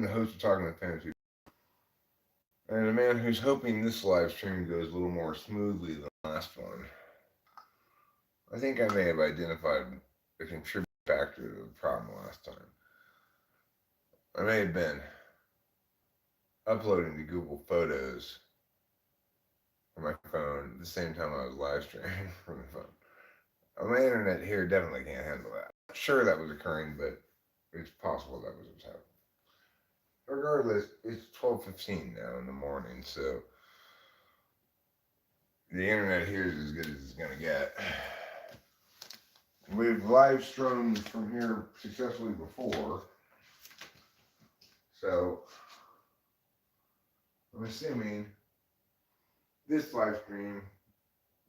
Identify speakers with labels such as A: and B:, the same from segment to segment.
A: the host of Talking with Fantasy, and a man who's hoping this live stream goes a little more smoothly than the last one. I think I may have identified a contributing factor to the problem last time. I may have been uploading to Google Photos from my phone at the same time I was live streaming from the phone. My internet here definitely can't handle that. I'm sure that was occurring, but it's possible that was what's happening. Regardless, it's 12:15 now in the morning, so the internet here is as good as it's gonna get. We've live streamed from here successfully before, so I'm assuming this live stream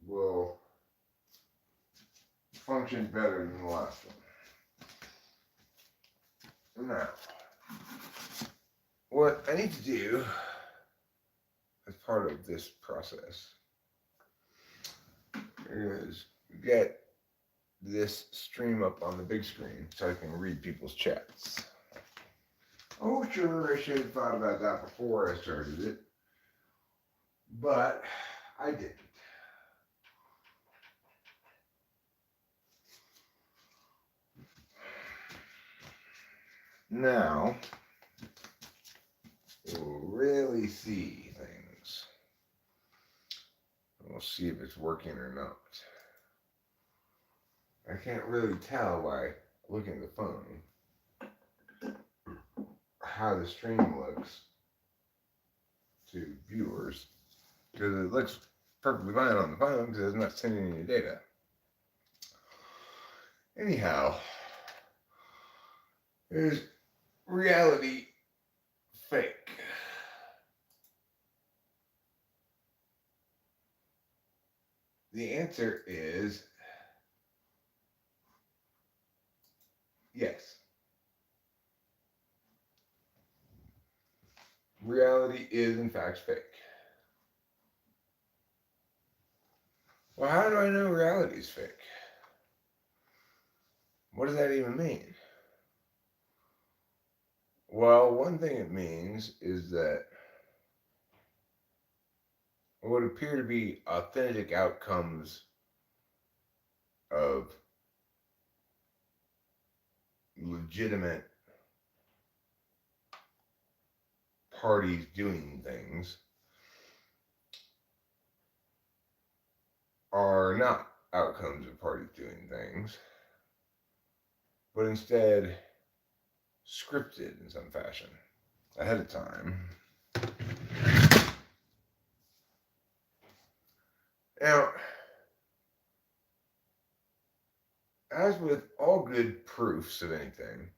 A: will function better than the last one. Now, what I need to do as part of this process is get this stream up on the big screen so I can read people's chats. Oh, sure, I should have thought about that before I started it, but I didn't. Now, we'll really see things. We'll see if it's working or not. I can't really tell by looking at the phone how the stream looks to viewers, because it looks perfectly fine on the phone because it's not sending any data. Anyhow, is reality fake? The answer is yes. Reality is in fact fake. Well, how do I know reality is fake? What does that even mean? Well, one thing it means is that what would appear to be authentic outcomes of legitimate parties doing things are not outcomes of parties doing things, but instead scripted in some fashion ahead of time. Now, as with all good proofs of anything,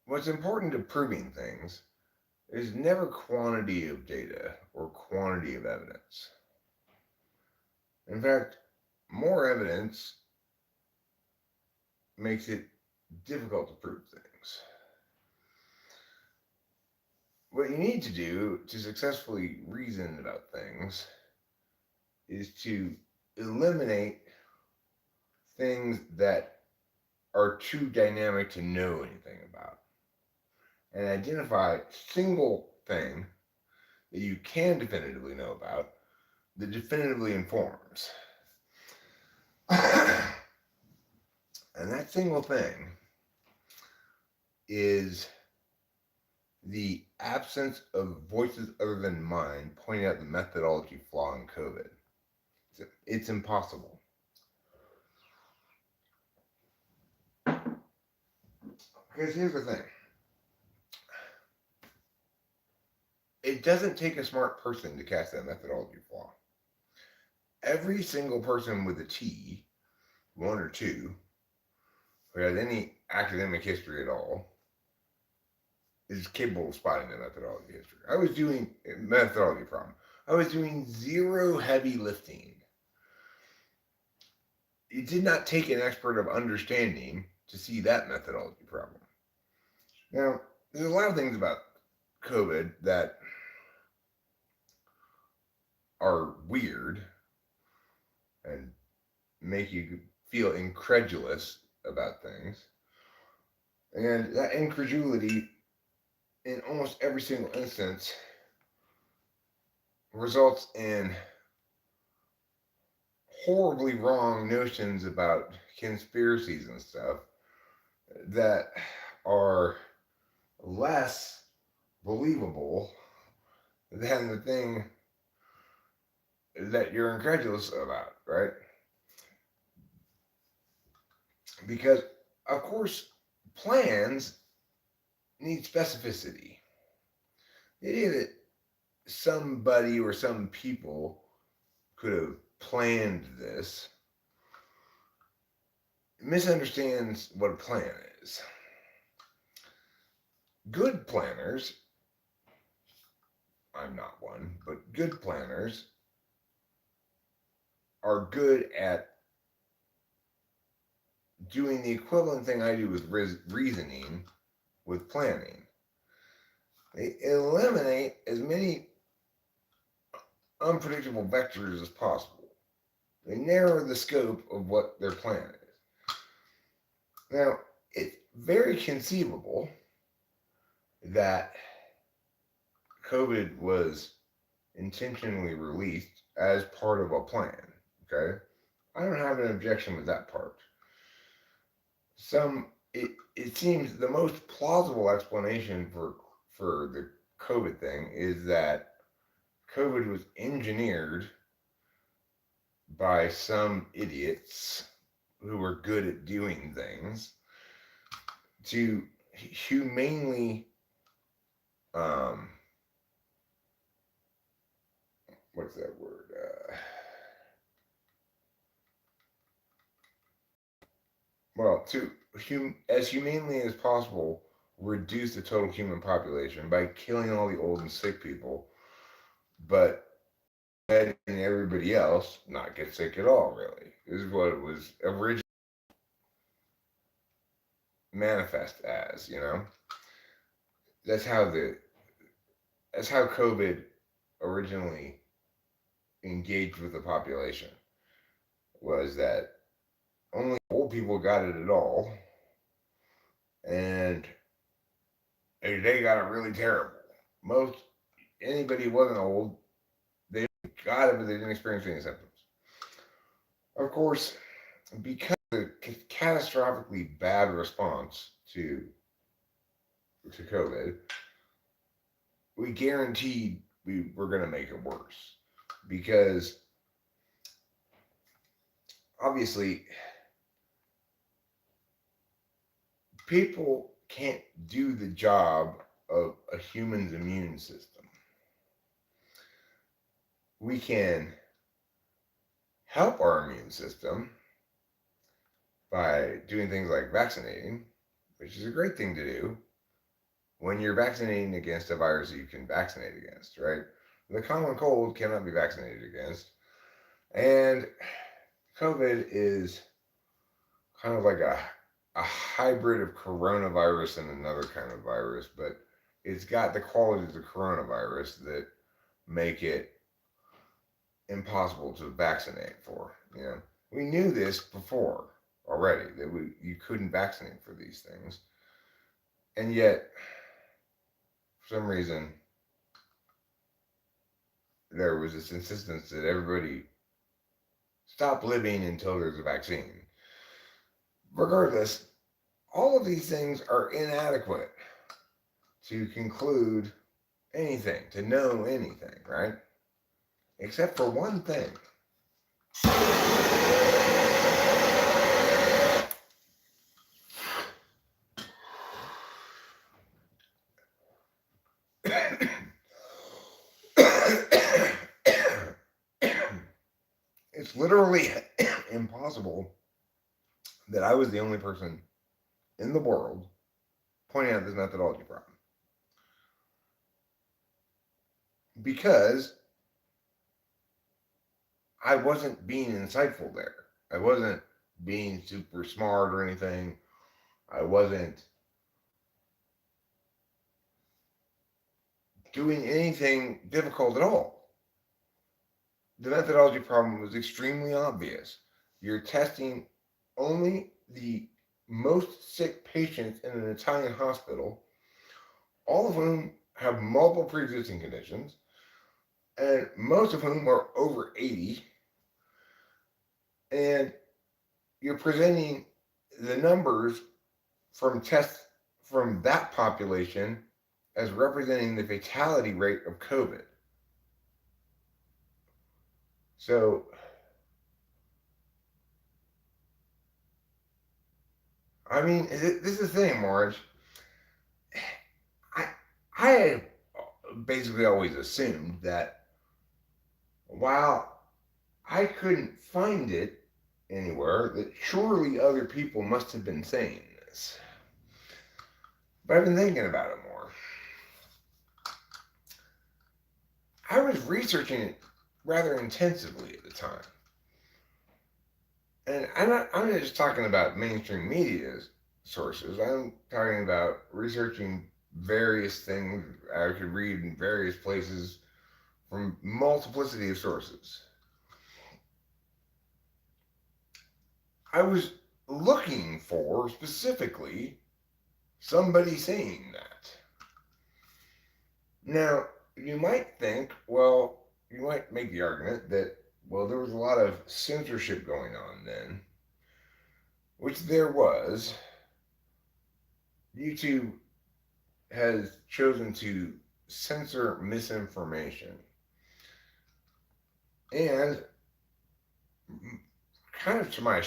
A: what's important to proving things is never quantity of data or quantity of evidence. In fact, more evidence makes it difficult to prove things. What you need to do to successfully reason about things is to eliminate things that are too dynamic to know anything about and identify a single thing that you can definitively know about that definitively informs. And that single thing is the absence of voices other than mine pointing out the methodology flaw in COVID. It's impossible. Because here's the thing. It doesn't take a smart person to catch that methodology flaw. Every single person with a T, one or two, who has any academic history at all, is capable of spotting the methodology history. I was doing methodology problem. I was doing zero heavy lifting. It did not take an expert of understanding to see that methodology problem. Now, there's a lot of things about COVID that are weird and make you feel incredulous about things. And that incredulity, in almost every single instance, results in horribly wrong notions about conspiracies and stuff that are less believable than the thing that you're incredulous about, right? Because, of course, plans need specificity. The idea that somebody or some people could have planned this misunderstands what a plan is. Good planners, I'm not one, but good planners are good at doing the equivalent thing I do with reasoning with planning. They eliminate as many unpredictable vectors as possible. They narrow the scope of what their plan is. Now, it's very conceivable that COVID was intentionally released as part of a plan. Okay, I don't have an objection with that part. It seems the most plausible explanation for the COVID thing is that COVID was engineered by some idiots who were good at doing things to humanely um what's that word well, to as humanely as possible reduce the total human population by killing all the old and sick people, but letting everybody else not get sick at all. Really, this is what it was originally manifest as. That's how the that's how COVID originally engaged with the population, was that only old people got it at all, and they got it really terrible. Most anybody who wasn't old, they got it, but they didn't experience any symptoms. Of course, because of the catastrophically bad response to COVID, we guaranteed we were going to make it worse, because obviously people can't do the job of a human's immune system. We can help our immune system by doing things like vaccinating, which is a great thing to do when you're vaccinating against a virus that you can vaccinate against, right? The common cold cannot be vaccinated against. And COVID is kind of like a hybrid of coronavirus and another kind of virus, but it's got the qualities of coronavirus that make it impossible to vaccinate for. We knew this before already, that you couldn't vaccinate for these things, and yet for some reason there was this insistence that everybody stop living until there's a vaccine. Regardless, all of these things are inadequate to conclude anything, to know anything, right? Except for one thing. It's literally impossible that I was the only person in the world pointing out this methodology problem. Because I wasn't being insightful there. I wasn't being super smart or anything. I wasn't doing anything difficult at all. The methodology problem was extremely obvious. You're testing only the most sick patients in an Italian hospital, all of whom have multiple pre-existing conditions, and most of whom are over 80, and you're presenting the numbers from tests from that population as representing the fatality rate of COVID. So, I mean, this is the thing, Marge. I, I had basically always assumed that while I couldn't find it anywhere, that surely other people must have been saying this. But I've been thinking about it more. I was researching it rather intensively at the time. And I'm not just talking about mainstream media sources. I'm talking about researching various things I could read in various places from multiplicity of sources. I was looking for specifically somebody saying that. Now, you might think, well, you might make the argument that, well, there was a lot of censorship going on then, which there was. YouTube has chosen to censor misinformation. And kind of to my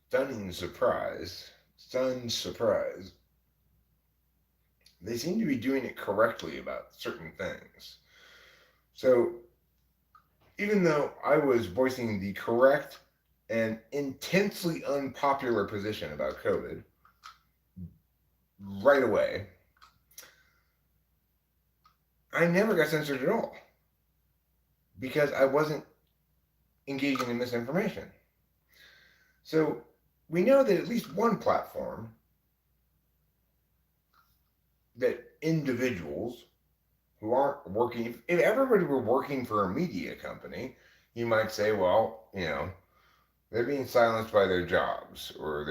A: stunned surprise, they seem to be doing it correctly about certain things. So, even though I was voicing the correct and intensely unpopular position about COVID right away, I never got censored at all because I wasn't engaging in misinformation. So we know that at least one platform that individuals who aren't working, if everybody were working for a media company, you might say, well, they're being silenced by their jobs, or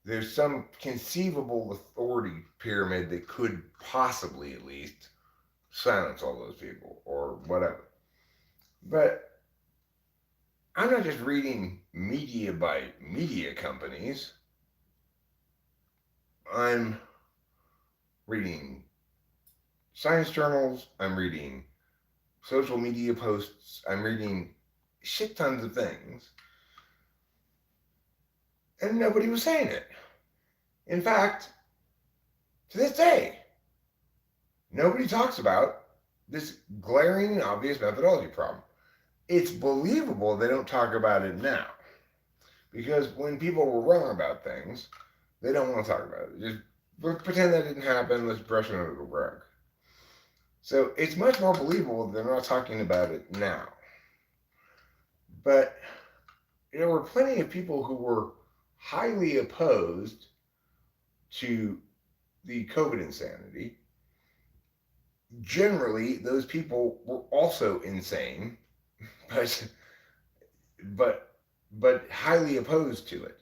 A: there's some conceivable authority pyramid that could possibly at least silence all those people or whatever. But I'm not just reading media by media companies. I'm reading science journals. I'm reading social media posts. I'm reading shit tons of things. And nobody was saying it. In fact, to this day, nobody talks about this glaring and obvious methodology problem. It's believable they don't talk about it now. Because when people were wrong about things, they don't want to talk about it. Just pretend that didn't happen. Let's brush it under the rug. So it's much more believable that they're not talking about it now. But there were plenty of people who were highly opposed to the COVID insanity. Generally, those people were also insane, but highly opposed to it.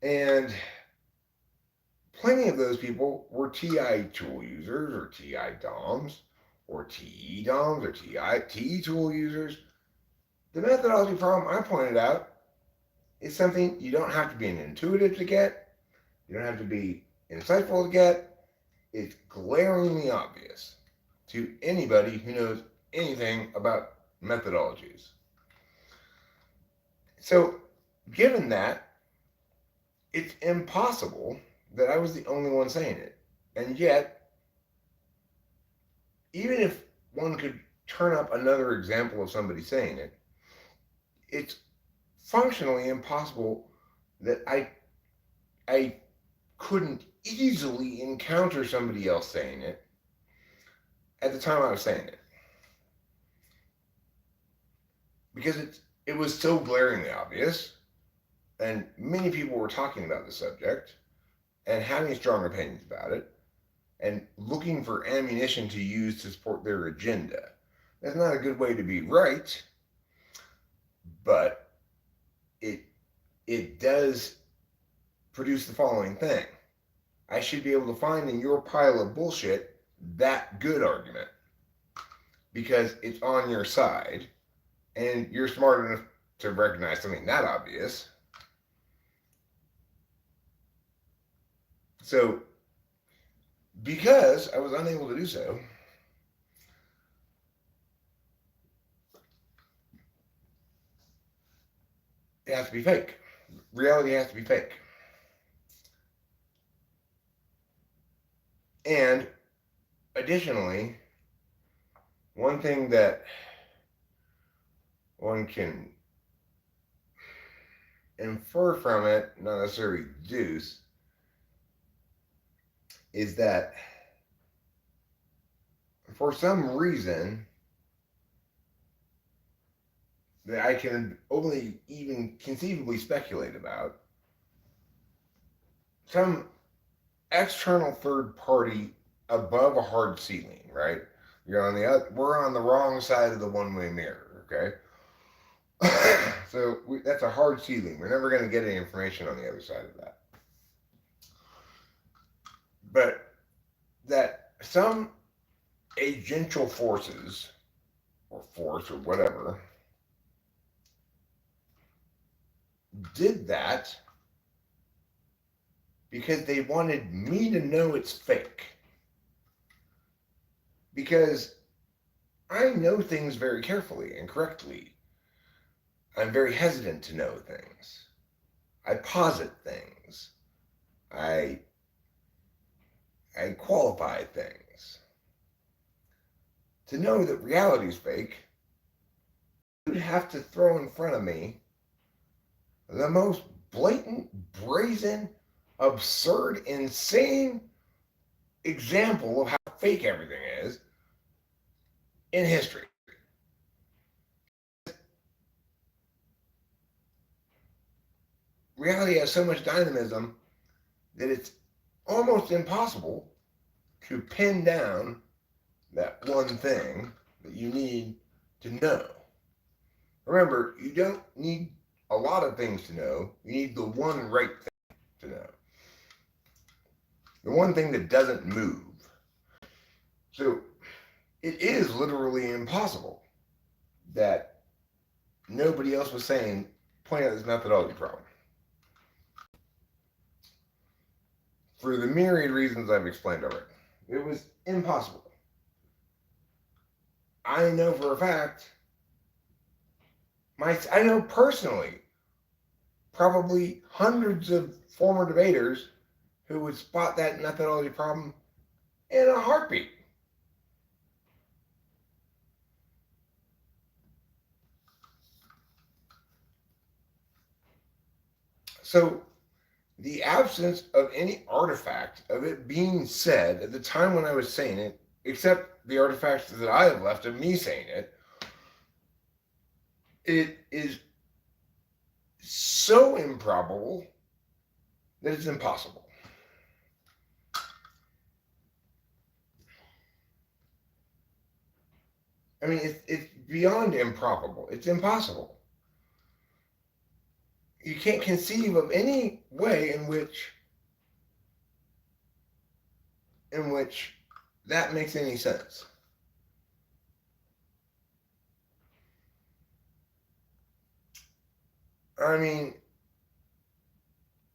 A: And plenty of those people were TI tool users or TI DOMs or TE DOMs or TE tool users. The methodology problem I pointed out is something you don't have to be an intuitive to get. You don't have to be insightful to get. It's glaringly obvious to anybody who knows anything about methodologies. So, given that, it's impossible that I was the only one saying it. And yet, even if one could turn up another example of somebody saying it, it's functionally impossible that I couldn't easily encounter somebody else saying it at the time I was saying it. Because it was so glaringly obvious, and many people were talking about the subject and having strong opinions about it and looking for ammunition to use to support their agenda. That's not a good way to be right, but it does produce the following thing. I should be able to find in your pile of bullshit that good argument because it's on your side and you're smart enough to recognize something that obvious. So, because I was unable to do so, it has to be fake. Reality has to be fake. And additionally, one thing that one can infer from it, not necessarily deduce, is that for some reason that I can only even conceivably speculate about, some external third party above a hard ceiling, right? We're on the wrong side of the one-way mirror, okay? So that's a hard ceiling. We're never going to get any information on the other side of that. But that some agential forces, or force, or whatever, did that because they wanted me to know it's fake. Because I know things very carefully and correctly. I'm very hesitant to know things. I posit things. I qualify things. To know that reality is fake, you'd have to throw in front of me the most blatant, brazen, absurd, insane example of how fake everything is in history. Reality has so much dynamism that it's almost impossible to pin down that one thing that you need to know. Remember, you don't need a lot of things to know. You need the one right thing to know. The one thing that doesn't move. So it is literally impossible that nobody else was saying, point out this methodology problem. For the myriad reasons I've explained already. It was impossible. I know for a fact, I know personally, probably hundreds of former debaters who would spot that methodology problem in a heartbeat. So the absence of any artifact of it being said at the time when I was saying it, except the artifacts that I have left of me saying it, it is so improbable that it's impossible. I mean, it's beyond improbable. It's impossible. You can't conceive of any way in which that makes any sense. I mean,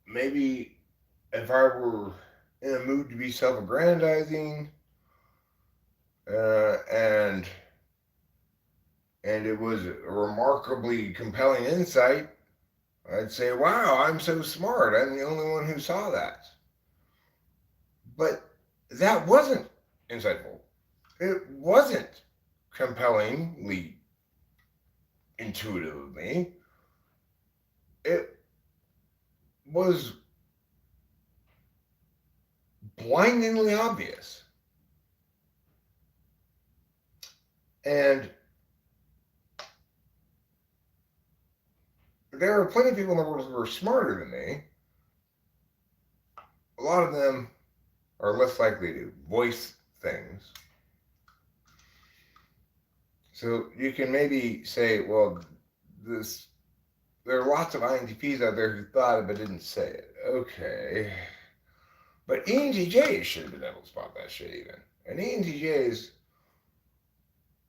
A: maybe if I were in a mood to be self-aggrandizing, and it was a remarkably compelling insight, I'd say, wow, I'm so smart. I'm the only one who saw that. But that wasn't insightful. It wasn't compellingly intuitive of me. It was blindingly obvious. And there are plenty of people in the world who are smarter than me. A lot of them are less likely to voice things. So you can maybe say, well, this there are lots of INTPs out there who thought it but didn't say it. Okay. But ENTJs should have been able to spot that shit even. And ENTJs,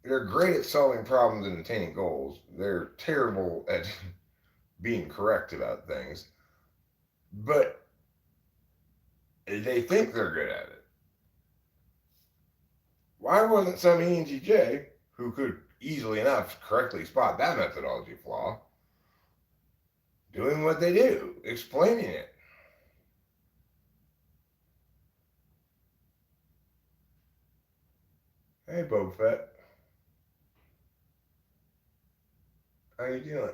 A: they're great at solving problems and attaining goals. They're terrible at being correct about things. But they think they're good at it. Why wasn't some ENTJ, who could easily enough correctly spot that methodology flaw, doing what they do, explaining it? Hey, Boba Fett. How you doing?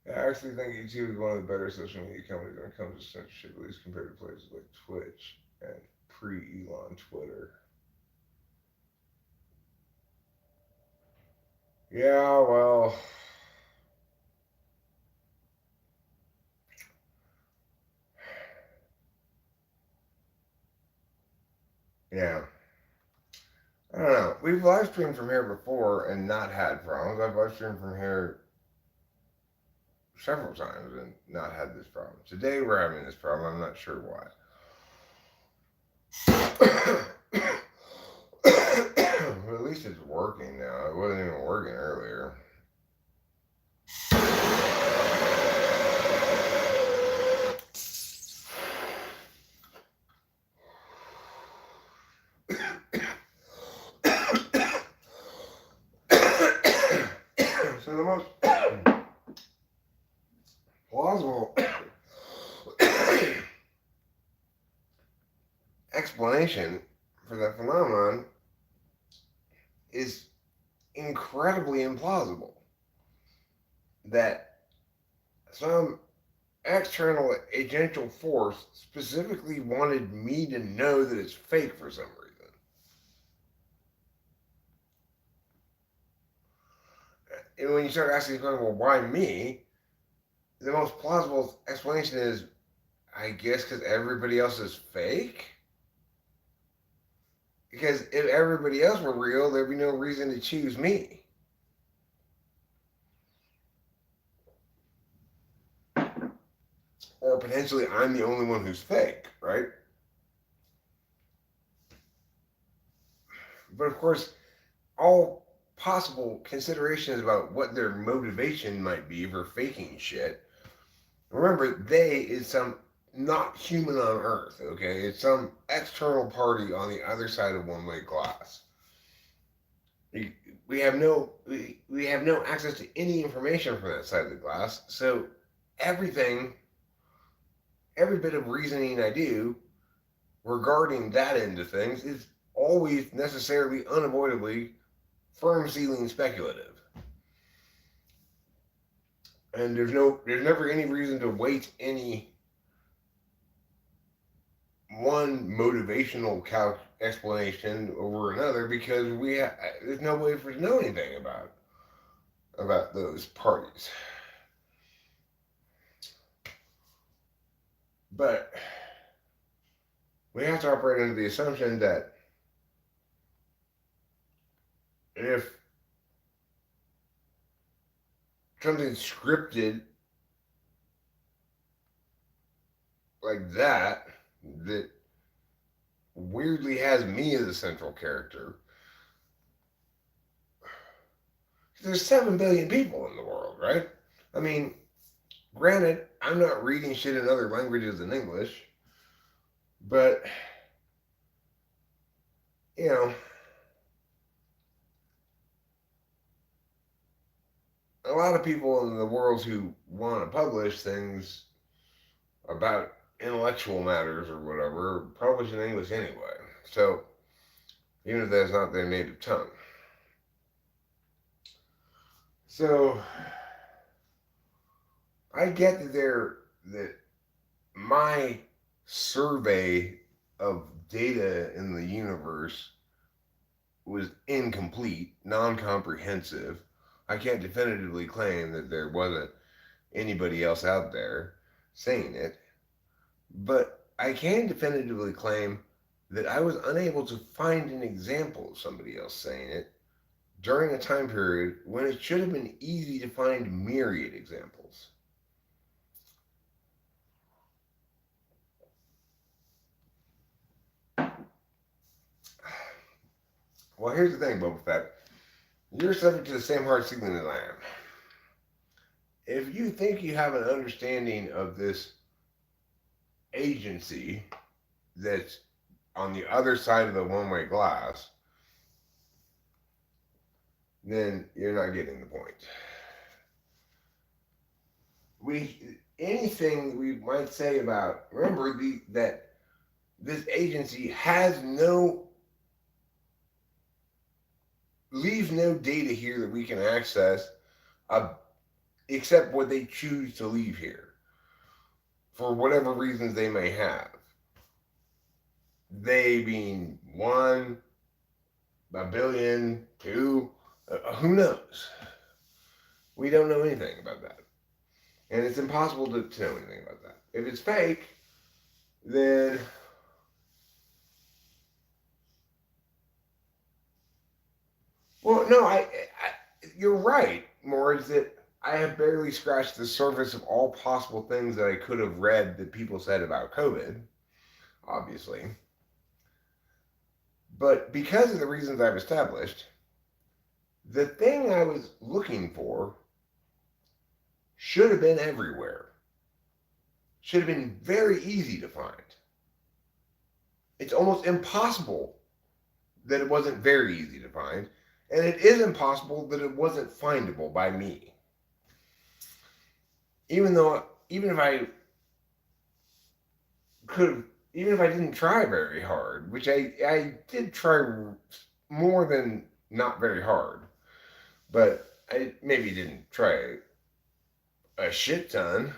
A: I actually think YouTube is one of the better social media companies when it comes to censorship, at least compared to places like Twitch and pre-Elon Twitter. Yeah, well, yeah. I don't know. We've live streamed from here before and not had problems. I've live streamed from here several times and not had this problem. Today we're having this problem. I'm not sure why. Well, at least it's working now. It wasn't even working earlier. So the most plausible explanation for that phenomenon is incredibly implausible. That some external agential force specifically wanted me to know that it's fake for some reason. And when you start asking the question, well, why me? The most plausible explanation is, I guess, because everybody else is fake? Because if everybody else were real, there'd be no reason to choose me. Or potentially I'm the only one who's fake, right? But of course, all possible considerations about what their motivation might be for faking shit. Remember, they is some not human on Earth, okay? It's some external party on the other side of one-way glass. We have no access to any information from that side of the glass, so every bit of reasoning I do regarding that end of things is always necessarily, unavoidably, firm ceiling speculative. And there's never any reason to weight any one motivational explanation over another, because there's no way for us to know anything about those parties. But we have to operate under the assumption that if something's scripted like that weirdly has me as a central character. There's 7 billion people in the world, right? I mean, granted, I'm not reading shit in other languages than English, but, you know, a lot of people in the world who want to publish things about intellectual matters or whatever publish in English anyway. So, even if that's not their native tongue. So, I get that my survey of data in the universe was incomplete, non-comprehensive. I can't definitively claim that there wasn't anybody else out there saying it, but I can definitively claim that I was unable to find an example of somebody else saying it during a time period when it should have been easy to find myriad examples. Well, here's the thing, Boba Fett. You're subject to the same hard ceiling as I am. If you think you have an understanding of this agency that's on the other side of the one-way glass, then you're not getting the point. Anything we might say about, remember that this agency leaves no data here that we can access, except what they choose to leave here for whatever reasons they may have. They being 1, a billion, 2, who knows? We don't know anything about that. And it's impossible to know anything about that. If it's fake, then well, no, you're right, Morris, that I have barely scratched the surface of all possible things that I could have read that people said about COVID, obviously. But because of the reasons I've established, the thing I was looking for should have been everywhere. Should have been very easy to find. It's almost impossible that it wasn't very easy to find, and it is impossible that it wasn't findable by me. Even if I didn't try very hard, which I did try more than not very hard, but I maybe didn't try a shit ton.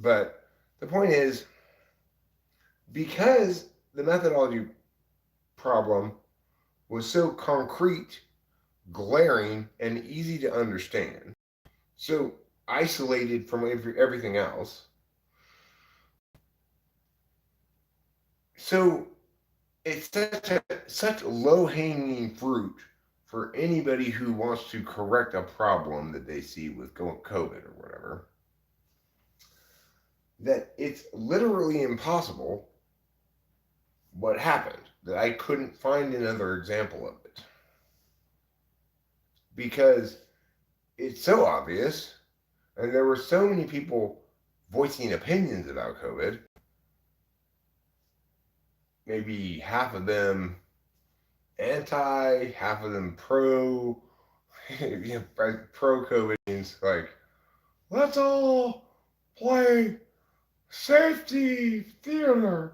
A: But the point is, because the methodology problem was so concrete, glaring, and easy to understand, so isolated from everything else, so it's such low-hanging fruit for anybody who wants to correct a problem that they see with COVID or whatever, that it's literally impossible what happened, that I couldn't find another example of it. Because it's so obvious, and there were so many people voicing opinions about COVID, maybe half of them anti, half of them pro. By pro COVID means like, let's all play safety theater.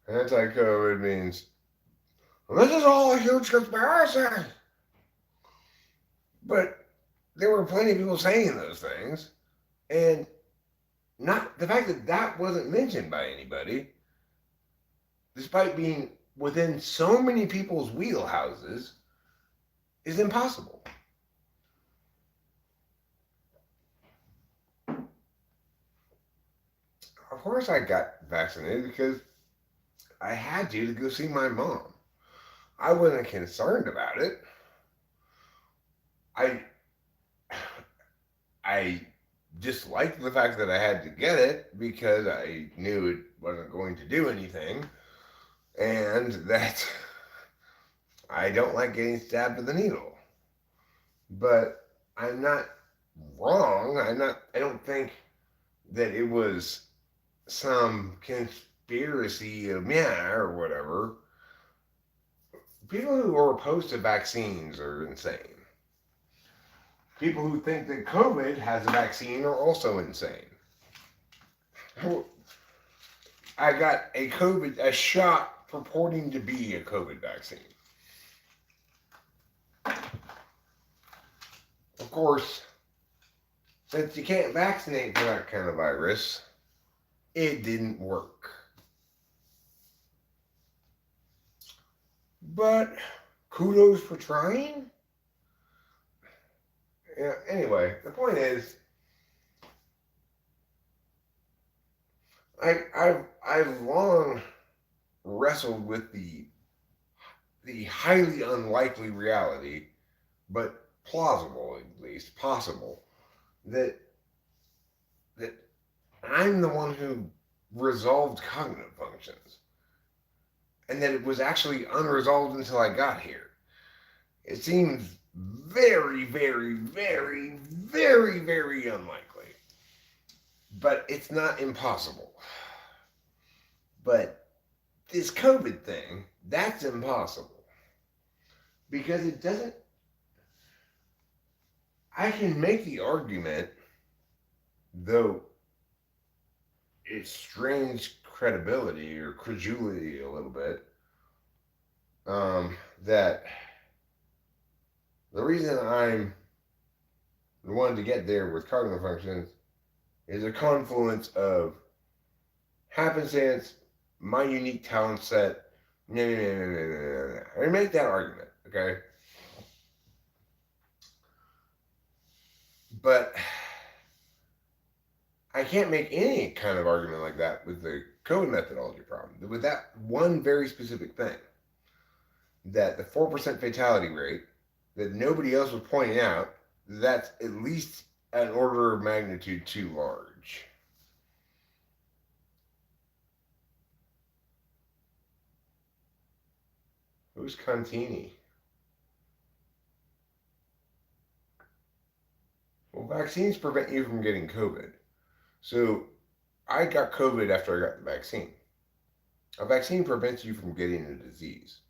A: Anti-COVID means, this is all a huge conspiracy. But there were plenty of people saying those things, and not the fact that that wasn't mentioned by anybody, despite being within so many people's wheelhouses, is impossible. Of course I got vaccinated because I had to go see my mom. I wasn't concerned about it. I disliked the fact that I had to get it because I knew it wasn't going to do anything, and that I don't like getting stabbed with a needle. But I'm not wrong. I don't think that it was some conspiracy of or whatever. People who are opposed to vaccines are insane. People who think that COVID has a vaccine are also insane. I got a shot purporting to be a COVID vaccine. Of course, since you can't vaccinate for that kind of virus, it didn't work. But kudos for trying. Yeah, anyway, the point is, I've long wrestled with the the highly unlikely reality, but plausible, at least possible, that that I'm the one who resolved cognitive functions, and that it was actually unresolved until I got here. It seems very, very, very, very, very unlikely, but it's not impossible. But this COVID thing, that's impossible because it doesn't. I can make the argument, though it strains credibility or credulity a little bit, that the reason I'm the one to get there with cognitive functions is a confluence of happenstance, my unique talent set. No, no, no, no, no, no, no. I make that argument, okay? But I can't make any kind of argument like that with the code methodology problem. With that one very specific thing, that the 4% fatality rate that nobody else was pointing out, that's at least an order of magnitude too large. Who's Contini? Well, vaccines prevent you from getting COVID. So I got COVID after I got the vaccine. A vaccine prevents you from getting a disease.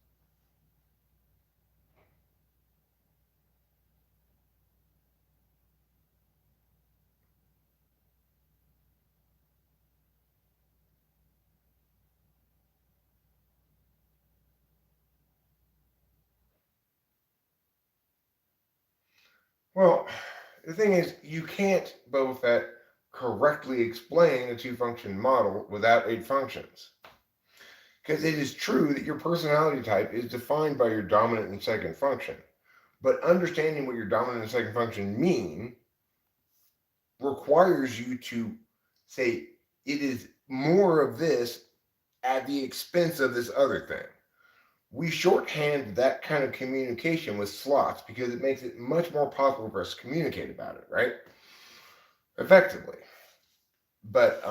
A: Well, the thing is, you can't, Boba Fett, correctly explain a two function model without eight functions. Because it is true that your personality type is defined by your dominant and second function. But understanding what your dominant and second function mean requires you to say it is more of this at the expense of this other thing. We shorthand that kind of communication with slots because it makes it much more possible for us to communicate about it, right? Effectively. But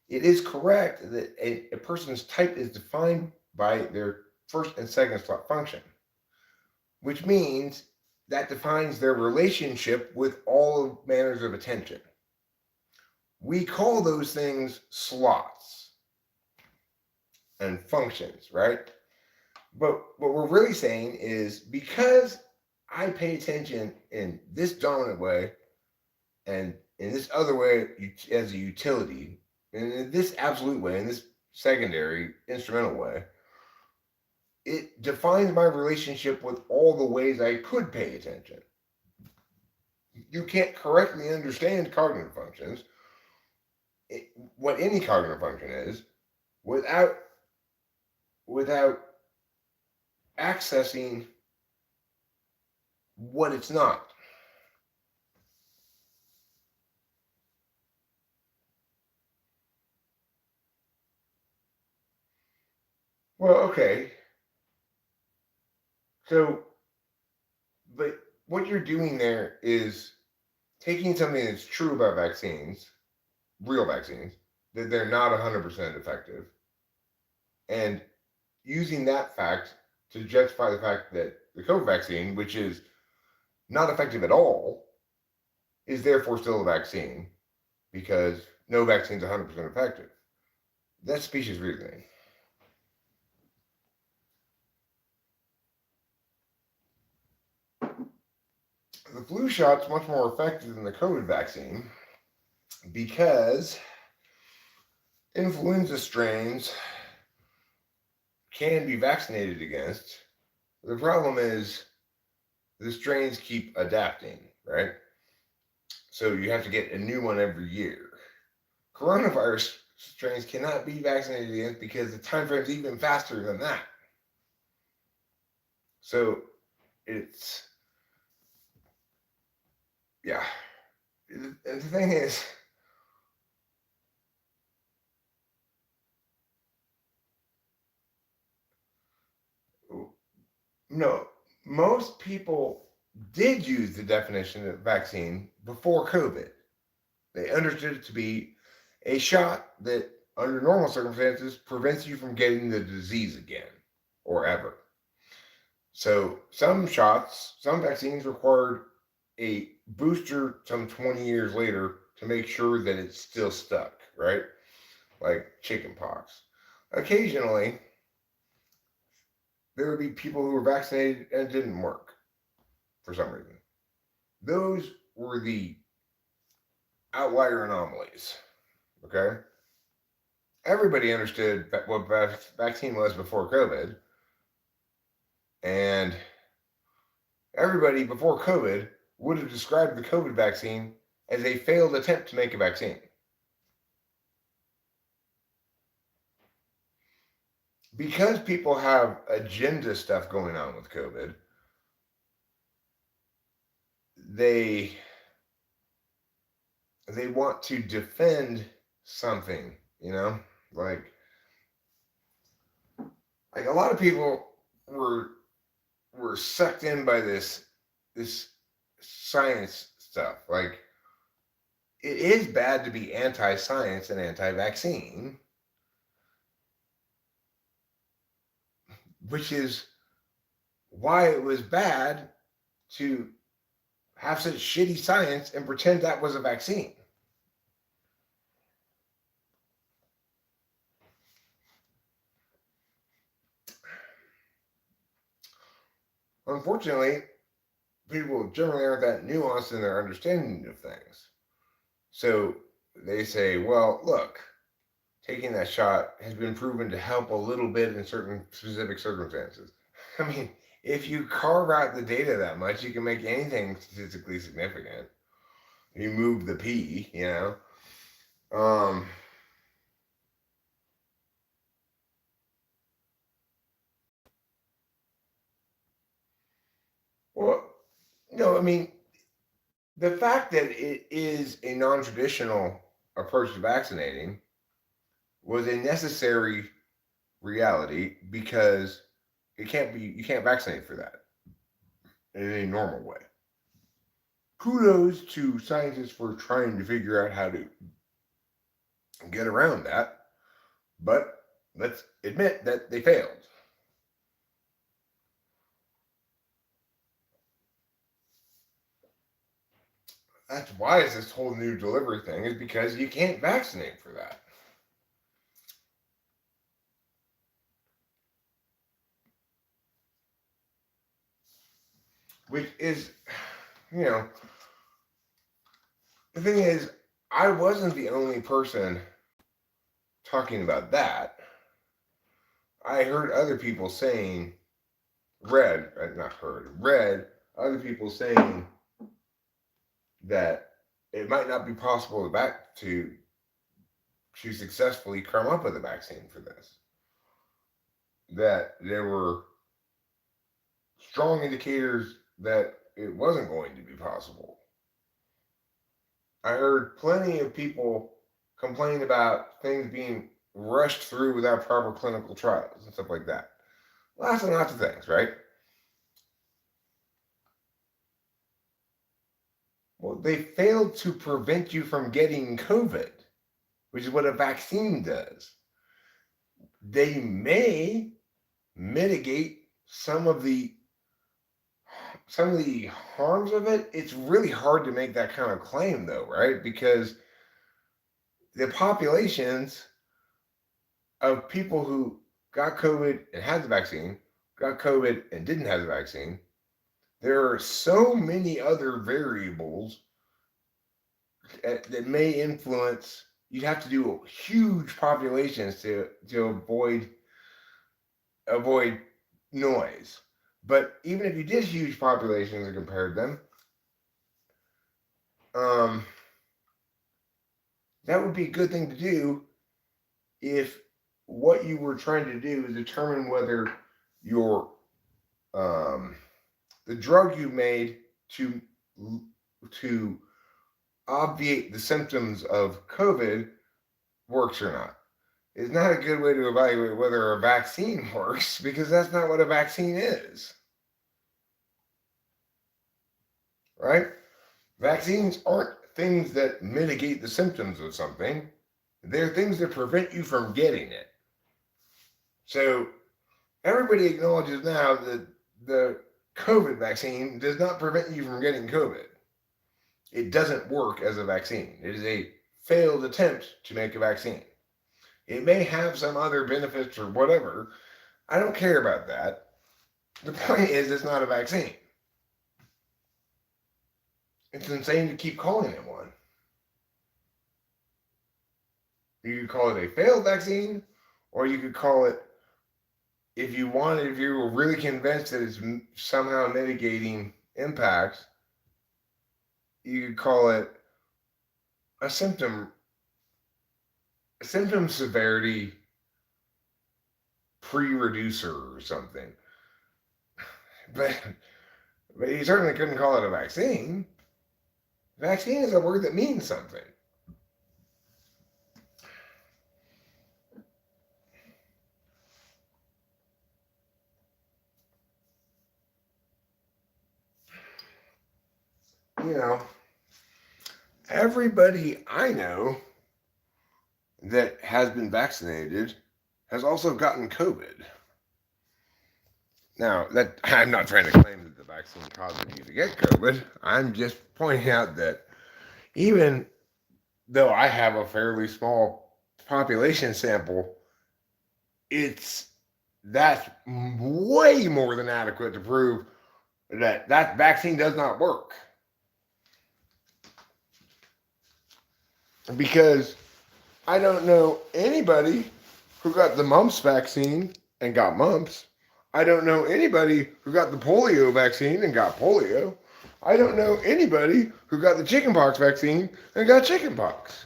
A: it is correct that a person's type is defined by their first and second slot function, which means that defines their relationship with all manners of attention. We call those things slots and functions, right? But what we're really saying is because I pay attention in this dominant way and in this other way as a utility, and in this absolute way, in this secondary instrumental way, it defines my relationship with all the ways I could pay attention. You can't correctly understand cognitive functions, what any cognitive function is, without without accessing what it's not. Well, okay. So, but what you're doing there is taking something that's true about vaccines, real vaccines, that they're not 100% effective, and using that fact to justify the fact that the COVID vaccine, which is not effective at all, is therefore still a vaccine because no vaccine is 100% effective. That's specious reasoning. The flu shot's much more effective than the COVID vaccine because influenza strains can be vaccinated against. The problem is the strains keep adapting, right? So you have to get a new one every year. Coronavirus strains cannot be vaccinated against because the time frame is even faster than that. So it's, yeah. And the thing is, No, most people did use the definition of vaccine before COVID. They understood it to be a shot that, under normal circumstances, prevents you from getting the disease again or ever. So some vaccines required a booster some 20 years later to make sure that it's still stuck, right? Like chickenpox. Occasionally, there would be people who were vaccinated and it didn't work for some reason. Those were the outlier anomalies, okay? Everybody understood what vaccine was before COVID, and everybody before COVID would have described the COVID vaccine as a failed attempt to make a vaccine. Because people have agenda stuff going on with COVID, they want to defend something, you know? Like a lot of people were sucked in by this science stuff. Like, it is bad to be anti-science and anti-vaccine, which is why it was bad to have such shitty science and pretend that was a vaccine. Unfortunately, people generally aren't that nuanced in their understanding of things. So they say, well, look, taking that shot has been proven to help a little bit in certain specific circumstances. I mean, if you carve out the data that much, you can make anything statistically significant. You move the p, you know. Well, no, I mean, the fact that it is a non-traditional approach to vaccinating was a necessary reality because you can't vaccinate for that in a normal way. Kudos to scientists for trying to figure out how to get around that, but let's admit that they failed. That's why it's this whole new delivery thing, is because you can't vaccinate for that. Which is, you know, the thing is, I wasn't the only person talking about that. I heard other people saying, read other people saying that it might not be possible to successfully come up with a vaccine for this. That there were strong indicators that it wasn't going to be possible. I heard plenty of people complain about things being rushed through without proper clinical trials and stuff like that. Lots and lots of things, right? Well, they failed to prevent you from getting COVID, which is what a vaccine does. They may mitigate some of the harms of it. It's really hard to make that kind of claim, though, right? Because the populations of people who got COVID and had the vaccine, got COVID and didn't have the vaccine, there are so many other variables that may influence. You'd have to do huge populations to avoid noise. But even if you did huge populations and compared them, that would be a good thing to do if what you were trying to do is determine whether your the drug you made to obviate the symptoms of COVID works or not. It's not a good way to evaluate whether a vaccine works, because that's not what a vaccine is. right? Vaccines aren't things that mitigate the symptoms of something. They're things that prevent you from getting it. So everybody acknowledges now that the COVID vaccine does not prevent you from getting COVID. It doesn't work as a vaccine. It is a failed attempt to make a vaccine. It may have some other benefits or whatever. I don't care about that. The point is, it's not a vaccine. It's insane to keep calling it one. You could call it a failed vaccine, or you could call it, if you wanted, if you were really convinced that it's somehow mitigating impacts, you could call it a symptom severity pre-reducer or something. But you certainly couldn't call it a vaccine. Vaccine is a word that means something. You know, everybody I know that has been vaccinated has also gotten COVID. Now, that I'm not trying to claim that the vaccine causes you to get COVID. I'm just pointing out that even though I have a fairly small population sample, that's way more than adequate to prove that vaccine does not work. Because I don't know anybody who got the mumps vaccine and got mumps. I don't know anybody who got the polio vaccine and got polio. I don't know anybody who got the chickenpox vaccine and got chickenpox.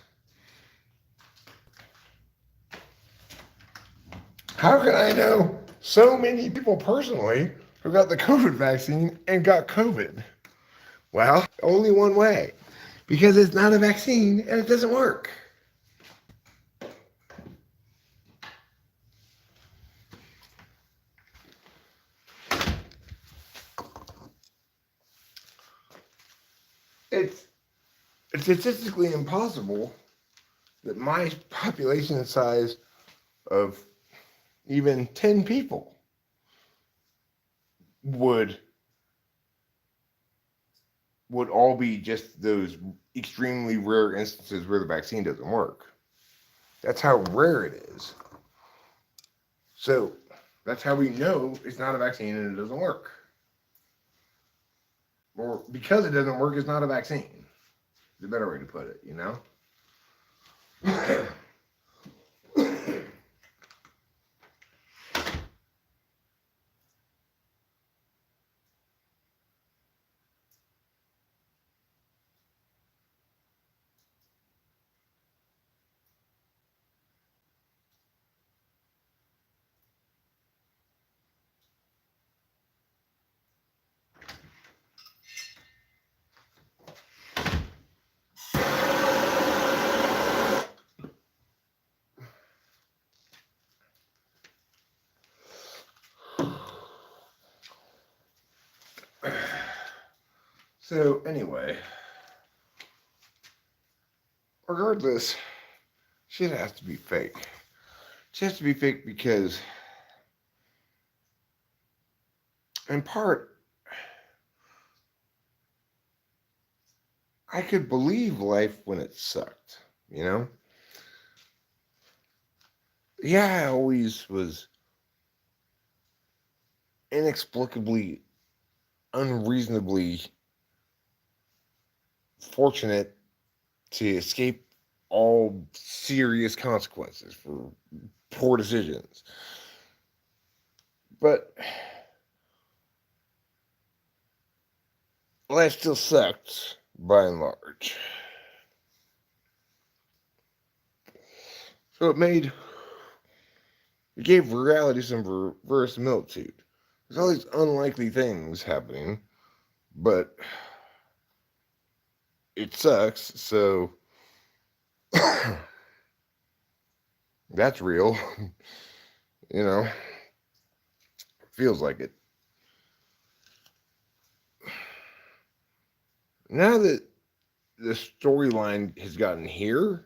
A: How can I know so many people personally who got the COVID vaccine and got COVID? Well, only one way. Because it's not a vaccine and it doesn't work. It's statistically impossible that my population size of even 10 people would all be just those extremely rare instances where the vaccine doesn't work. That's how rare it is. So that's how we know it's not a vaccine and it doesn't work. Or because it doesn't work, it's not a vaccine. It's a better way to put it, you know? So anyway, regardless, shit has to be fake. It has to be fake because, in part, I could believe life when it sucked, you know? Yeah, I always was inexplicably, unreasonably fortunate to escape all serious consequences for poor decisions. But life still sucked by and large. So it gave reality some verisimilitude. There's all these unlikely things happening, but it sucks, so that's real. You know, feels like it. Now that the storyline has gotten here,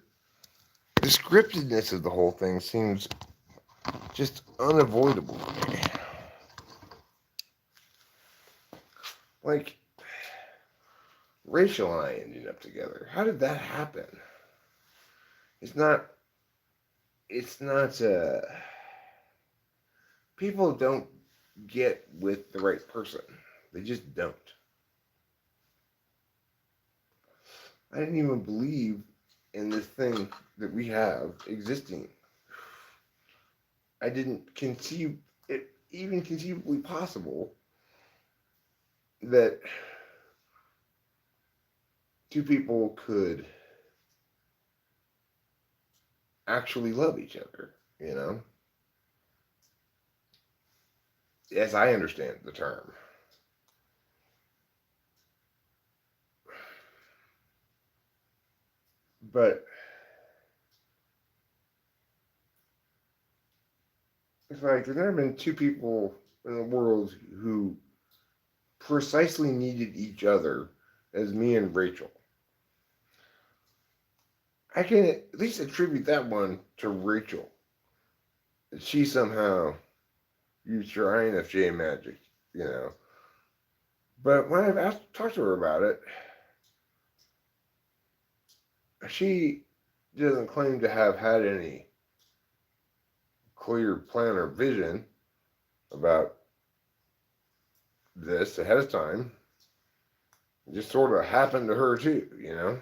A: the scriptedness of the whole thing seems just unavoidable to me. Like, Rachel and I ended up together. How did that happen? It's not, people don't get with the right person. They just don't. I didn't even believe in this thing that we have existing. I didn't conceive it even conceivably possible that two people could actually love each other, you know? As I understand the term. But it's like there's never been two people in the world who precisely needed each other as me and Rachel. I can at least attribute that one to Rachel. That she somehow used her INFJ magic, you know. But when I've talked to her about it, she doesn't claim to have had any clear plan or vision about this ahead of time. It just sort of happened to her too, you know.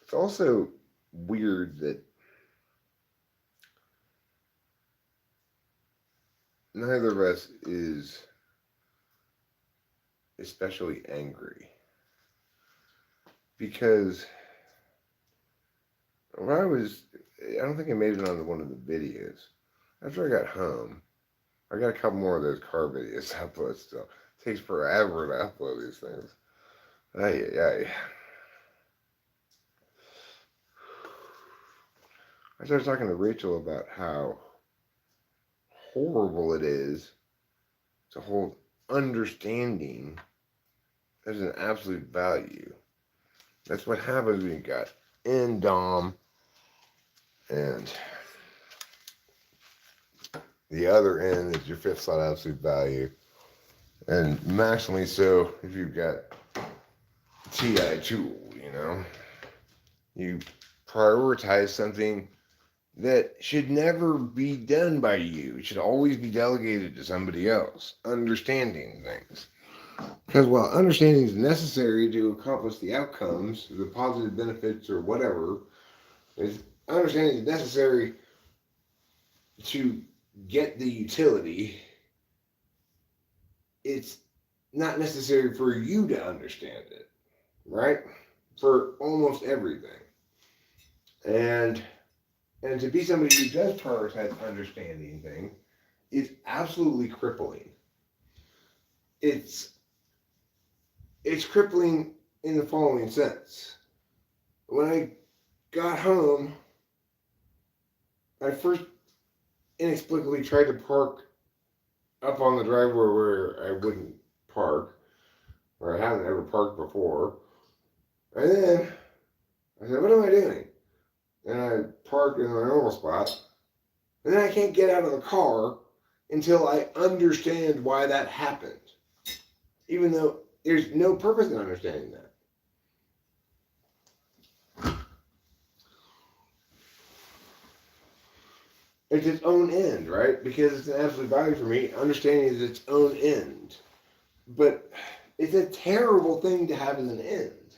A: It's also weird that neither of us is especially angry. Because when I don't think I made it onto one of the videos. After I got home, I got a couple more of those car videos to upload still. It takes forever to upload these things. I started talking to Rachel about how horrible it is to hold understanding as an absolute value. That's what happens when you got N, Dom, and the other N is your fifth slot absolute value. And maximally so if you've got TI tool, you know. You prioritize something that should never be done by you. It should always be delegated to somebody else. Understanding things. Because while understanding is necessary to accomplish the outcomes, the positive benefits or whatever, understanding is necessary to get the utility. It's not necessary for you to understand it, right? For almost everything. And to be somebody who does prioritize understanding things is absolutely crippling. It's crippling in the following sense. When I got home, I first inexplicably tried to park up on the driveway where I wouldn't park, where I haven't ever parked before. And then I said, what am I doing? And I parked in my normal spot. And then I can't get out of the car until I understand why that happened. Even though there's no purpose in understanding that. It's its own end, right? Because it's an absolute value for me. Understanding is its own end. But it's a terrible thing to have as an end.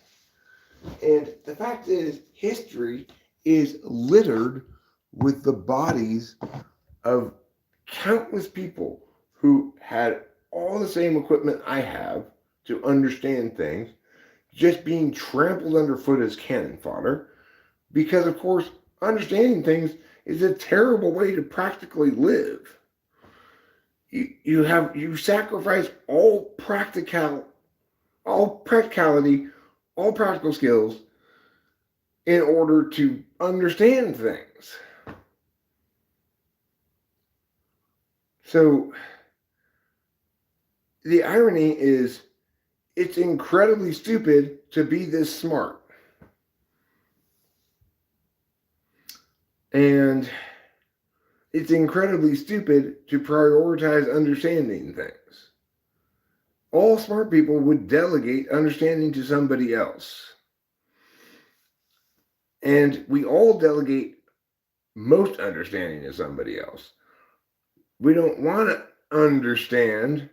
A: And the fact is, history is littered with the bodies of countless people who had all the same equipment I have to understand things, just being trampled underfoot as cannon fodder, because of course understanding things is a terrible way to practically live. You sacrifice all practicality all practical skills in order to understand things. So the irony is, it's incredibly stupid to be this smart. And it's incredibly stupid to prioritize understanding things. All smart people would delegate understanding to somebody else. And we all delegate most understanding to somebody else. We don't want to understand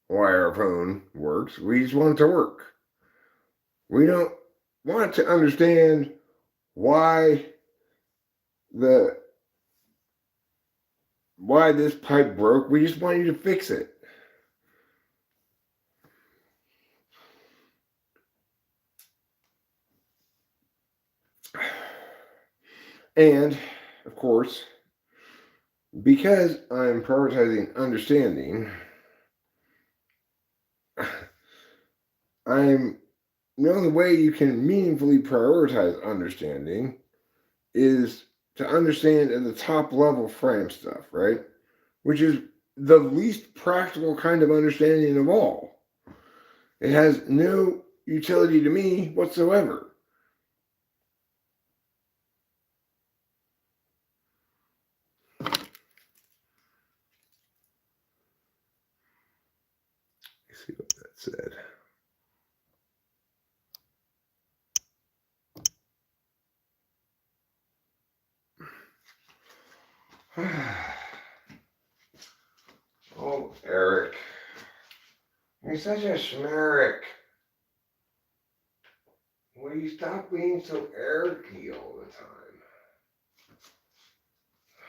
A: why our phone works. We just want it to work. We don't want to understand why this pipe broke. We just want you to fix it. And of course, because I'm prioritizing understanding, the only way you can meaningfully prioritize understanding is to understand at the top level frame stuff, right? Which is the least practical kind of understanding of all. It has no utility to me whatsoever. Let's see what that said. Oh, Eric. You're such a schmerick. Will you stop being so Eric-y all the time?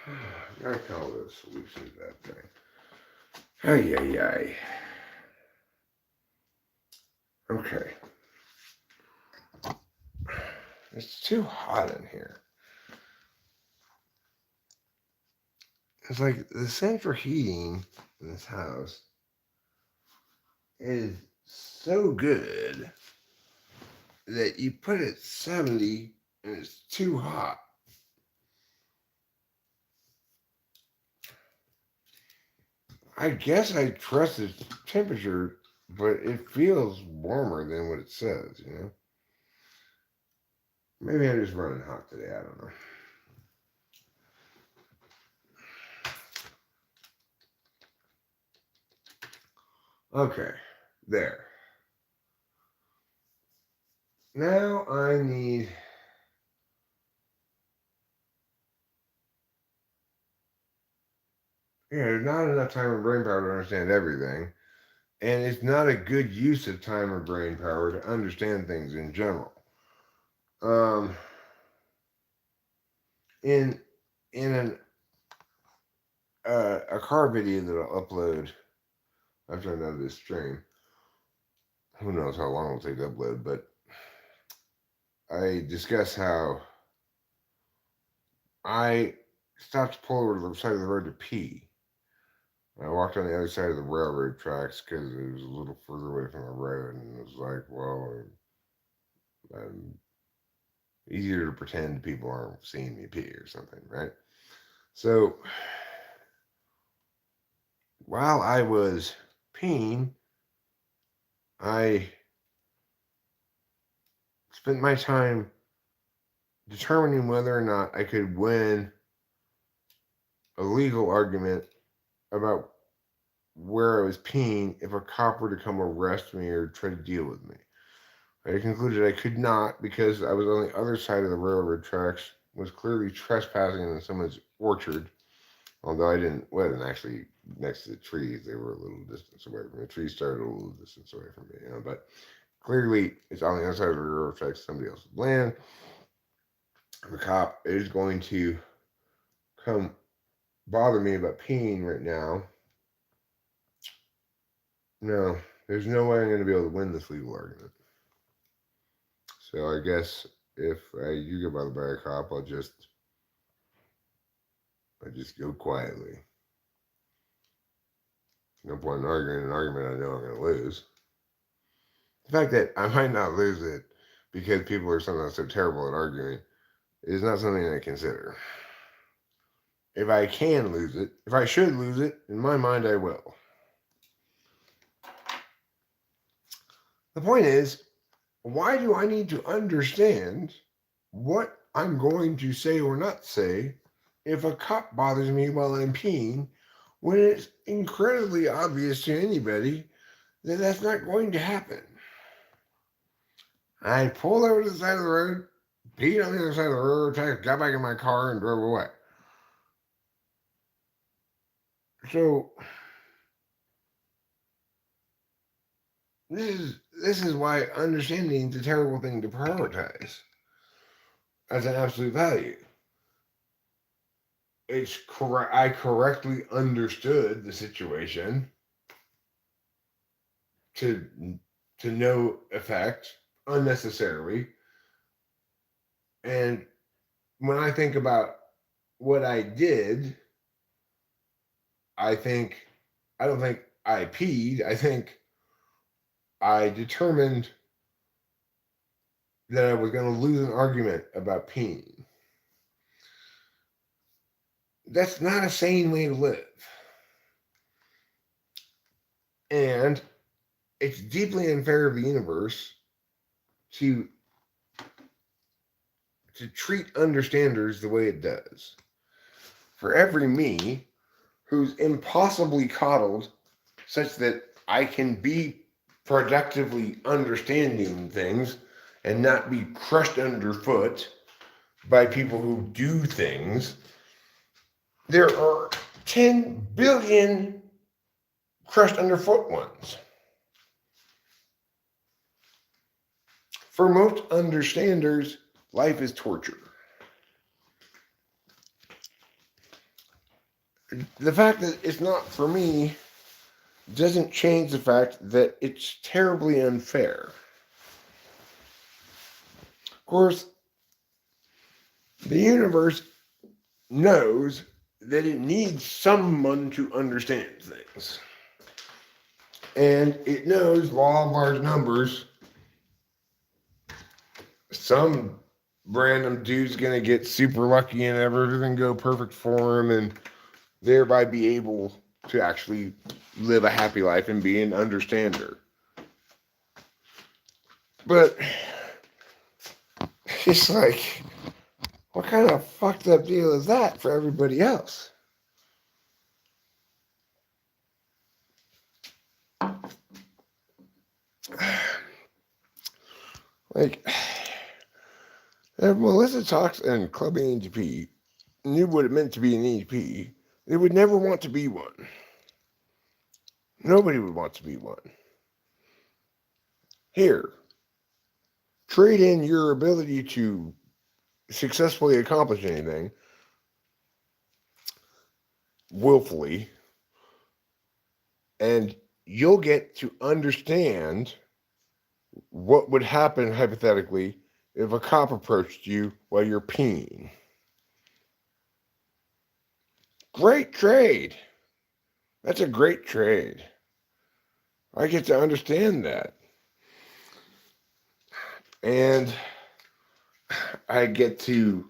A: I gotta come up with a solution to that thing. Ay, ay, ay. Okay. It's too hot in here. It's like the central heating in this house is so good that you put it 70 and it's too hot. I guess I trust its temperature, but it feels warmer than what it says, you know? Maybe I'm just running hot today, I don't know. Okay, there. Now I need... there's not enough time and brain power to understand everything. And it's not a good use of time or brain power to understand things in general. In a car video that I'll upload after I know this stream, who knows how long it'll take to upload, but I discuss how I stopped to pull over to the side of the road to pee. I walked on the other side of the railroad tracks because it was a little further away from the road, and it was like, well, easier to pretend people aren't seeing me pee or something, right? So while I was peeing, I spent my time determining whether or not I could win a legal argument about where I was peeing if a cop were to come arrest me or try to deal with me. I concluded I could not because I was on the other side of the railroad tracks, was clearly trespassing in someone's orchard, although I wasn't actually next to the trees. They were a little distance away from me. The trees started a little distance away from me, you know, but clearly it's on the other side of the railroad tracks, somebody else's land. The cop is going to come bother me about peeing right now. No, there's no way I'm going to be able to win this legal argument. So I guess if you get bothered by a cop, I just go quietly. No point in arguing an argument I know I'm going to lose. The fact that I might not lose it because people are sometimes so terrible at arguing is not something I consider. If I can lose it, if I should lose it, in my mind I will. The point is, why do I need to understand what I'm going to say or not say if a cop bothers me while I'm peeing when it's incredibly obvious to anybody that that's not going to happen? I pulled over to the side of the road, peed on the other side of the road, got back in my car and drove away. So this is why understanding is a terrible thing to prioritize as an absolute value. It's correct. I correctly understood the situation to no effect unnecessarily, and when I think about what I did, I don't think I peed. I think I determined that I was going to lose an argument about peeing. That's not a sane way to live. And it's deeply unfair of the universe to treat understanders the way it does. For every me who's impossibly coddled such that I can be productively understanding things and not be crushed underfoot by people who do things, there are 10 billion crushed underfoot ones. For most understanders, life is torture. The fact that it's not for me doesn't change the fact that it's terribly unfair. Of course, the universe knows that it needs someone to understand things. And it knows law of large numbers. Some random dude's going to get super lucky and everything go perfect for him and thereby be able to actually live a happy life and be an understander. But it's like, what kind of fucked up deal is that for everybody else? Like, if Melissa talks and Club ENTP knew what it meant to be an ENTP, they would never want to be one. Nobody would want to be one. Here, trade in your ability to successfully accomplish anything willfully, and you'll get to understand what would happen hypothetically if a cop approached you while you're peeing. Great trade. That's a great trade. I get to understand that. And I get to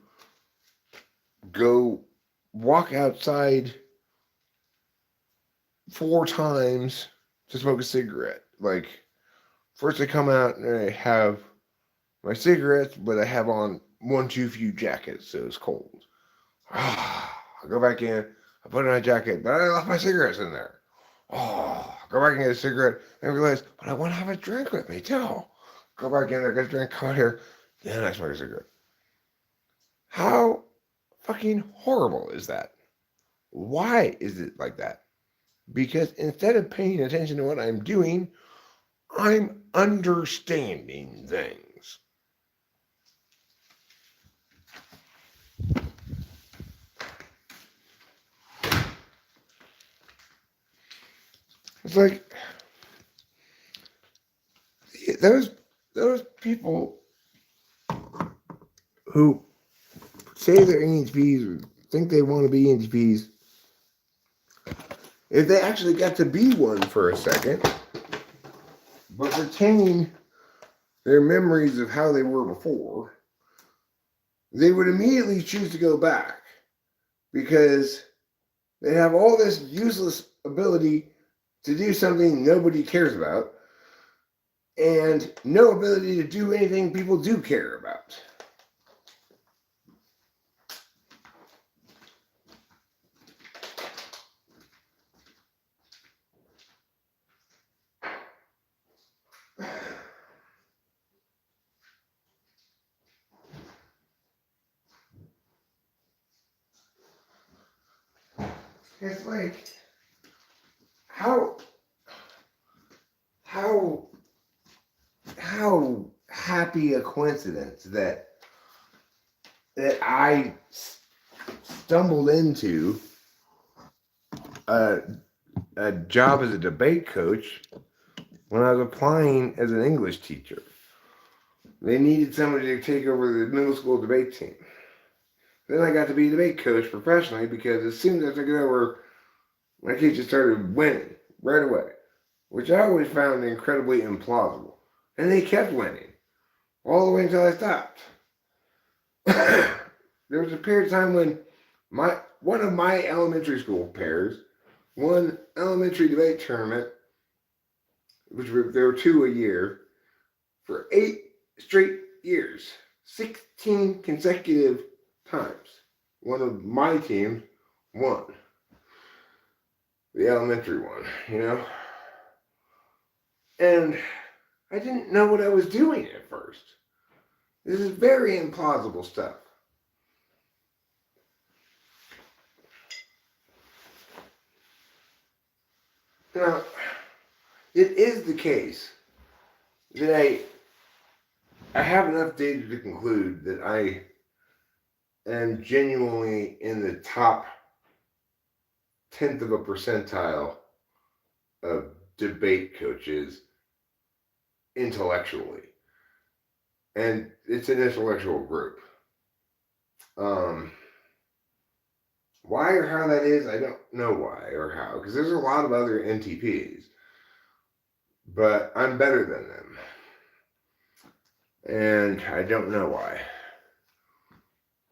A: go walk outside 4 times to smoke a cigarette. Like, first I come out and I have my cigarettes, but I have on one too few jackets, so it's cold. I go back in, I put on a jacket, but I left my cigarettes in there. Go back and get a cigarette, and realize, but I want to have a drink with me too. Go back in there, get a drink, come out here, then I smoke a cigarette. How fucking horrible is that? Why is it like that? Because instead of paying attention to what I'm doing, I'm understanding things. It's like those people who say they're ENTPs or think they want to be ENTPs, if they actually got to be one for a second, but retain their memories of how they were before, they would immediately choose to go back because they have all this useless ability to do something nobody cares about and no ability to do anything people do care about. It's like how how how happy a coincidence that I stumbled into a, a job as a debate coach when I was applying as an English teacher. They needed somebody to take over the middle school debate team. Then I got to be a debate coach professionally because as soon as I took it over, my kids just started winning right away, which I always found incredibly implausible. And they kept winning all the way until I stopped. There was a period of time when one of my elementary school pairs won elementary debate tournament, there were 2 a year, for 8 straight years, 16 consecutive times. One of my teams won the elementary one, And I didn't know what I was doing at first. This is very implausible stuff. Now, it is the case that I have enough data to conclude that I am genuinely in the top 10th of a percentile of debate coaches intellectually. And it's an intellectual group. Why or how that is, I don't know why or how, because there's a lot of other NTPs, but I'm better than them. And I don't know why.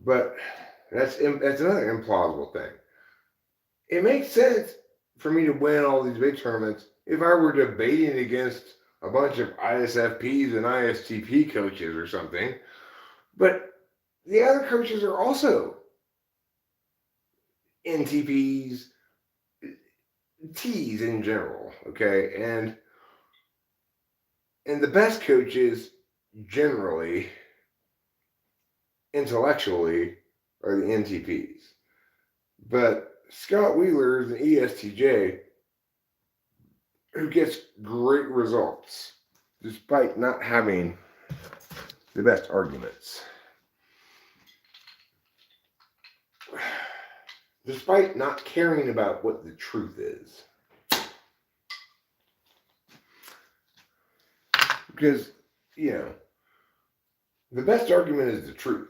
A: But that's another implausible thing. It makes sense for me to win all these big tournaments if I were debating against a bunch of ISFPs and ISTP coaches or something. But the other coaches are also NTPs, T's in general, okay? And the best coaches generally, intellectually, are the NTPs. But Scott Wheeler is an ESTJ who gets great results despite not having the best arguments. Despite not caring about what the truth is. Because, the best argument is the truth.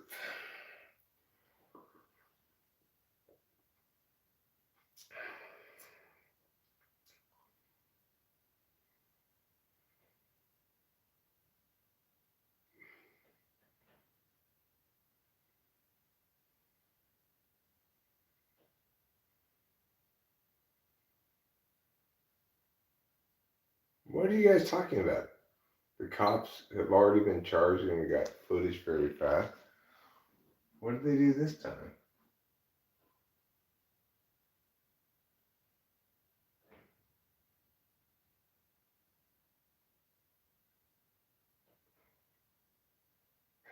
A: What are you guys talking about? The cops have already been charged and we got footage fairly fast. What did they do this time?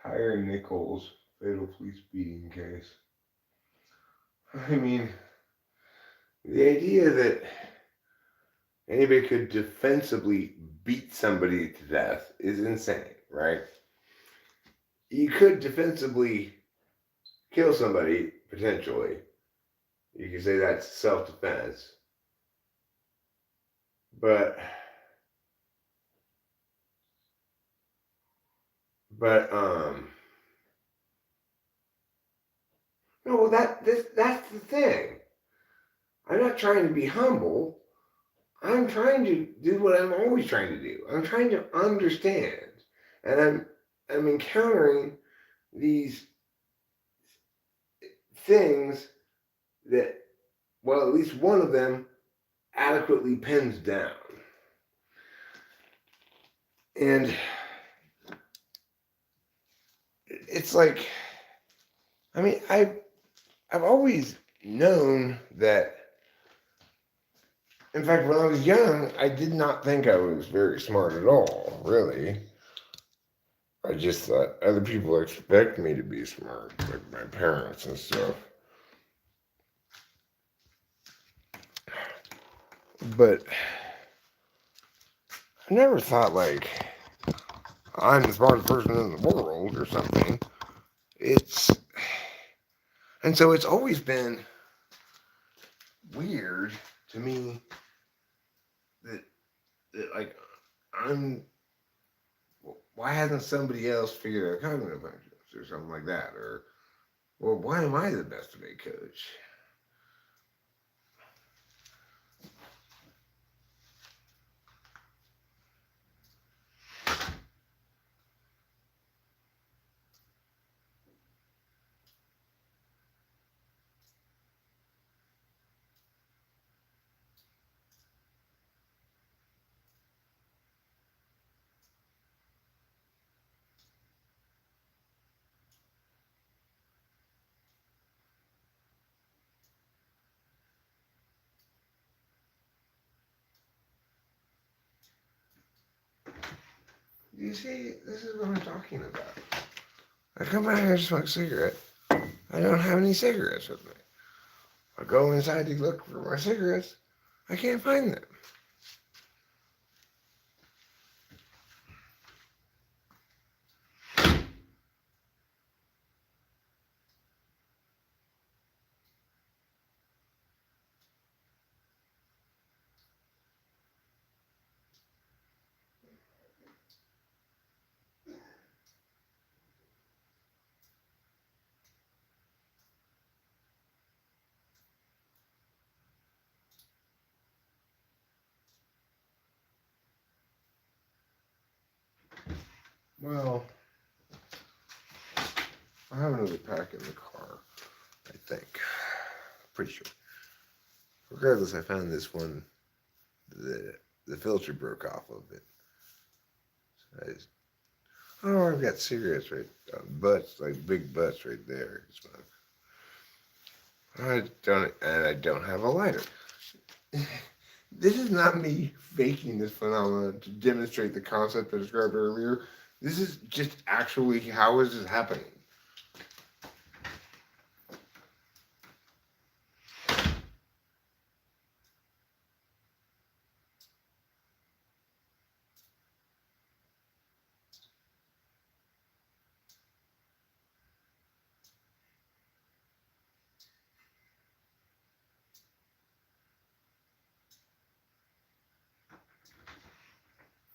A: Tyre Nichols, fatal police beating case. I mean, the idea that anybody could defensively beat somebody to death is insane, right? You could defensively kill somebody, potentially. You could say that's self-defense. But no, that's the thing. I'm not trying to be humble. I'm trying to do what I'm always trying to do. I'm trying to understand. And I'm encountering these things that, well, at least one of them adequately pins down. And it's like, I mean, I've always known that. In fact, when I was young, I did not think I was very smart at all, really. I just thought other people expect me to be smart, like my parents and stuff. But I never thought, like, I'm the smartest person in the world or something. It's, and so it's always been weird to me that, like, I'm, why hasn't somebody else figured out cognitive functions or something like that? Or, well, why am I the best debate coach? You see, this is what I'm talking about. I come out here to smoke a cigarette. I don't have any cigarettes with me. I go inside to look for my cigarettes. I can't find them. Well, I have another pack in the car, I think. Pretty sure. Regardless, I found this one. The filter broke off of it. So I just, oh, I've got cigarettes right, butts, like big butts right there. I don't have a lighter. This is not me faking this phenomenon to demonstrate the concept I described earlier. This is just actually how is this happening.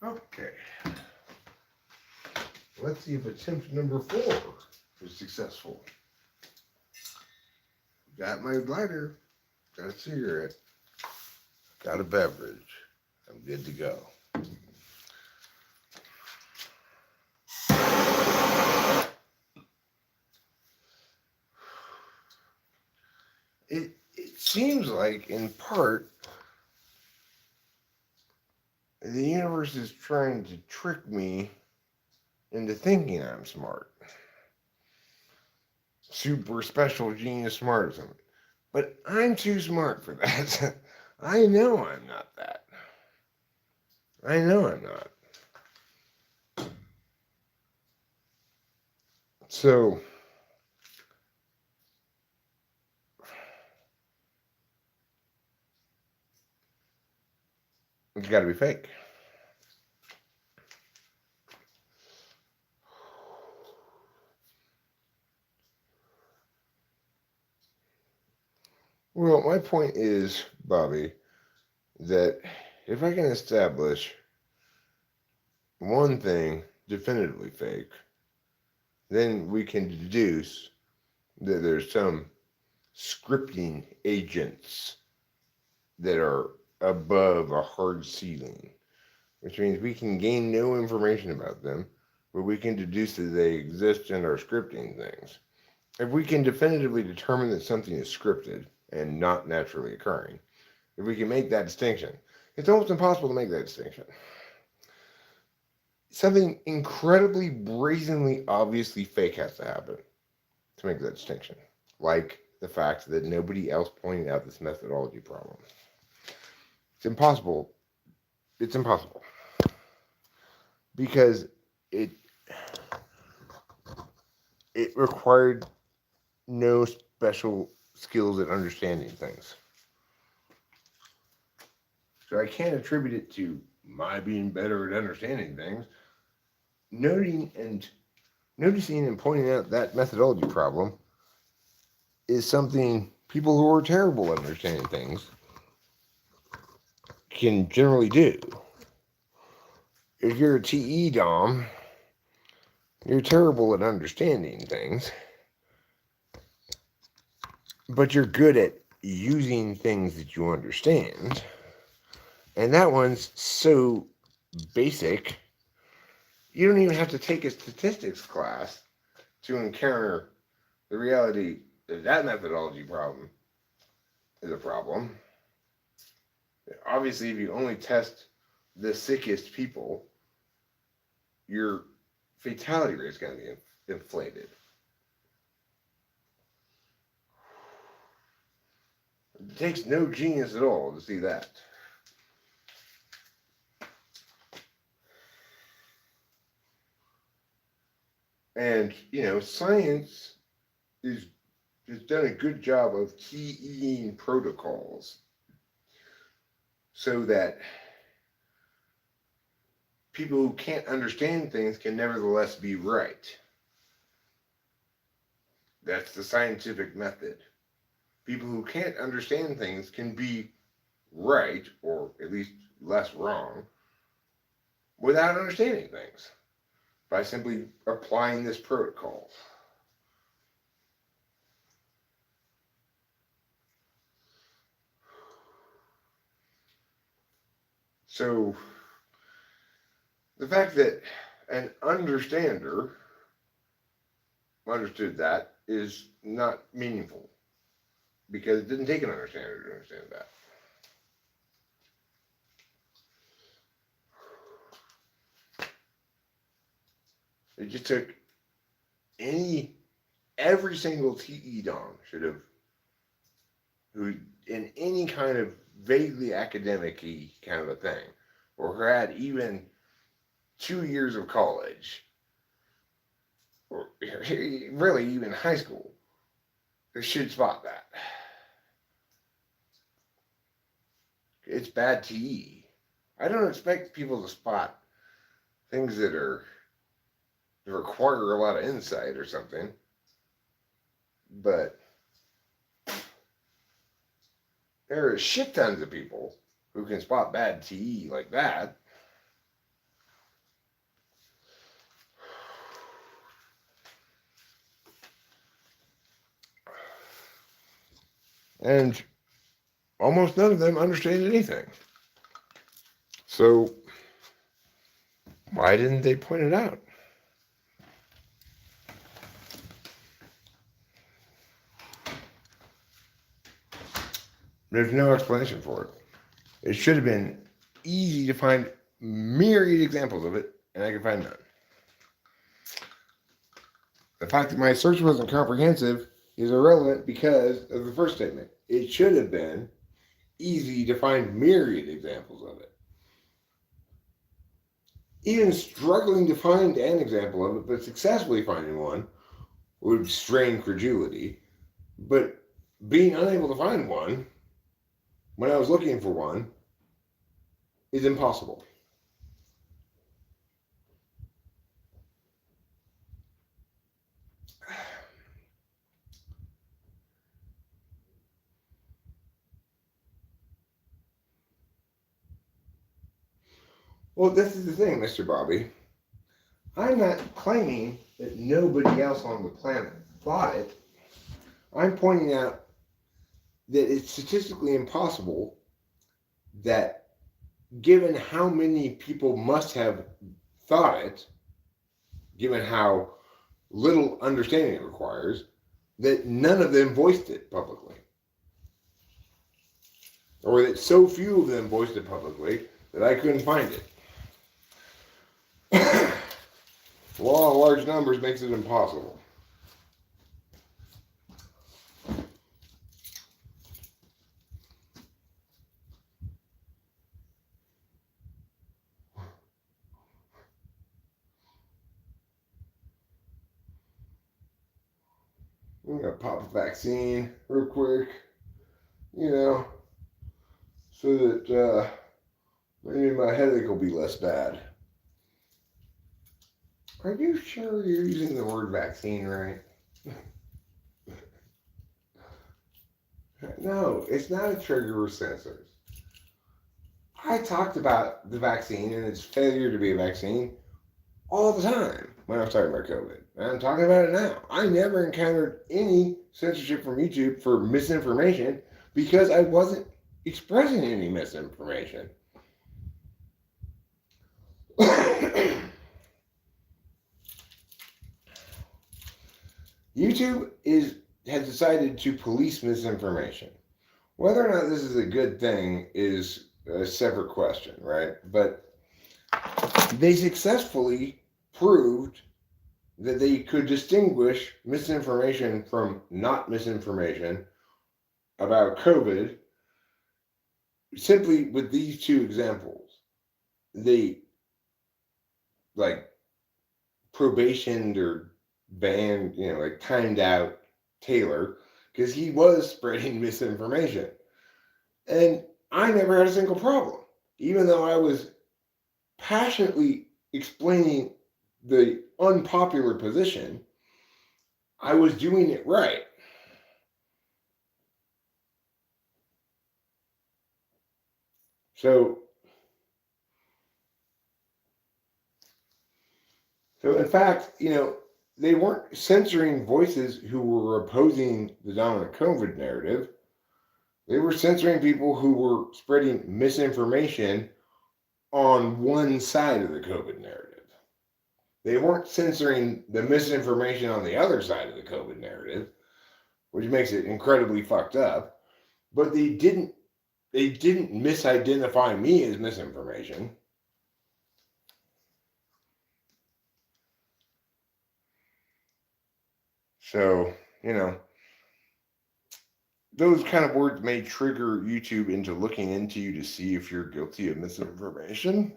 A: Okay. Let's see if attempt number 4 is successful. Got my lighter, got a cigarette, got a beverage. I'm good to go. It seems like, in part, the universe is trying to trick me into thinking I'm smart. Super special genius smart or something. But I'm too smart for that. I know I'm not that. I know I'm not. So, it's got to be fake. Well, my point is, Bobby, that if I can establish one thing definitively fake, then we can deduce that there's some scripting agents that are above a hard ceiling, which means we can gain no information about them but we can deduce that they exist and are scripting things. If we can definitively determine that something is scripted and not naturally occurring, if we can make that distinction, it's almost impossible to make that distinction. Something incredibly brazenly obviously fake has to happen to make that distinction, like the fact that nobody else pointed out this methodology problem. It's impossible. It's impossible because it required no special skills at understanding things. So I can't attribute it to my being better at understanding things. Noticing and pointing out that methodology problem is something people who are terrible at understanding things can generally do. If you're a TE Dom, you're terrible at understanding things, but you're good at using things that you understand. And that one's so basic, you don't even have to take a statistics class to encounter the reality that that methodology problem is a problem. Obviously, if you only test the sickest people, your fatality rate is going to be inflated. It takes no genius at all to see that. And, science has done a good job of keying protocols so that people who can't understand things can nevertheless be right. That's the scientific method. People who can't understand things can be right, or at least less wrong, without understanding things, by simply applying this protocol. So, the fact that an understander understood that is not meaningful, because it didn't take an understander to understand that. It just took every single TE Dom should have, who in any kind of vaguely academic-y kind of a thing, or who had even 2 years of college, or really even high school, they should spot that. It's bad TE. I don't expect people to spot things that require a lot of insight or something, but there are shit tons of people who can spot bad TE like that. And almost none of them understand anything. So why didn't they point it out? There's no explanation for it. It should have been easy to find myriad examples of it, and I could find none. The fact that my search wasn't comprehensive is irrelevant because of the first statement. It should have been easy to find myriad examples of it. Even struggling to find an example of it, but successfully finding one, would strain credulity. But being unable to find one when I was looking for one is impossible. Well, this is the thing, Mr. Bobby. I'm not claiming that nobody else on the planet thought it. I'm pointing out that it's statistically impossible that, given how many people must have thought it, given how little understanding it requires, that none of them voiced it publicly. Or that so few of them voiced it publicly that I couldn't find it. The law of large numbers makes it impossible. I'm going to pop a vaccine real quick, so that maybe my headache will be less bad. Are you sure you're using the word vaccine right? No, it's not a trigger with sensors. I talked about the vaccine and its failure to be a vaccine all the time when I was talking about COVID. And I'm talking about it now. I never encountered any censorship from YouTube for misinformation because I wasn't expressing any misinformation. YouTube has decided to police misinformation. Whether or not this is a good thing is a separate question, right? But they successfully proved that they could distinguish misinformation from not misinformation about COVID simply with these two examples. They probationed or banned, timed out Taylor because he was spreading misinformation. And I never had a single problem, even though I was passionately explaining the unpopular position. I was doing it right. So in fact, they weren't censoring voices who were opposing the dominant COVID narrative. They were censoring people who were spreading misinformation on one side of the COVID narrative. They weren't censoring the misinformation on the other side of the COVID narrative, which makes it incredibly fucked up. But they didn't misidentify me as misinformation. So, those kind of words may trigger YouTube into looking into you to see if you're guilty of misinformation,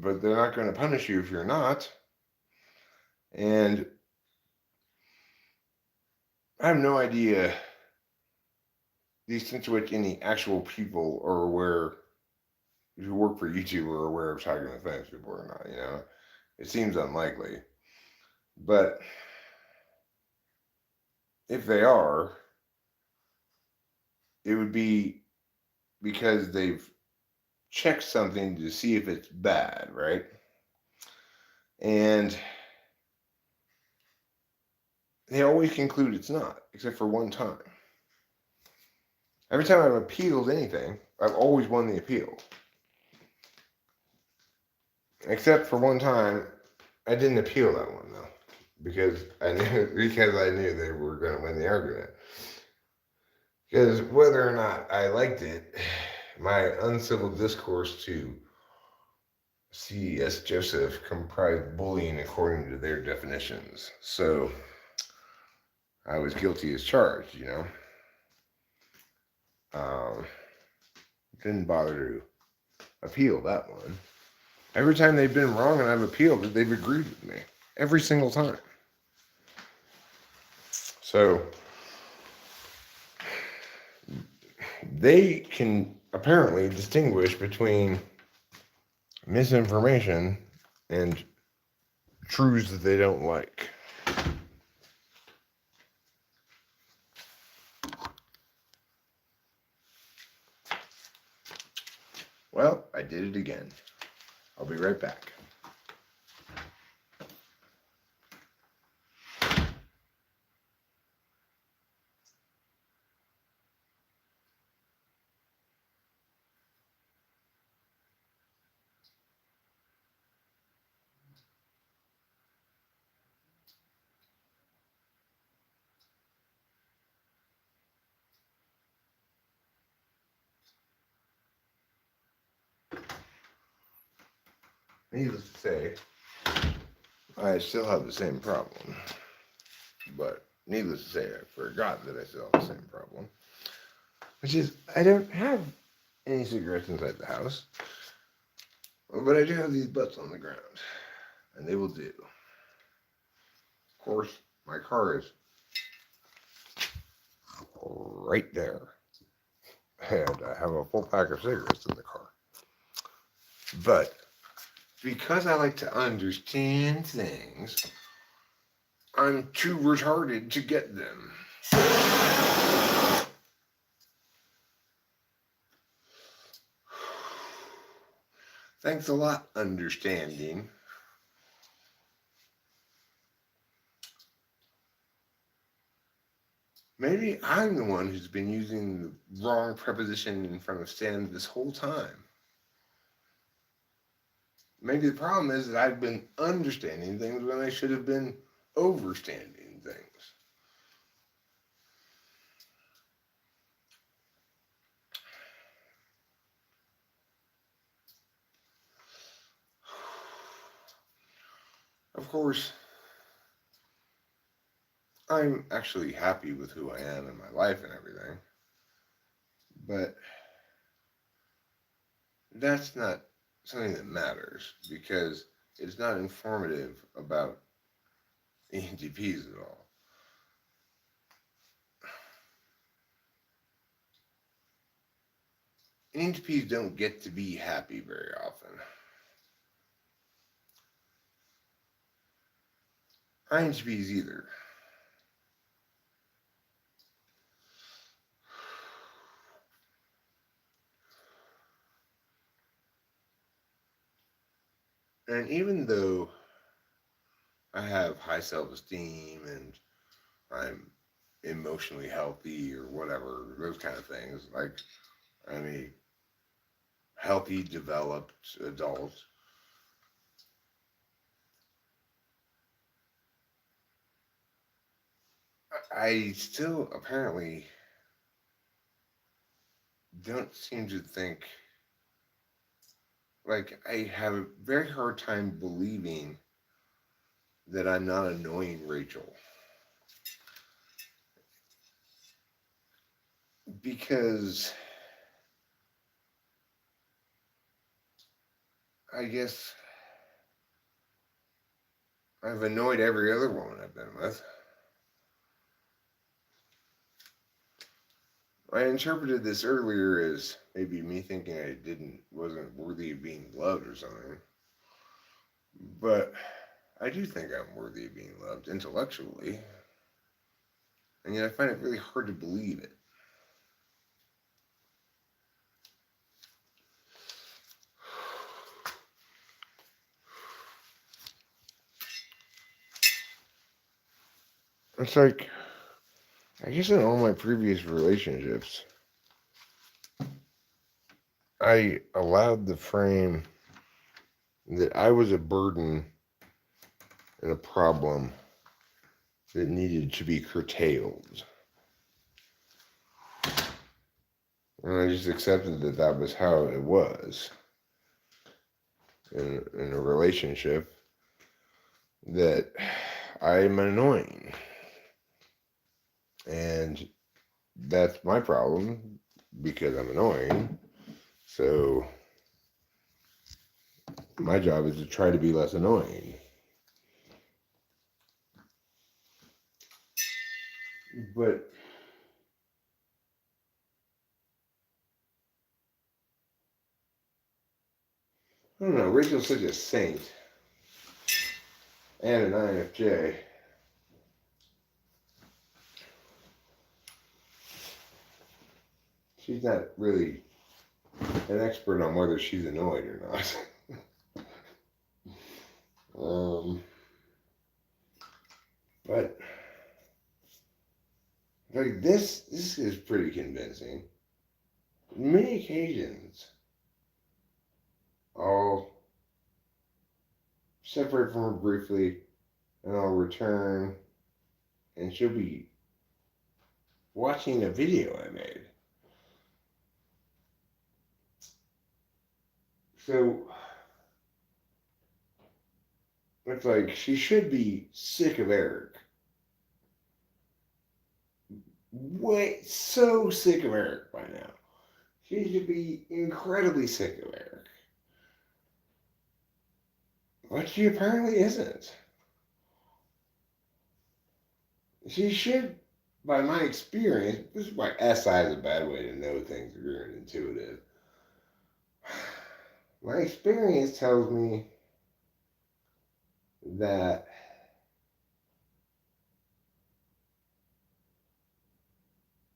A: but they're not going to punish you if you're not. And I have no idea the extent to which any actual people are aware, who work for YouTube, are aware of talking to famous people or not. It seems unlikely. But if they are, it would be because they've checked something to see if it's bad, right? And they always conclude it's not, except for one time. Every time I've appealed anything, I've always won the appeal. Except for one time, I didn't appeal that one though, because I knew they were going to win the argument. Because whether or not I liked it, my uncivil discourse to C.S. Joseph comprised bullying according to their definitions. So I was guilty as charged, Didn't bother to appeal that one. Every time they've been wrong and I've appealed it, they've agreed with me. Every single time. So they can apparently distinguish between misinformation and truths that they don't like. Well, I did it again. I'll be right back. Needless to say, I still have the same problem. But needless to say, I forgot that I still have the same problem. Which is, I don't have any cigarettes inside the house. But I do have these butts on the ground. And they will do. Of course, my car is right there. And I have a full pack of cigarettes in the car. But because I like to understand things, I'm too retarded to get them. Thanks a lot, understanding. Maybe I'm the one who's been using the wrong preposition in front of stand this whole time. Maybe the problem is that I've been understanding things when I should have been overstanding things. Of course, I'm actually happy with who I am in my life and everything. But that's not something that matters because it's not informative about ENTPs at all. ENTPs don't get to be happy very often. INTPs either. And even though I have high self-esteem and I'm emotionally healthy or whatever, those kind of things, like I'm a healthy, developed adult, I still apparently don't seem to think, like, I have a very hard time believing that I'm not annoying Rachel. Because I guess I've annoyed every other woman I've been with. I interpreted this earlier as maybe me thinking I wasn't worthy of being loved or something. But I do think I'm worthy of being loved intellectually. And yet I find it really hard to believe it. It's like, I guess in all my previous relationships, I allowed the frame that I was a burden and a problem that needed to be curtailed. And I just accepted that that was how it was in a relationship, that I'm annoying. And that's my problem because I'm annoying. So my job is to try to be less annoying. But I don't know, Rachel's such a saint and an INFJ. She's not really an expert on whether she's annoyed or not. But like this is pretty convincing. On many occasions, I'll separate from her briefly, and I'll return, and she'll be watching a video I made. So It's like she should be sick of Eric. Wait, so sick of Eric by now. She should be incredibly sick of Eric. But she apparently isn't. She should, by my experience, this is why SI is a bad way to know things if you're an intuitive. My experience tells me that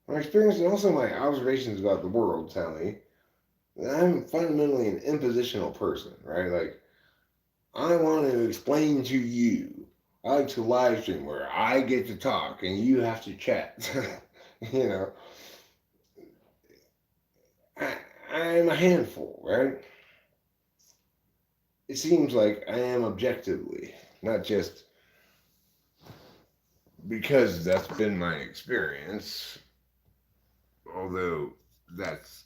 A: my experience and also my observations about the world tell me that I'm fundamentally an impositional person, right? Like, I want to explain to you. I like to live stream where I get to talk and you have to chat. you know, I, I'm a handful, right? It seems like I am objectively, not just because that's been my experience, although that's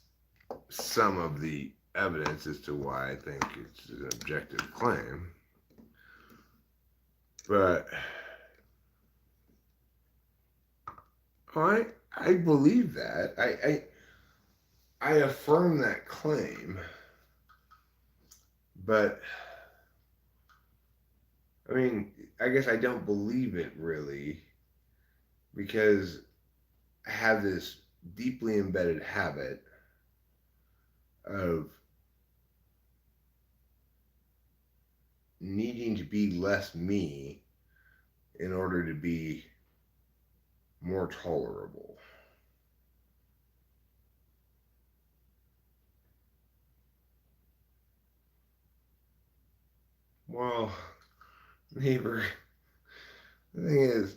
A: some of the evidence as to why I think it's an objective claim. But I believe that. I affirm that claim. But I mean, I guess I don't believe it really because I have this deeply embedded habit of needing to be less me in order to be more tolerable. Well, neighbor, the thing is,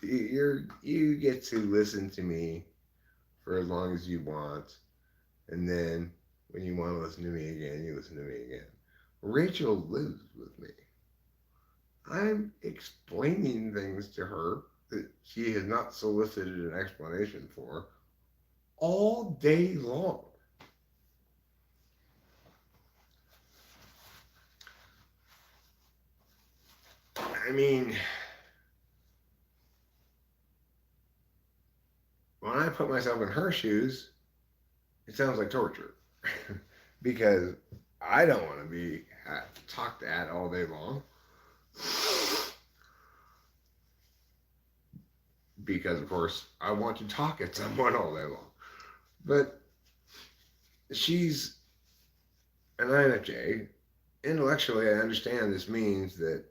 A: you get to listen to me for as long as you want, and then when you want to listen to me again, you listen to me again. Rachel lives with me. I'm explaining things to her that she has not solicited an explanation for all day long. I mean, when I put myself in her shoes, it sounds like torture because I don't want to be talked at all day long because, of course, I want to talk at someone all day long. But she's an INFJ. Intellectually, I understand this means that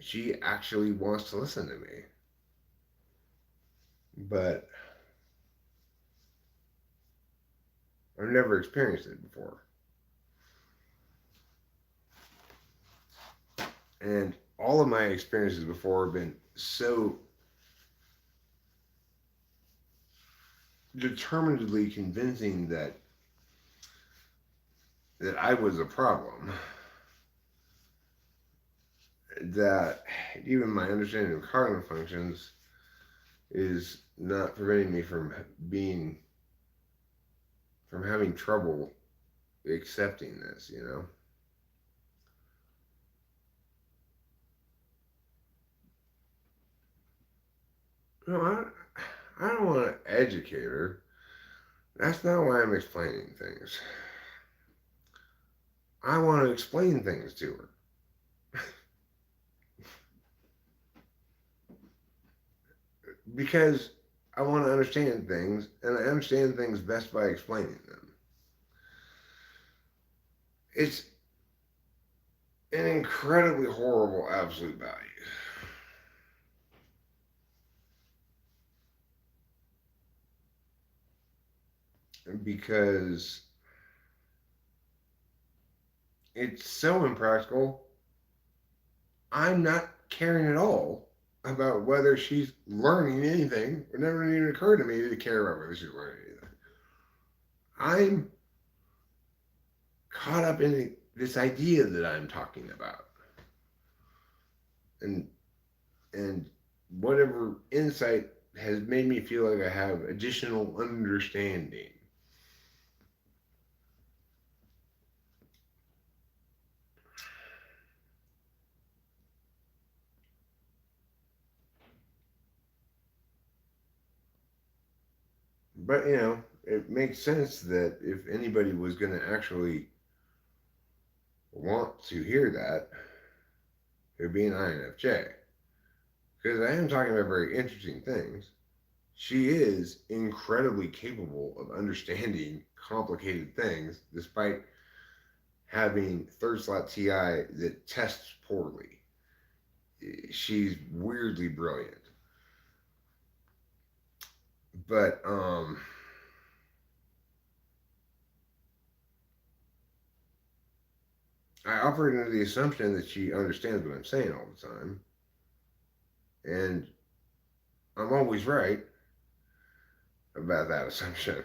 A: she actually wants to listen to me. But I've never experienced it before. And all of my experiences before have been so determinedly convincing that I was a problem that even my understanding of cognitive functions is not preventing me from having trouble accepting this, you know? No, I don't want to educate her. That's not why I'm explaining things. I want to explain things to her. Because I want to understand things, and I understand things best by explaining them. It's an incredibly horrible absolute value. Because it's so impractical. I'm not caring at all about whether she's learning anything. It never even occurred to me to care about whether she's learning anything. I'm caught up in this idea that I'm talking about. And and whatever insight has made me feel like I have additional understanding. But it makes sense that if anybody was going to actually want to hear that, it would be an INFJ. Because I am talking about very interesting things. She is incredibly capable of understanding complicated things despite having third slot TI that tests poorly. She's weirdly brilliant. But I operate under the assumption that she understands what I'm saying all the time. And I'm always right about that assumption.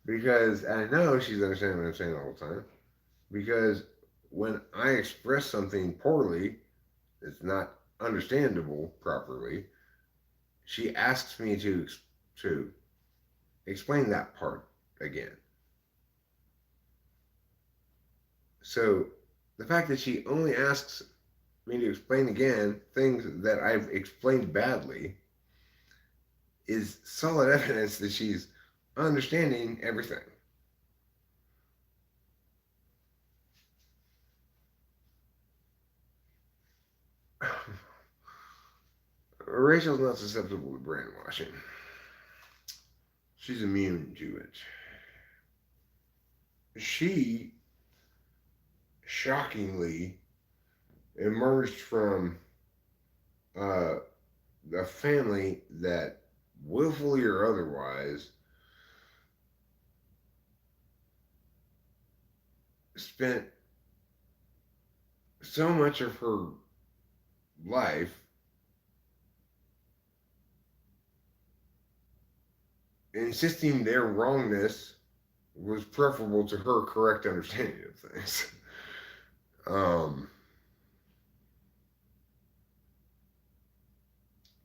A: Because I know she's understanding what I'm saying all the time. Because when I express something poorly, it's not understandable properly, she asks me to explain that part again. So the fact that she only asks me to explain again things that I've explained badly is solid evidence that she's understanding everything. Rachel's not susceptible to brainwashing. She's immune to it. She shockingly emerged from uh, a family that willfully or otherwise spent so much of her life insisting their wrongness was preferable to her correct understanding of things. um,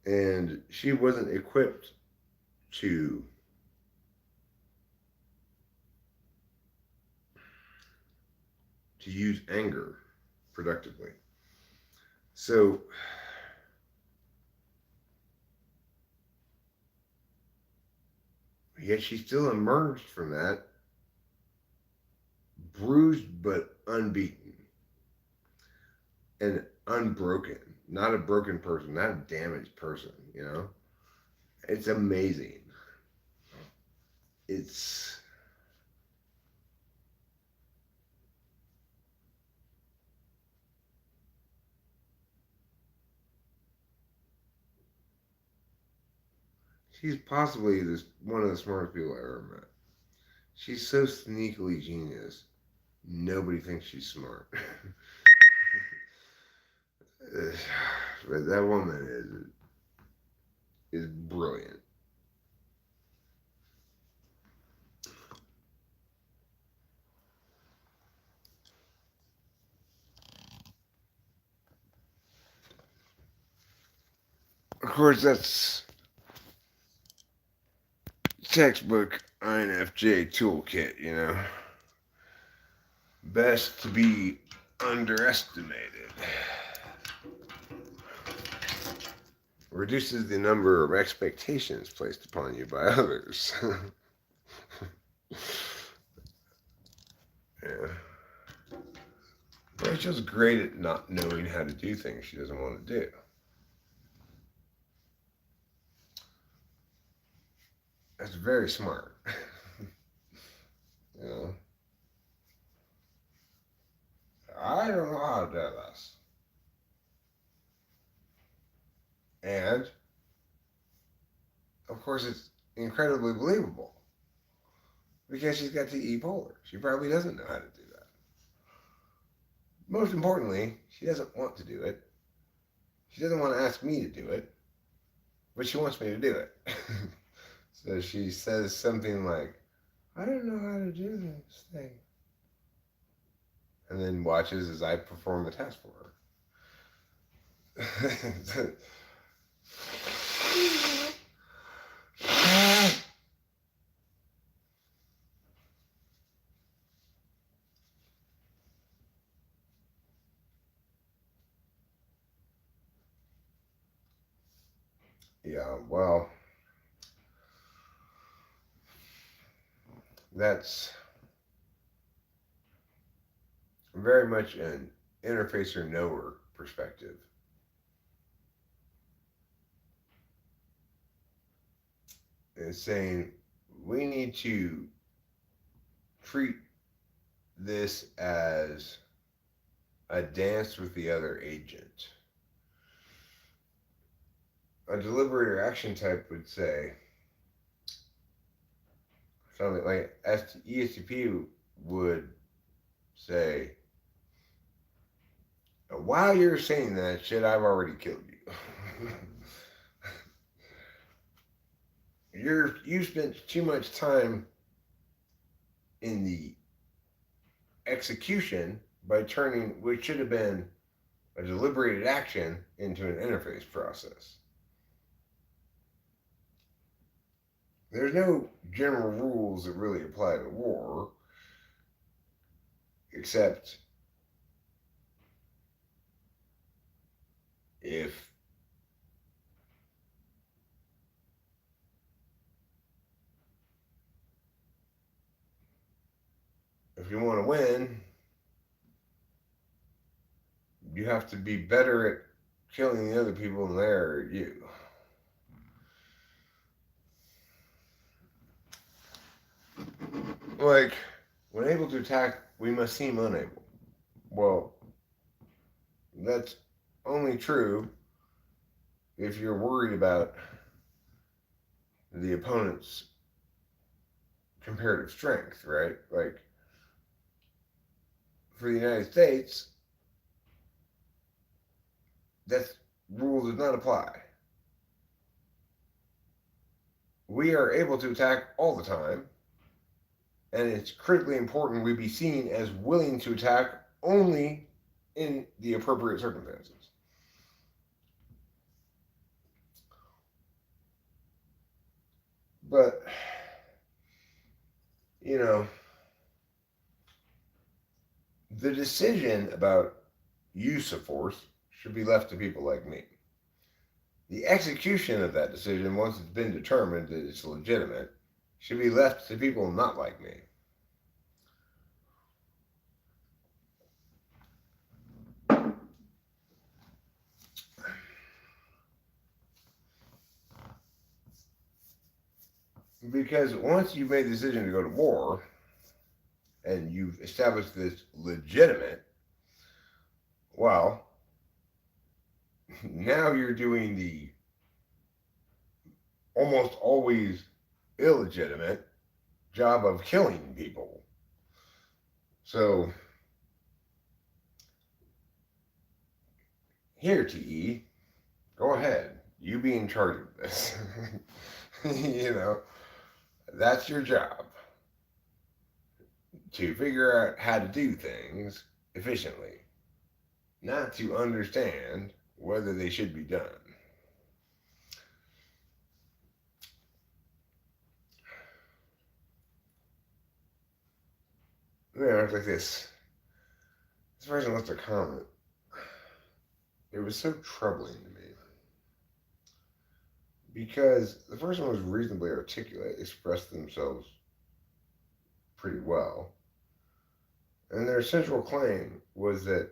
A: and she wasn't equipped to use anger productively. So yet she still emerged from that bruised but unbeaten and unbroken. Not a broken person, not a damaged person. It's amazing. It's she's possibly this one of the smartest people I ever met. She's so sneakily genius. Nobody thinks she's smart. But that woman is brilliant. Of course, that's textbook INFJ toolkit. Best to be underestimated. Reduces the number of expectations placed upon you by others. Yeah. Rachel's great at not knowing how to do things she doesn't want to do. That's very smart. you know, I don't know how to do this. And, of course, it's incredibly believable because she's got the E-polar. She probably doesn't know how to do that. Most importantly, she doesn't want to do it. She doesn't want to ask me to do it, but she wants me to do it. So she says something like, I don't know how to do this thing. And then watches as I perform the task for her. Yeah, well, that's very much an interfacer knower perspective. It's saying we need to treat this as a dance with the other agent. A deliberator action type would say something like ESTP would say, while you're saying that shit, I've already killed you. You spent too much time in the execution by turning what should have been a deliberated action into an interface process. There's no general rules that really apply to war, except if you want to win, you have to be better at killing the other people than they are at you. Like, when able to attack, we must seem unable. Well, that's only true if you're worried about the opponent's comparative strength, right? Like, for the United States, that rule does not apply. We are able to attack all the time, and it's critically important we be seen as willing to attack only in the appropriate circumstances. But, you know, the decision about use of force should be left to people like me. The execution of that decision, once it's been determined that it's legitimate, should be left to people not like me. Because once you've made the decision to go to war and you've established this legitimate, well, now you're doing the almost always illegitimate job of killing people. So, here, TE, go ahead. You be in charge of this. You know, that's your job. To figure out how to do things efficiently, not to understand whether they should be done. Yeah, it's like this. This person left a comment. It was so troubling to me because the person was reasonably articulate, expressed themselves pretty well, and their central claim was that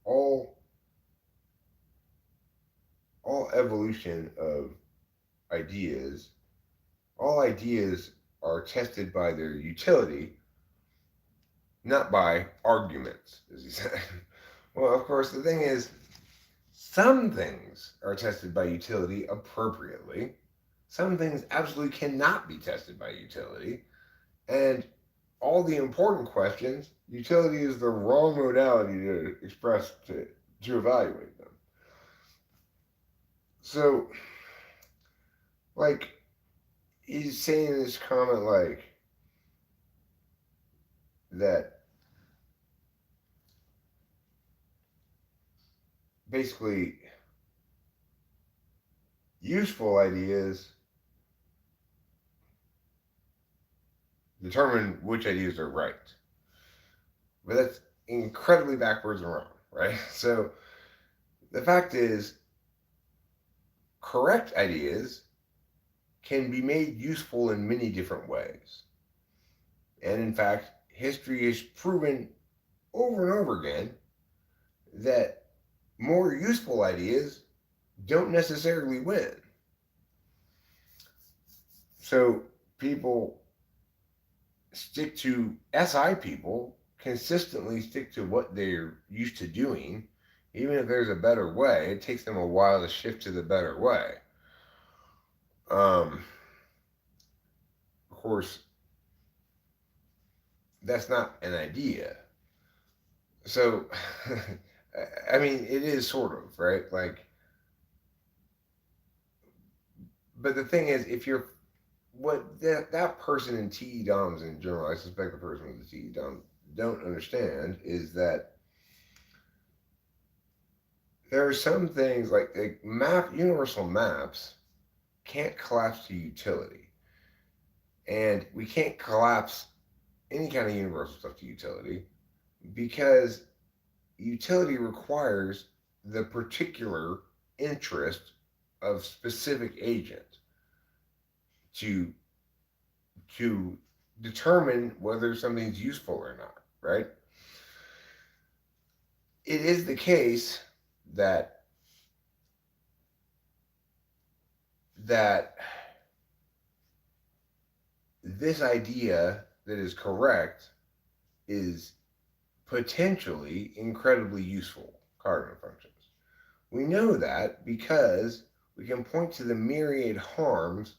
A: all evolution of ideas, all ideas are tested by their utility, not by arguments, as he said. Well, of course, the thing is, some things are tested by utility appropriately. Some things absolutely cannot be tested by utility. And all the important questions, utility is the wrong modality to express, to evaluate them. So, like, he's saying in this comment, like, that basically useful ideas determine which ideas are right. But that's incredibly backwards and wrong, right? So the fact is, correct ideas can be made useful in many different ways. And in fact, history has proven over and over again that more useful ideas don't necessarily win. So people stick to people consistently stick to what they're used to doing, even if there's a better way. It takes them a while to shift to the better way. Of course, that's not an idea. So, I mean, it is sort of right. Like, but the thing is, if you're what that person in TE Doms in general, I suspect the person with the TE Dom don't understand is that there are some things like universal maps can't collapse to utility, and we can't collapse any kind of universal stuff to utility because utility requires the particular interest of specific agent to to determine whether something's useful or not, right? It is the case that that this idea that is correct is potentially incredibly useful cardinal functions. We know that because we can point to the myriad harms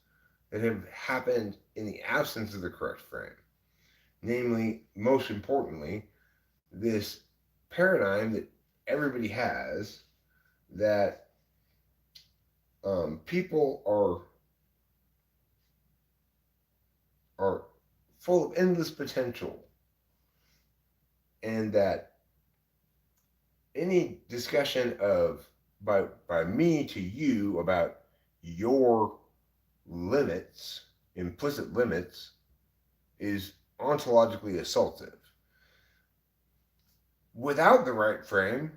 A: that have happened in the absence of the correct frame. Namely, most importantly, this paradigm that everybody has that people are full of endless potential, and that any discussion of by me to you about your limits, implicit limits, is ontologically assaultive. Without the right frame,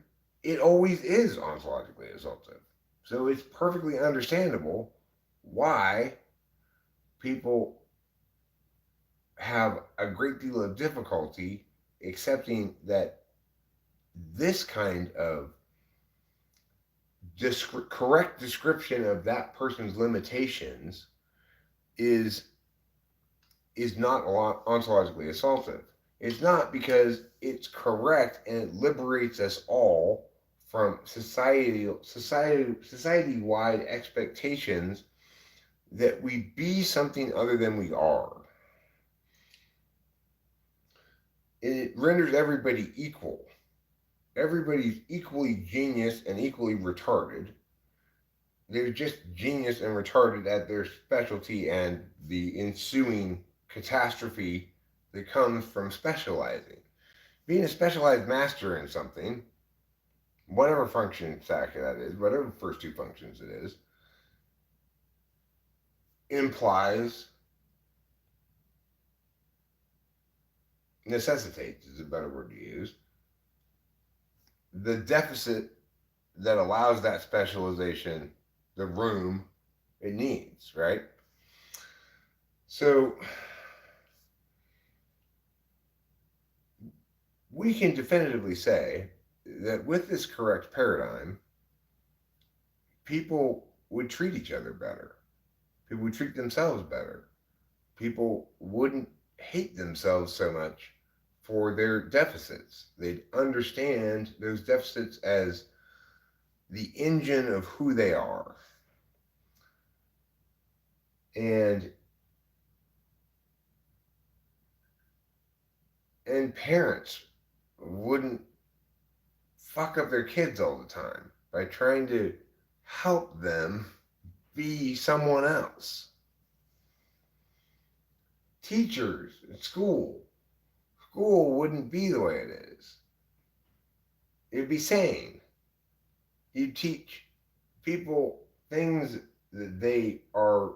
A: it always is ontologically assaultive. So it's perfectly understandable why people have a great deal of difficulty accepting that this kind of correct description of that person's limitations is not ontologically assaultive. It's not because it's correct and it liberates us all from society-wide expectations that we be something other than we are. It renders everybody equal. Everybody's equally genius and equally retarded. They're just genius and retarded at their specialty and the ensuing catastrophe that comes from specializing. Being a specialized master in something, whatever function stack that is, whatever first two functions it is, implies, necessitates is a better word to use, the deficit that allows that specialization the room it needs, right? So we can definitively say that with this correct paradigm, people would treat each other better. People would treat themselves better. People wouldn't hate themselves so much for their deficits. They'd understand those deficits as the engine of who they are. And parents wouldn't fuck up their kids all the time by trying to help them be someone else. Teachers at school wouldn't be the way it is. It'd be sane. You'd teach people things that they are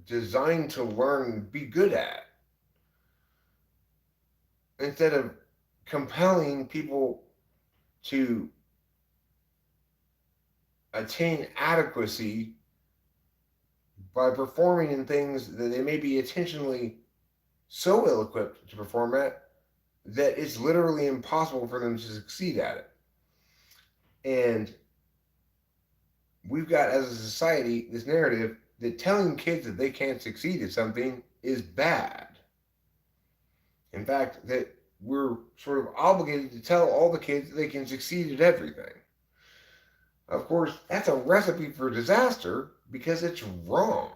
A: designed to learn and be good at, instead of compelling people to attain adequacy by performing in things that they may be intentionally so ill equipped to perform at that it's literally impossible for them to succeed at it. And we've got, as a society, this narrative that telling kids that they can't succeed at something is bad. In fact, that we're sort of obligated to tell all the kids that they can succeed at everything. Of course, that's a recipe for disaster because it's wrong.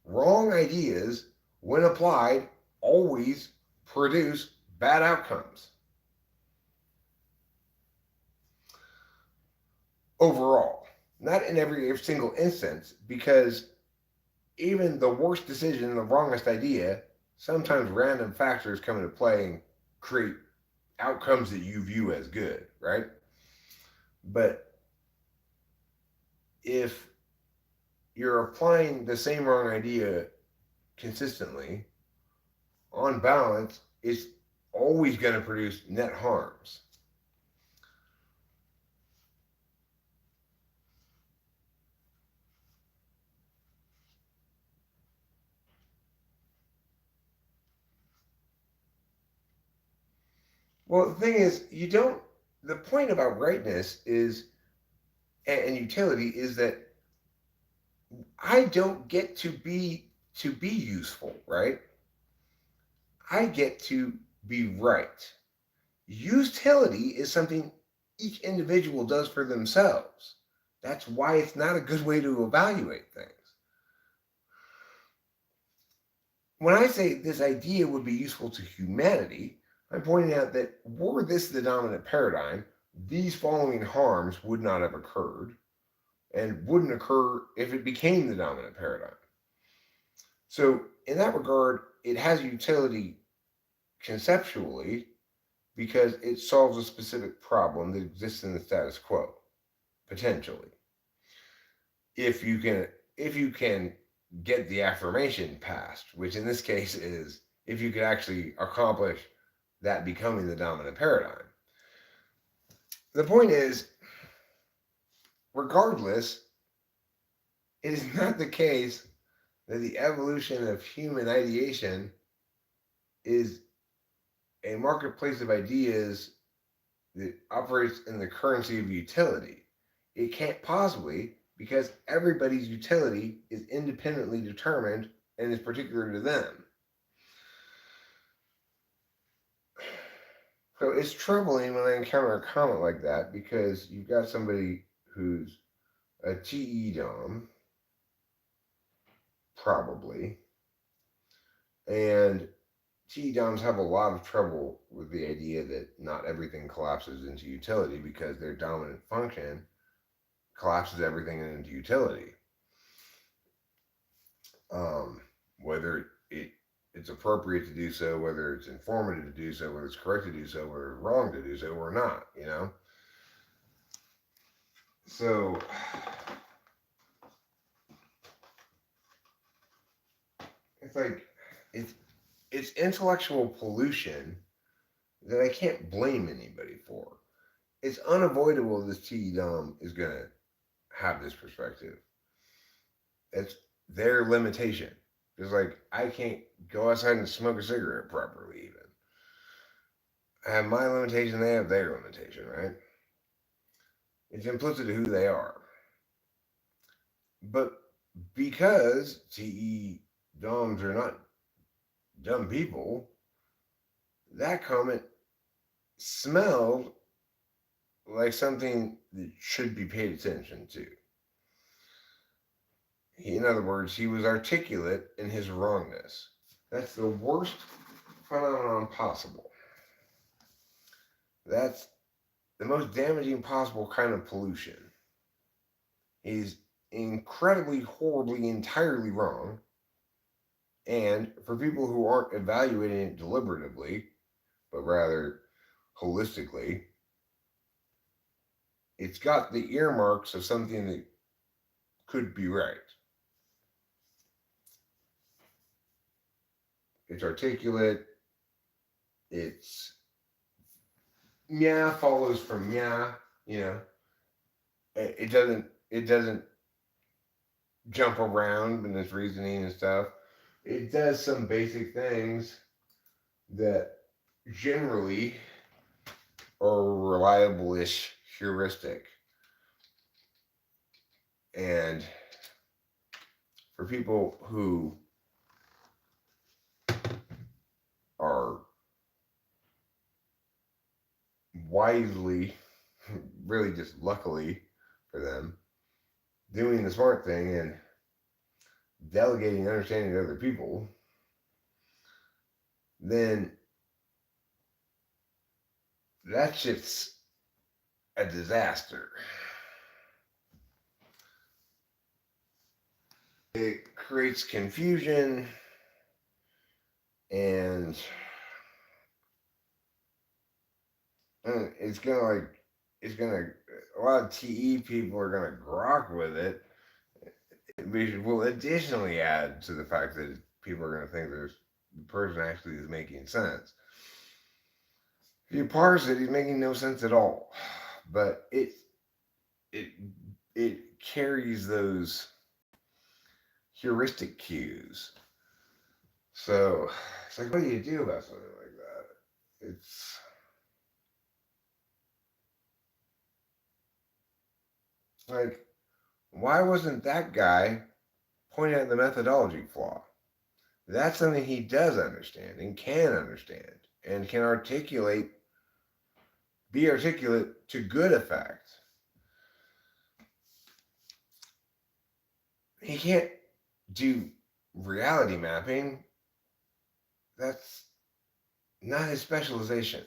A: Wrong ideas, when applied, always produce bad outcomes. Overall, not in every single instance, because even the worst decision and the wrongest idea, sometimes random factors come into play and create outcomes that you view as good, right? But if you're applying the same wrong idea consistently, on balance, it's always going to produce net harms. Well, the thing is, you don't. The point about rightness is, and utility is that I don't get to be useful, right? I get to be right. Utility is something each individual does for themselves. That's why it's not a good way to evaluate things. When I say this idea would be useful to humanity, I'm pointing out that were this the dominant paradigm, these following harms would not have occurred and wouldn't occur if it became the dominant paradigm. So, in that regard, it has utility conceptually because it solves a specific problem that exists in the status quo, potentially. If you can if you can get the affirmation passed, which in this case is if you can actually accomplish that becoming the dominant paradigm. The point is, regardless, it is not the case that the evolution of human ideation is a marketplace of ideas that operates in the currency of utility. It can't possibly, because everybody's utility is independently determined and is particular to them. So it's troubling when I encounter a comment like that because you've got somebody who's a TE Dom, probably, and TE Doms have a lot of trouble with the idea that not everything collapses into utility because their dominant function collapses everything into utility. Whether it's appropriate to do so, whether it's informative to do so, whether it's correct to do so, whether it's wrong to do so, or not, you know? So, it's like, it's intellectual pollution that I can't blame anybody for. It's unavoidable this TE Dom is going to have this perspective. It's their limitation. It's like I can't go outside and smoke a cigarette properly, even. I have my limitation, they have their limitation, right? It's implicit to who they are. But because TE Doms are not dumb people, that comment smelled like something that should be paid attention to. In other words, he was articulate in his wrongness. That's the worst phenomenon possible. That's the most damaging possible kind of pollution. He's incredibly, horribly, entirely wrong. And for people who aren't evaluating it deliberatively, but rather holistically, it's got the earmarks of something that could be right. It's articulate. It's yeah follows from yeah. You know, it doesn't jump around in its reasoning and stuff. It does some basic things that generally are reliable-ish heuristic. And for people who are wisely, really just luckily for them, doing the smart thing and delegating understanding to other people, then that shit's a disaster. It creates confusion and it's gonna a lot of TE people are gonna grok with it. We will additionally add to the fact that people are gonna think there's the person actually is making sense. If you parse it, he's making no sense at all. But it it carries those heuristic cues. So it's like, what do you do about something like that? It's like, why wasn't that guy pointing out the methodology flaw? That's something he does understand and can articulate, be articulate to good effect. He can't do reality mapping. That's not his specialization.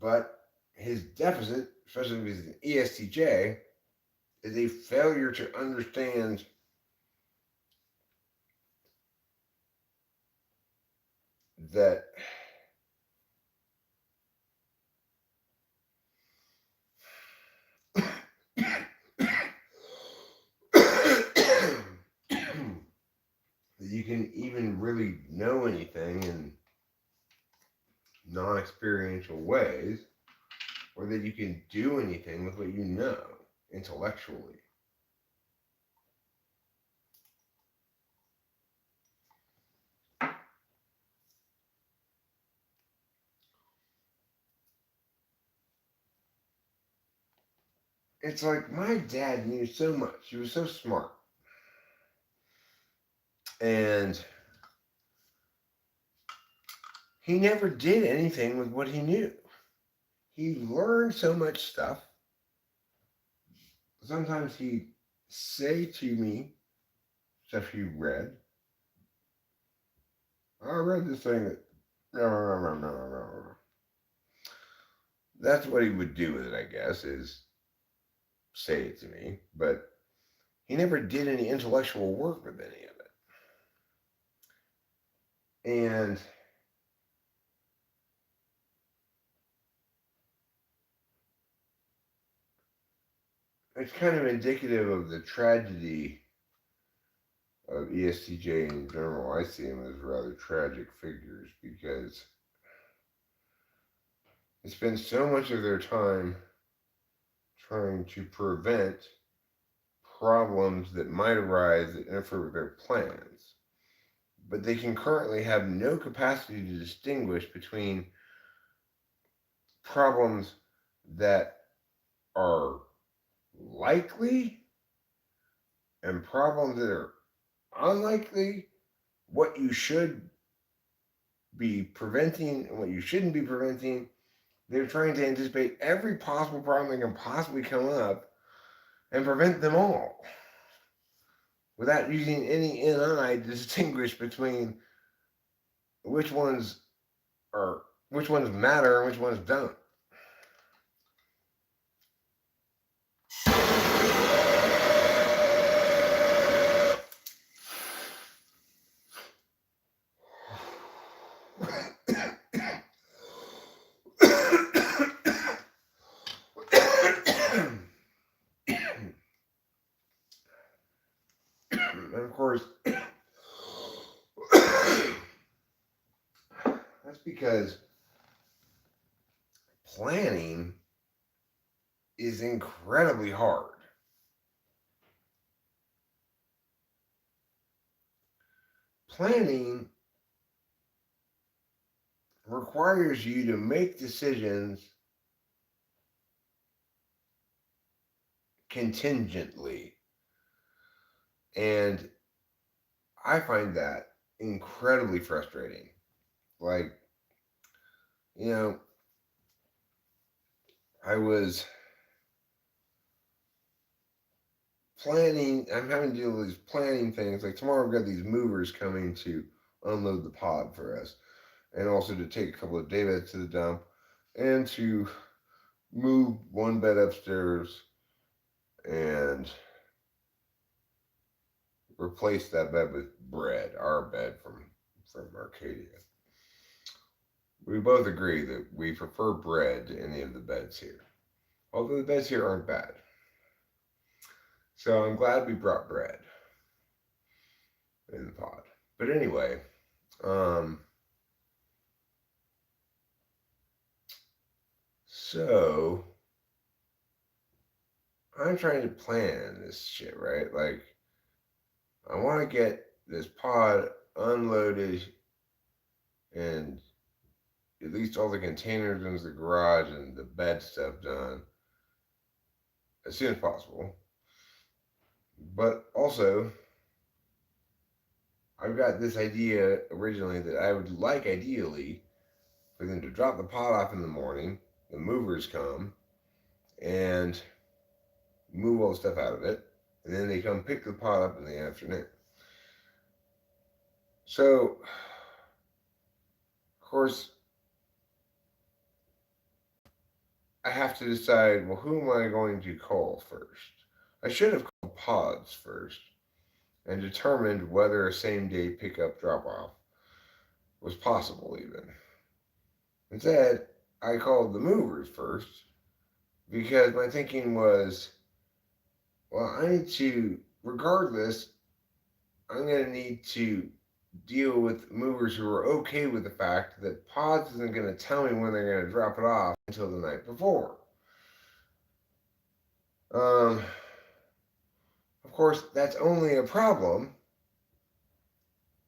A: But his deficit, especially if he's an ESTJ, is a failure to understand that that you can even really know anything in non-experiential ways, or that you can do anything with what you know intellectually. It's like my dad knew so much. He was so smart. And he never did anything with what he knew. He learned so much stuff. Sometimes he'd say to me stuff he read. I read this thing that that's what he would do with it, I guess, is say it to me. But he never did any intellectual work with any of it. And it's kind of indicative of the tragedy of ESTJ in general. I see them as rather tragic figures because they spend so much of their time trying to prevent problems that might arise that interfere with their plans. But they can currently have no capacity to distinguish between problems that are likely and problems that are unlikely, what you should be preventing and what you shouldn't be preventing. They're trying to anticipate every possible problem that can possibly come up and prevent them all without using any NI to distinguish between which ones which ones matter and which ones don't. And of course, that's because planning is incredibly hard. Planning requires you to make decisions contingently. And I find that incredibly frustrating. Like, you know, I was planning, I'm having to deal with these planning things. Like, tomorrow I've got these movers coming to unload the pod for us, and also to take a couple of day beds to the dump, and to move one bed upstairs and replace that bed with bread, our bed from Arcadia. We both agree that we prefer bread to any of the beds here, although the beds here aren't bad. So I'm glad we brought bread in the pod. But anyway, um, so I'm trying to plan this shit, right? Like, I want to get this pod unloaded and at least all the containers into the garage and the bed stuff done as soon as possible. But also, I've got this idea originally that I would like, ideally, for them to drop the pod off in the morning, the movers come and move all the stuff out of it, and then they come pick the pod up in the afternoon. So, of course, I have to decide, well, who am I going to call first? I should have called pods first and determined whether a same day pickup drop off was possible, even. Instead, I called the movers first because my thinking was, well, I need to, regardless, I'm going to need to deal with movers who are okay with the fact that Pods isn't going to tell me when they're going to drop it off until the night before. Of course, that's only a problem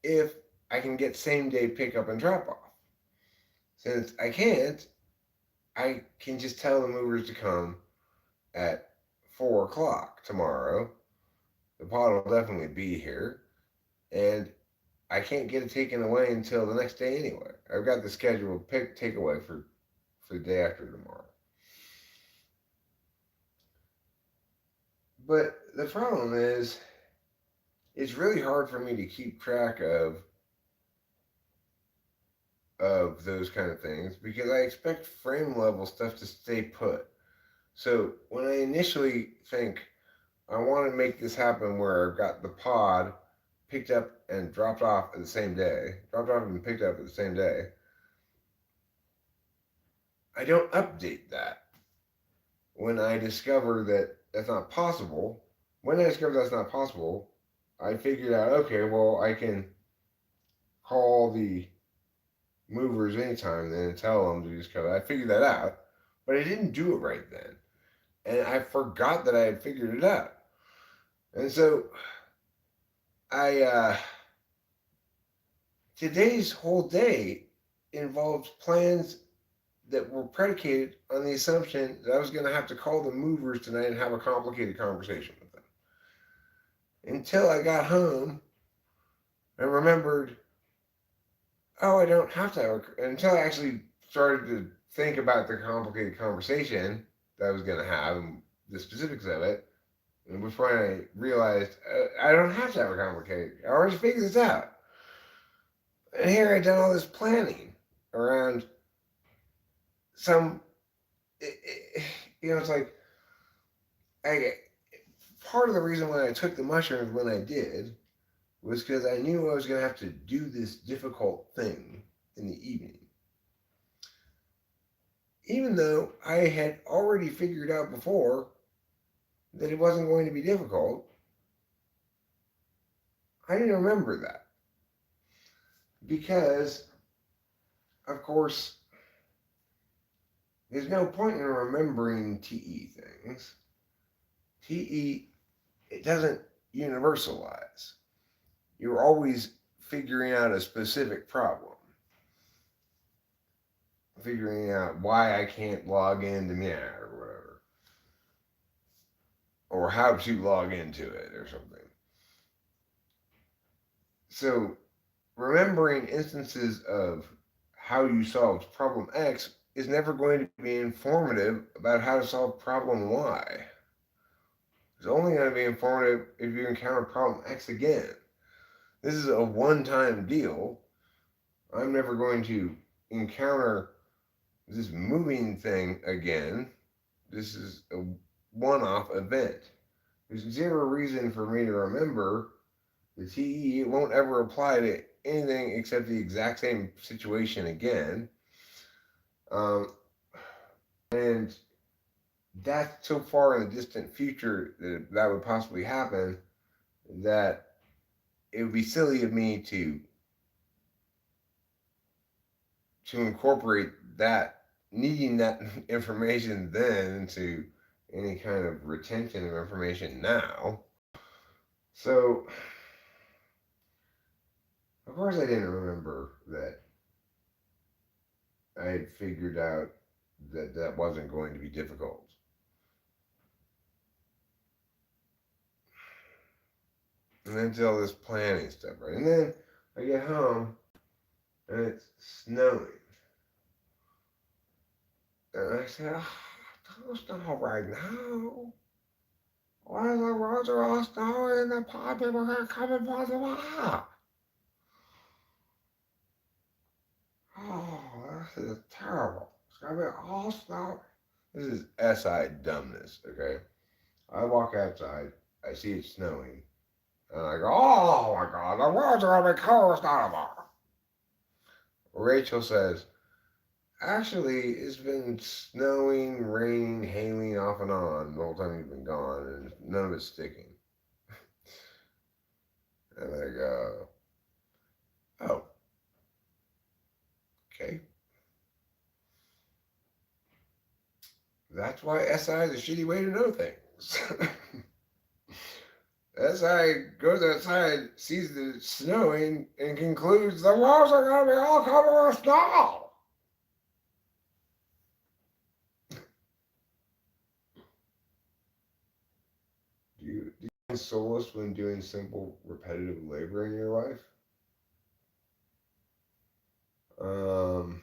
A: if I can get same day pickup and drop off. Since I can't, I can just tell the movers to come at 4 o'clock tomorrow. The pod will definitely be here, and I can't get it taken away until the next day anyway. I've got the scheduled pick takeaway for the day after tomorrow. But the problem is, it's really hard for me to keep track of those kind of things because I expect frame level stuff to stay put. So when I initially think I want to make this happen where I've got the pod picked up and dropped off at the same day, dropped off and picked up at the same day, I don't update that. When I discover that that's not possible, when I discover that's not possible, I figured out, okay, well, I can call the movers anytime then and tell them to just come. I figured that out, but I didn't do it right then. And I forgot that I had figured it out. And so I today's whole day involved plans that were predicated on the assumption that I was going to have to call the movers tonight and have a complicated conversation with them. Until I got home and remembered, oh, I don't have to have until I actually started to think about the complicated conversation that I was going to have and the specifics of it, and which point I realized I don't have to have a complicated. I already figured this out. And here I'd done all this planning around some, it's like, I, part of the reason why I took the mushrooms when I did was because I knew I was going to have to do this difficult thing in the evening. Even though I had already figured out before that it wasn't going to be difficult, I didn't remember that. Because, of course, there's no point in remembering TE things. TE, it doesn't universalize. You're always figuring out a specific problem, figuring out why I can't log into Mia or whatever, or how to log into it or something. So, remembering instances of how you solved problem X is never going to be informative about how to solve problem Y. It's only going to be informative if you encounter problem X again. This is a one time deal. I'm never going to encounter this moving thing again. This is a one off event. There's zero reason for me to remember the TE. It won't ever apply to anything except the exact same situation again. Um, and that's so far in the distant future that that would possibly happen that it would be silly of me to incorporate that needing that information then into any kind of retention of information now. So of course I didn't remember that I had figured out that that wasn't going to be difficult. And then to all this planning stuff, right? And then I get home and it's snowing. And I said, oh, don't snow right now. Why is the roads are all snowy and the pod people can't come and blah, blah, blah? Oh, this is terrible. It's gonna be all snowy. This is SI dumbness, okay? I walk outside, I see it snowing, and I go, oh my god, the roads are gonna be covered tomorrow. Rachel says, actually, it's been snowing, raining, hailing off and on the whole time you've been gone, and none of it's sticking. And I go, oh, okay. That's why SI is a shitty way to know things. SI goes outside, sees that it's snowing, and concludes the walls are going to be all covered with snow. Do you find solace when doing simple, repetitive labor in your life? Um,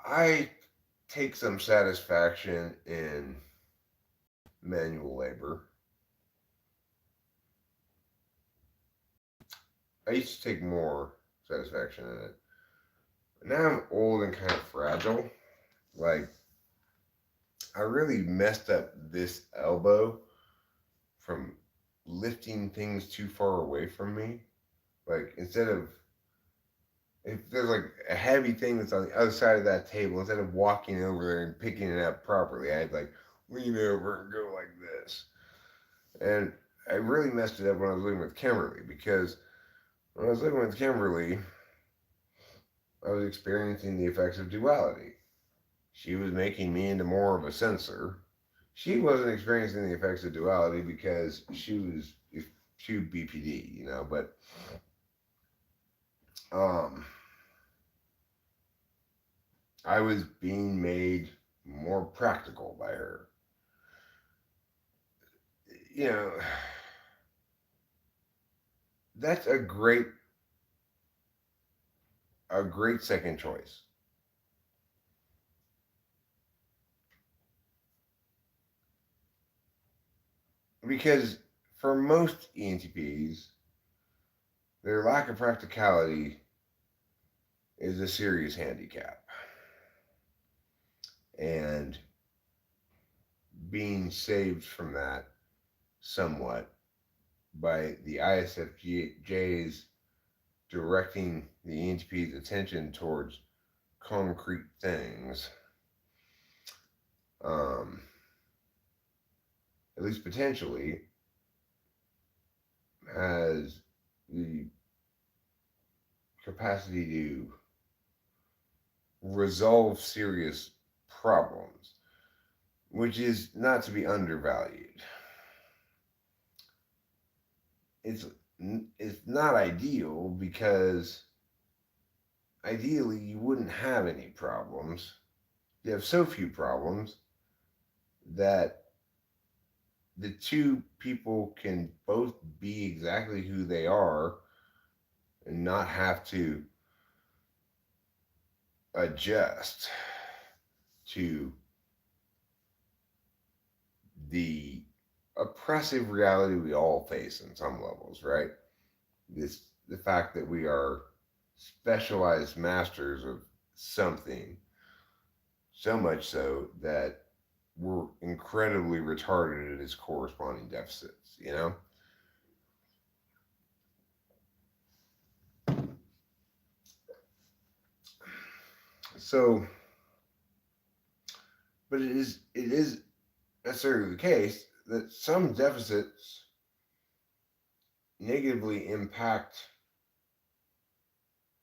A: I take some satisfaction in manual labor. I used to take more satisfaction in it. Now I'm old and kind of fragile. Like, I really messed up this elbow from lifting things too far away from me. Like, instead of, if there's like a heavy thing that's on the other side of that table, instead of walking over there and picking it up properly, I'd like lean over and go like this. And I really messed it up when I was living with Kimberly, because when I was living with Kimberly, I was experiencing the effects of duality. She was making me into more of a sensor. She wasn't experiencing the effects of duality because she was BPD, you know, but um I was being made more practical by her. You know, that's a great second choice. Because for most ENTPs, their lack of practicality is a serious handicap. And being saved from that somewhat by the ISFJs directing the ENTP's attention towards concrete things, um, at least potentially, has the capacity to resolve serious problems, which is not to be undervalued. It's it's not ideal because ideally you wouldn't have any problems. You have so few problems that the two people can both be exactly who they are and not have to adjust to the oppressive reality we all face in some levels, right? This the fact that we are specialized masters of something, so much so that we're incredibly retarded at its corresponding deficits, you know? So, but it is necessarily the case that some deficits negatively impact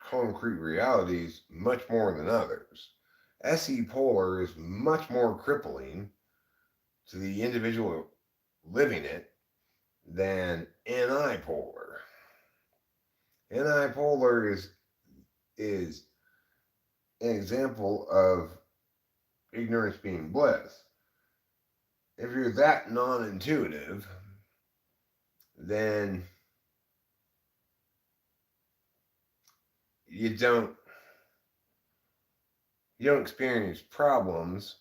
A: concrete realities much more than others. SE polar is much more crippling to the individual living it than NI polar. NI polar is an example of ignorance being bliss. If you're that non-intuitive, then you don't you don't experience problems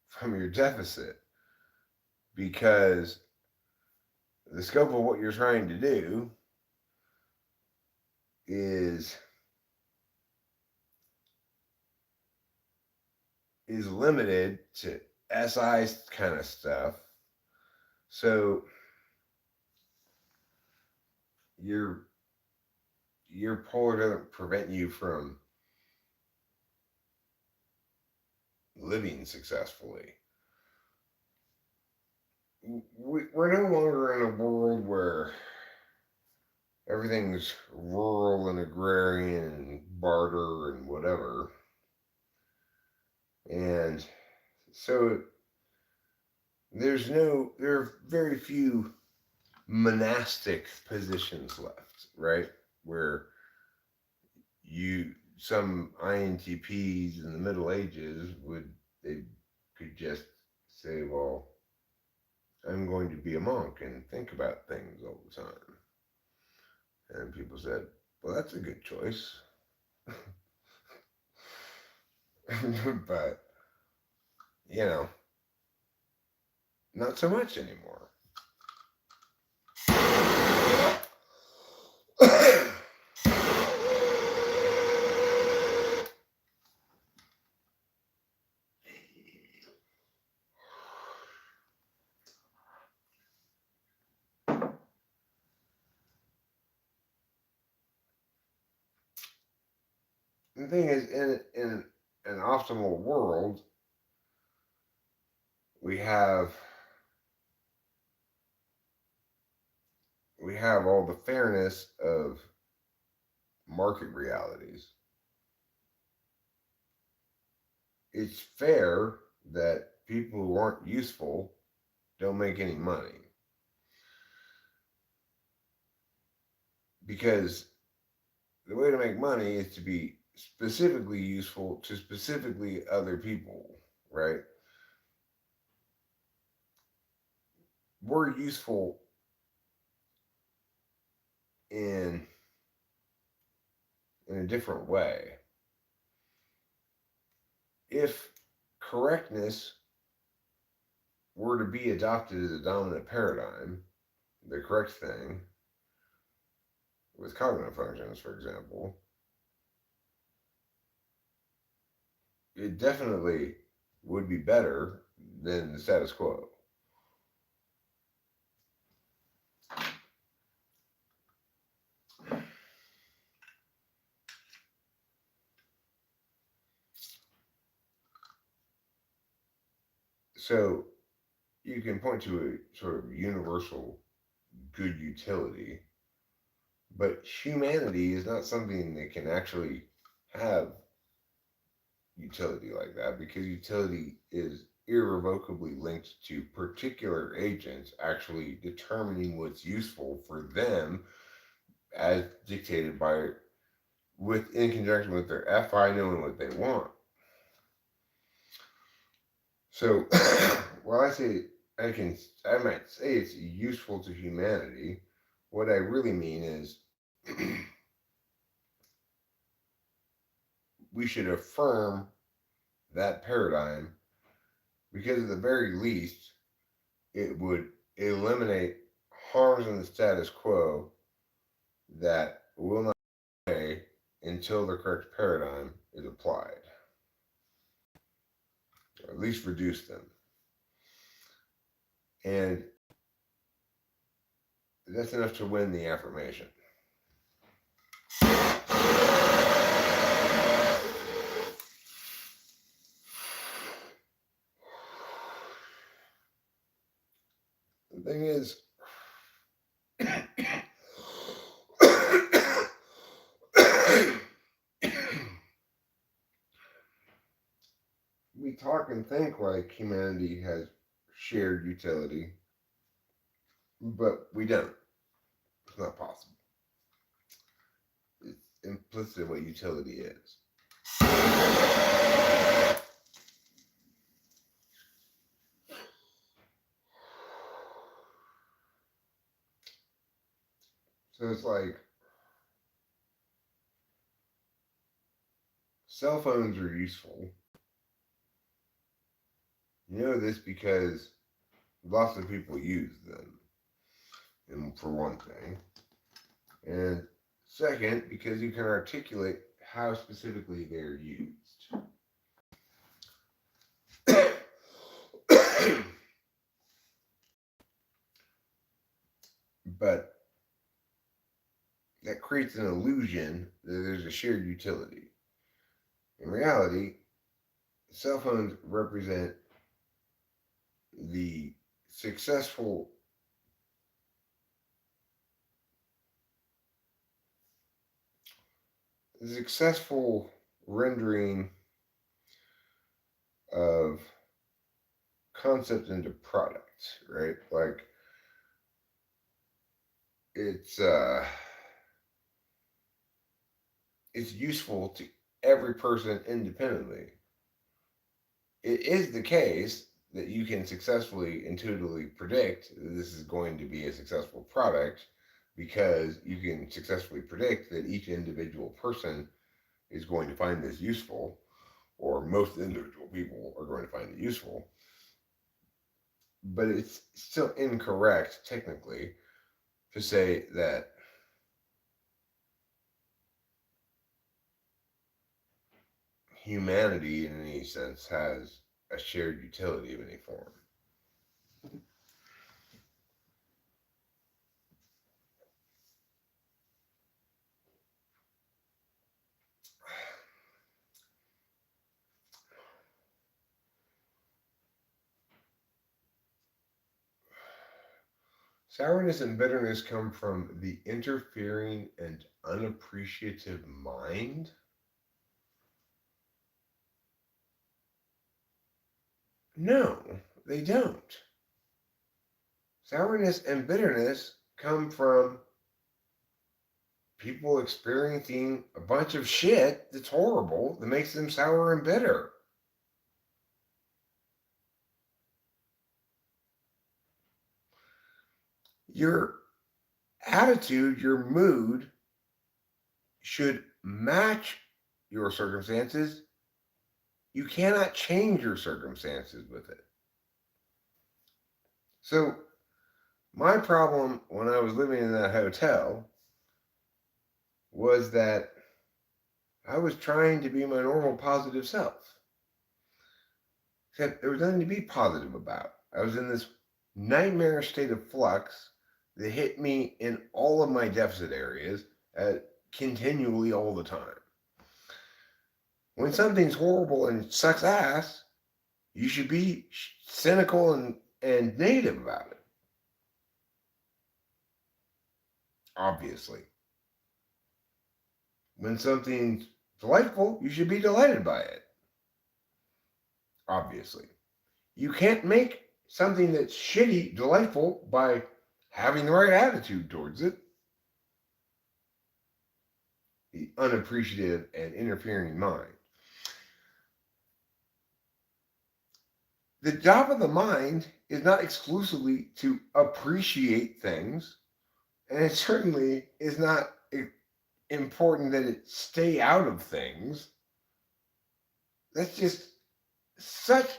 A: from your deficit because the scope of what you're trying to do is limited to SI kind of stuff. So your polar doesn't prevent you from living successfully. We're no longer in a world where everything's rural and agrarian and barter and whatever. And so there are very few monastic positions left, right? Where some INTPs in the Middle Ages they could just say, well, I'm going to be a monk and think about things all the time. And people said, well, that's a good choice. But, you know, not so much anymore. The thing is, in an optimal world, we have all the fairness of market realities. It's fair that people who aren't useful don't make any money because the way to make money is to be specifically useful to specifically other people, right? We're useful in a different way. If correctness were to be adopted as a dominant paradigm, the correct thing with cognitive functions, for example, it definitely would be better than the status quo. So you can point to a sort of universal good utility But humanity is not something that can actually have utility like that, because utility is irrevocably linked to particular agents actually determining what's useful for them as dictated by, with, in conjunction with their FI knowing what they want. So while I might say it's useful to humanity, what I really mean is we should affirm that paradigm, because at the very least it would eliminate harms in the status quo that will not pay until the correct paradigm is applied, or at least reduce them. And that's enough to win the affirmation. The thing is, we talk and think like humanity has shared utility, but we don't. It's not possible. It's implicit in what utility is. So it's like cell phones are useful. You know this because lots of people use them, and for one thing. And second, because you can articulate how specifically they're used. But that creates an illusion that there's a shared utility. In reality, cell phones represent the successful rendering of concept into product, right? Like it's it's useful to every person independently. It is the case that you can successfully intuitively predict that this is going to be a successful product, because you can successfully predict that each individual person is going to find this useful, or most individual people are going to find it useful. But it's still incorrect, technically, to say that humanity, in any sense, has a shared utility of any form. Sourness and bitterness come from the interfering and unappreciative mind. No, they don't. Sourness and bitterness come from people experiencing a bunch of shit that's horrible that makes them sour and bitter. Your attitude, your mood should match your circumstances. You cannot change your circumstances with it. So, my problem when I was living in that hotel was that I was trying to be my normal positive self. Except there was nothing to be positive about. I was in this nightmare state of flux that hit me in all of my deficit areas continually all the time. When something's horrible and sucks ass, you should be cynical and negative about it. Obviously. When something's delightful, you should be delighted by it. Obviously. You can't make something that's shitty delightful by having the right attitude towards it. The unappreciative and interfering mind. The job of the mind is not exclusively to appreciate things, and it certainly is not important that it stay out of things. That's just such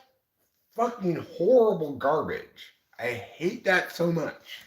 A: fucking horrible garbage. I hate that so much.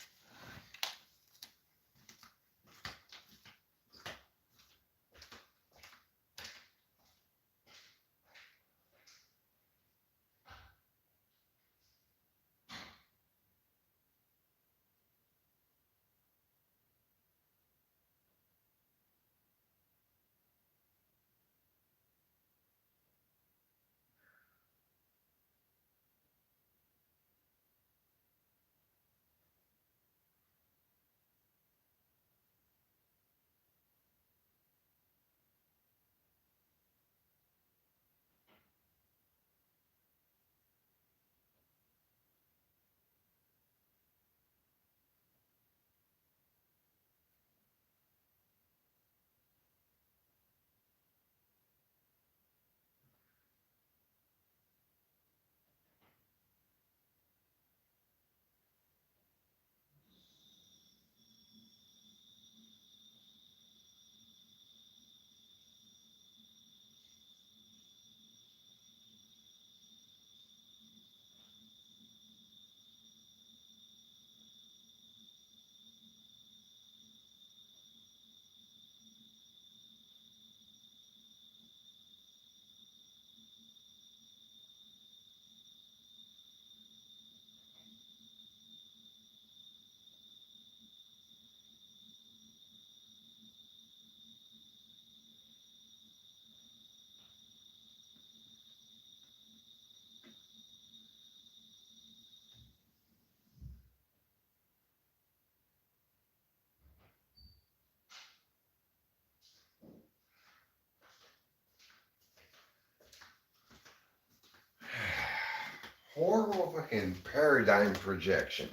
A: Horrible fucking paradigm projection.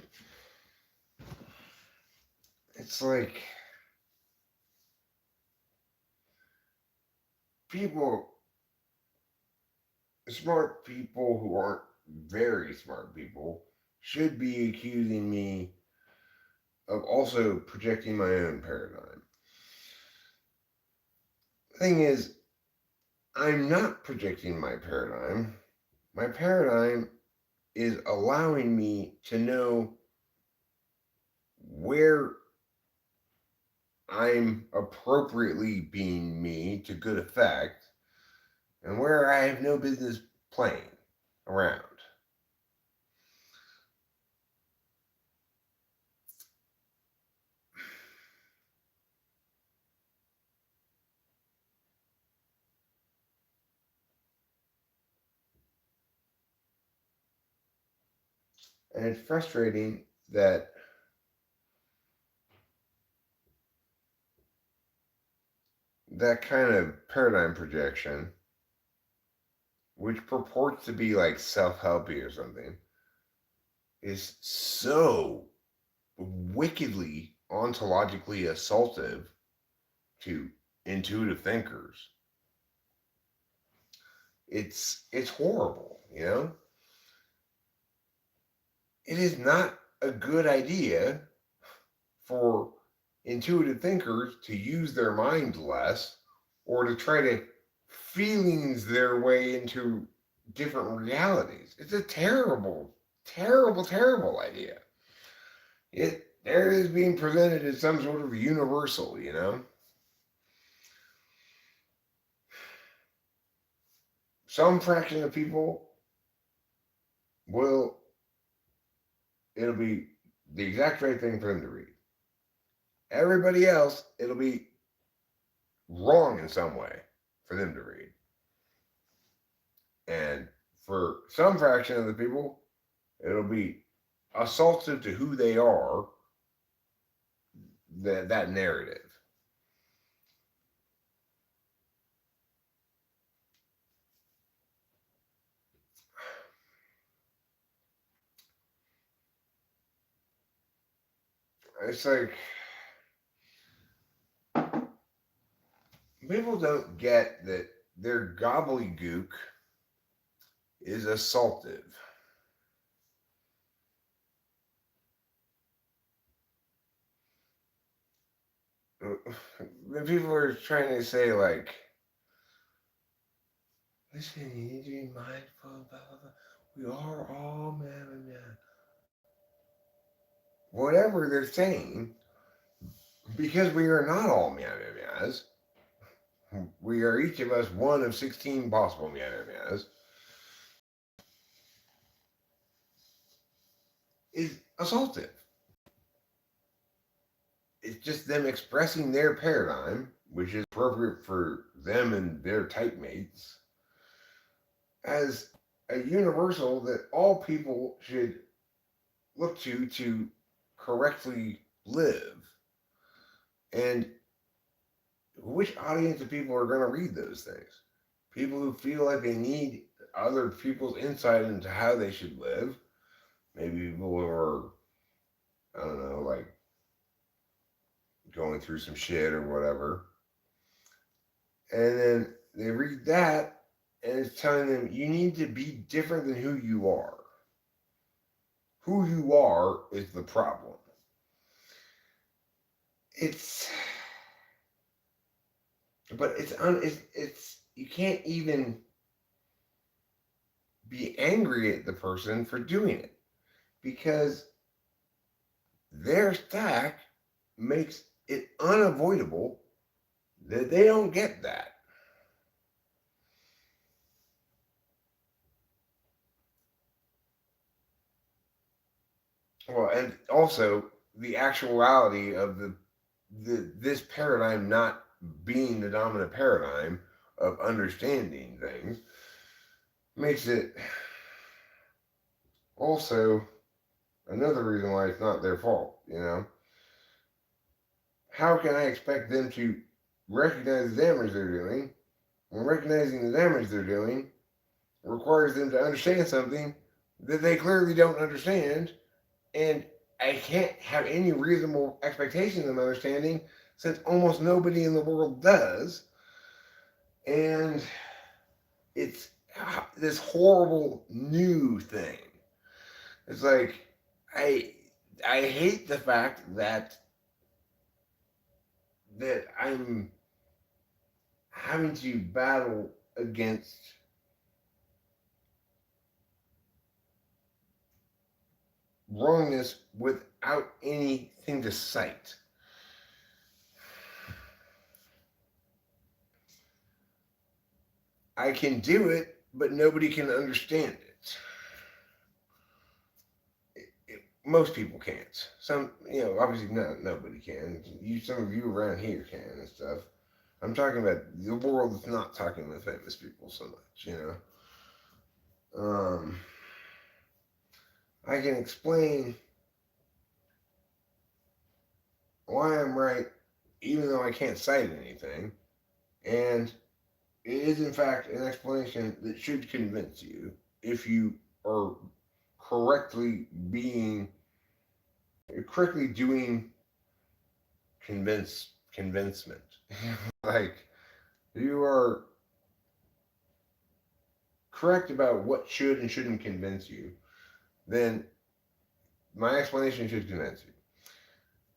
A: It's like people, smart people who aren't very smart people, should be accusing me of also projecting my own paradigm. Thing is, I'm not projecting my paradigm. My paradigm is allowing me to know where I'm appropriately being me to good effect and where I have no business playing around. And it's frustrating that that kind of paradigm projection, which purports to be like self-helpy or something, is so wickedly ontologically assaultive to intuitive thinkers. It's horrible, you know? It is not a good idea for intuitive thinkers to use their mind less or to try to feelings their way into different realities. It's a terrible, terrible, terrible idea. There is being presented as some sort of universal, you know? Some fraction of people will, it'll be the exact right thing for them to read. Everybody else, it'll be wrong in some way for them to read. And for some fraction of the people, it'll be assaultive to who they are, that narrative. It's like people don't get that their gobbledygook is assaultive. When people are trying to say, like, listen, you need to be mindful, blah, blah, blah. We are all man. Whatever they're saying, because we are not all man. We are each of us one of 16 possible man, is assaultive. It's just them expressing their paradigm, which is appropriate for them and their type mates, as a universal that all people should look to correctly live. And which audience of people are going to read those things? People who feel like they need other people's insight into how they should live. Maybe people who are, I don't know, like going through some shit or whatever. And then they read that and it's telling them you need to be different than who you are. Who you are is the problem. It's, but it's you can't even be angry at the person for doing it because their stack makes it unavoidable that they don't get that. Well, and also the actuality of this paradigm not being the dominant paradigm of understanding things makes it also another reason why it's not their fault, you know? How can I expect them to recognize the damage they're doing when recognizing the damage they're doing requires them to understand something that they clearly don't understand, and I can't have any reasonable expectations of understanding since almost nobody in the world does, and it's this horrible new thing. It's like I I hate the fact that I'm having to battle against wrongness without anything to cite. I can do it, but nobody can understand it. Most people can't. Some, obviously, nobody can. Some of you around here can and stuff. I'm talking about the world that's not talking with famous people so much. Um, I can explain why I'm right, even though I can't cite anything, and it is in fact an explanation that should convince you if you are correctly being correctly doing convincement. Like you are correct about what should and shouldn't convince you, then my explanation should convince you.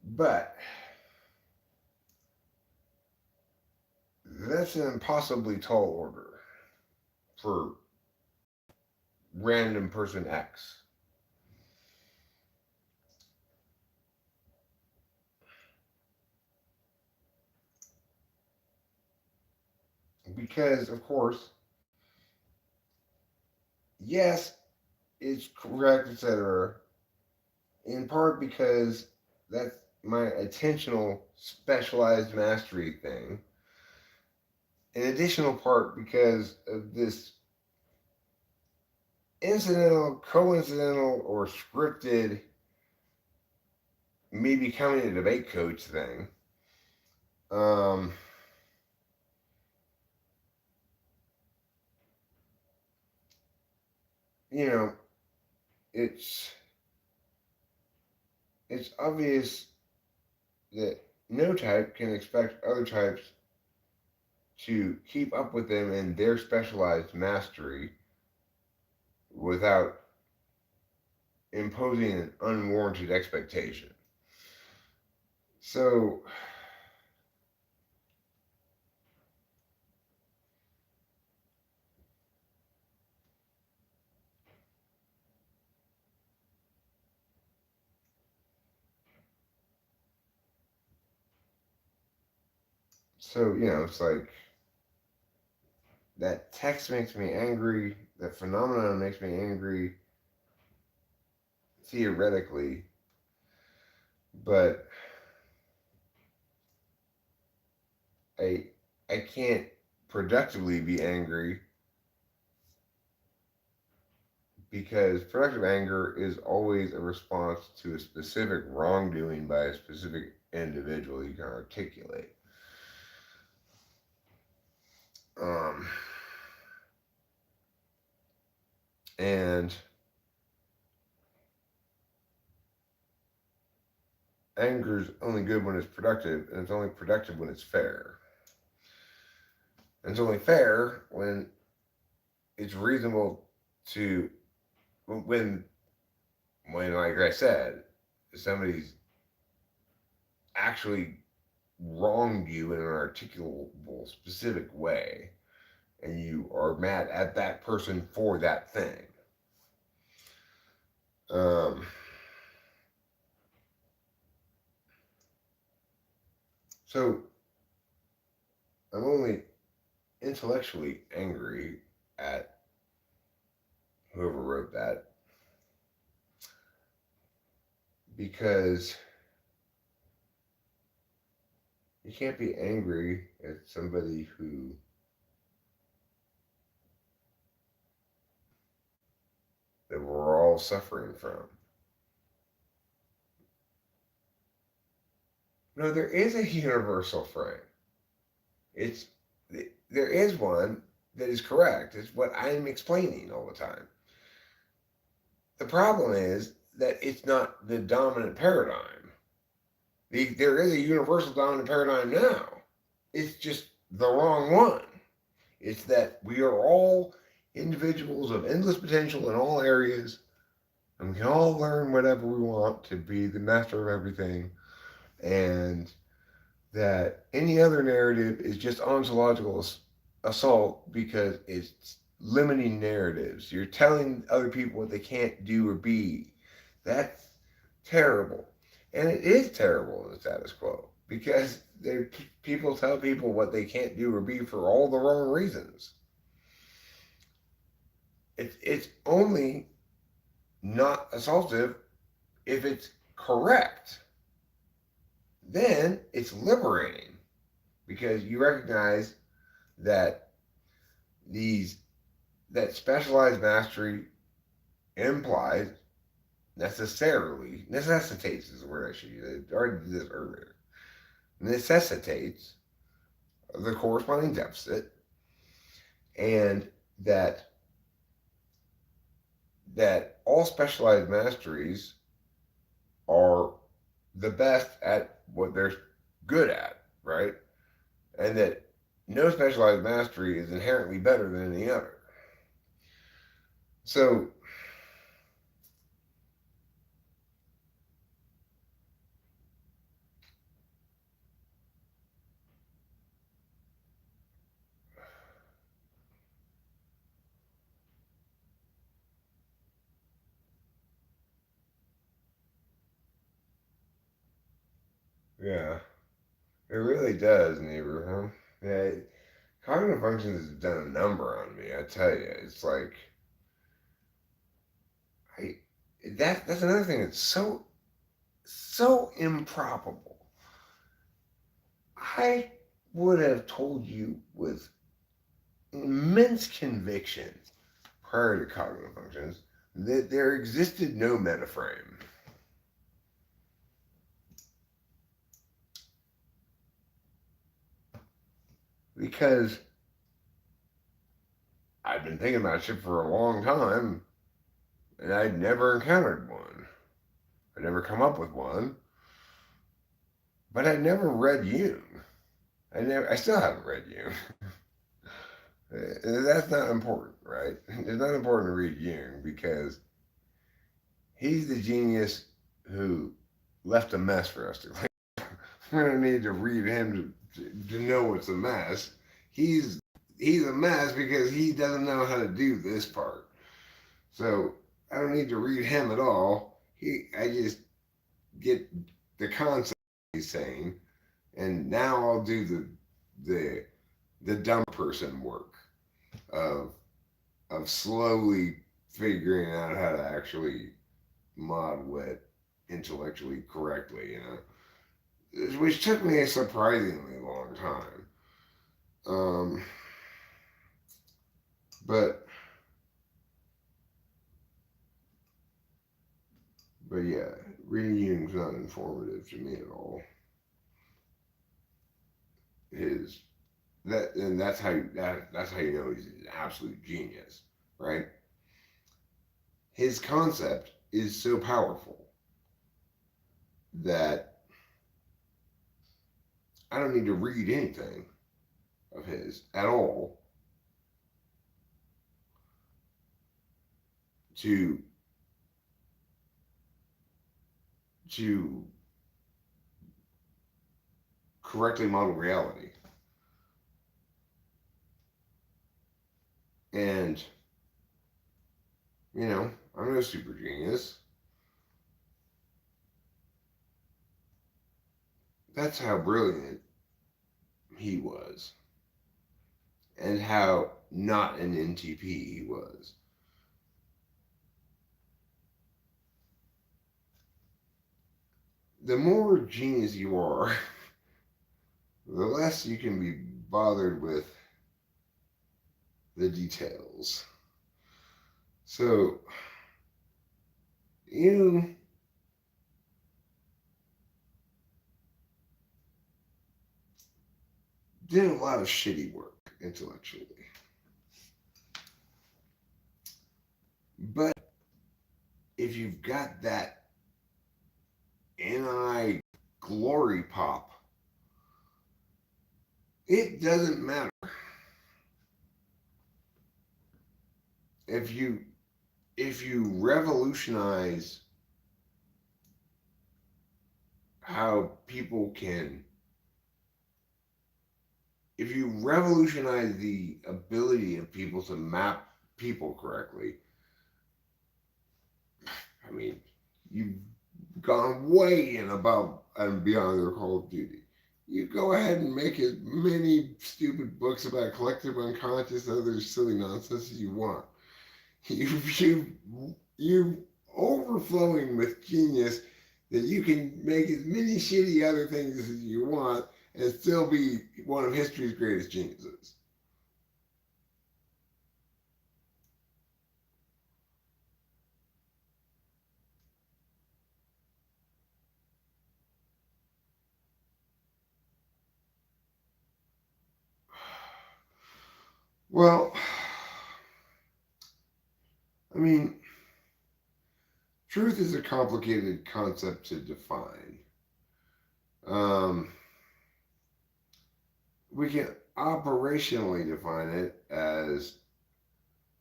A: But that's an impossibly tall order for random person X. Because, of course, yes, it's correct, etc. In part because that's my attentional specialized mastery thing. An additional part because of this incidental, coincidental, or scripted me becoming a debate coach thing. Um, you know, it's obvious that no type can expect other types to keep up with them in their specialized mastery without imposing an unwarranted expectation. So, it's like that text makes me angry, that phenomenon makes me angry theoretically, but I I can't productively be angry because productive anger is always a response to a specific wrongdoing by a specific individual you can articulate. Um, and anger is only good when it's productive, and it's only productive when it's fair. And it's only fair when it's reasonable to when like I said, somebody's actually wronged you in an articulable specific way, and you are mad at that person for that thing. Um, so I'm only intellectually angry at whoever wrote that because you can't be angry at somebody that we're all suffering from. No, there is a universal frame. It's there is one that is correct. It's what I'm explaining all the time. The problem is that it's not the dominant paradigm. There is a universal dominant paradigm now. It's just the wrong one. It's that we are all individuals of endless potential in all areas, and we can all learn whatever we want to be the master of everything, and that any other narrative is just ontological assault because it's limiting narratives. You're telling other people what they can't do or be. That's terrible. And it is terrible in the status quo because people tell people what they can't do or be for all the wrong reasons. It's only not assaultive if it's correct. Then it's liberating because you recognize that these that specialized mastery implies necessitates is the word I should use. I already did this earlier. Necessitates the corresponding deficit, and that all specialized masteries are the best at what they're good at, right? And that no specialized mastery is inherently better than any other. So, yeah, it really does, neighbor, huh? Yeah, cognitive functions has done a number on me. I tell you, it's like I that's another thing that's so improbable. I would have told you with immense conviction prior to cognitive functions that there existed no metaframe because I've been thinking about shit for a long time and I'd never encountered one. I'd never come up with one. but I never read Jung. I still haven't read Jung. That's not important, right? It's not important to read Jung because he's the genius who left a mess for us to clean. We don't need to read him to know it's a mess. He's he's a mess because he doesn't know how to do this part. So I don't need to read him at all. I just get the concept he's saying, and now I'll do the the dumb person work of slowly figuring out how to actually model it intellectually correctly, which took me a surprisingly long time. Um, but yeah, reading Jung's not informative to me at all. His that's how that's how you know he's an absolute genius, right? His concept is so powerful that I don't need to read anything of his at all to to correctly model reality. And I'm no super genius. That's how brilliant he was, and how not an NTP he was. The more genius you are, the less you can be bothered with the details. So, you did a lot of shitty work intellectually. But if you've got that NI glory pop, it doesn't matter. If you revolutionize how people can, if you revolutionize the ability of people to map people correctly, I mean, you've gone way and above and beyond the Call of Duty. You go ahead and make as many stupid books about collective unconscious and other silly nonsense as you want. You overflowing with genius that you can make as many shitty other things as you want and still be one of history's greatest geniuses. Well, I mean, truth is a complicated concept to define. Um, we can operationally define it as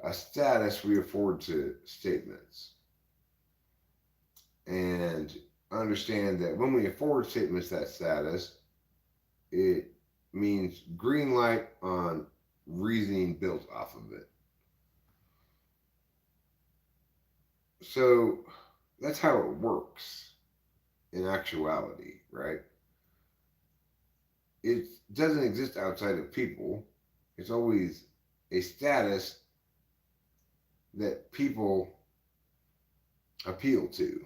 A: a status we afford to statements, and understand that when we afford statements that status, it means green light on reasoning built off of it. So that's how it works in actuality, right? It doesn't exist outside of people. It's always a status that people appeal to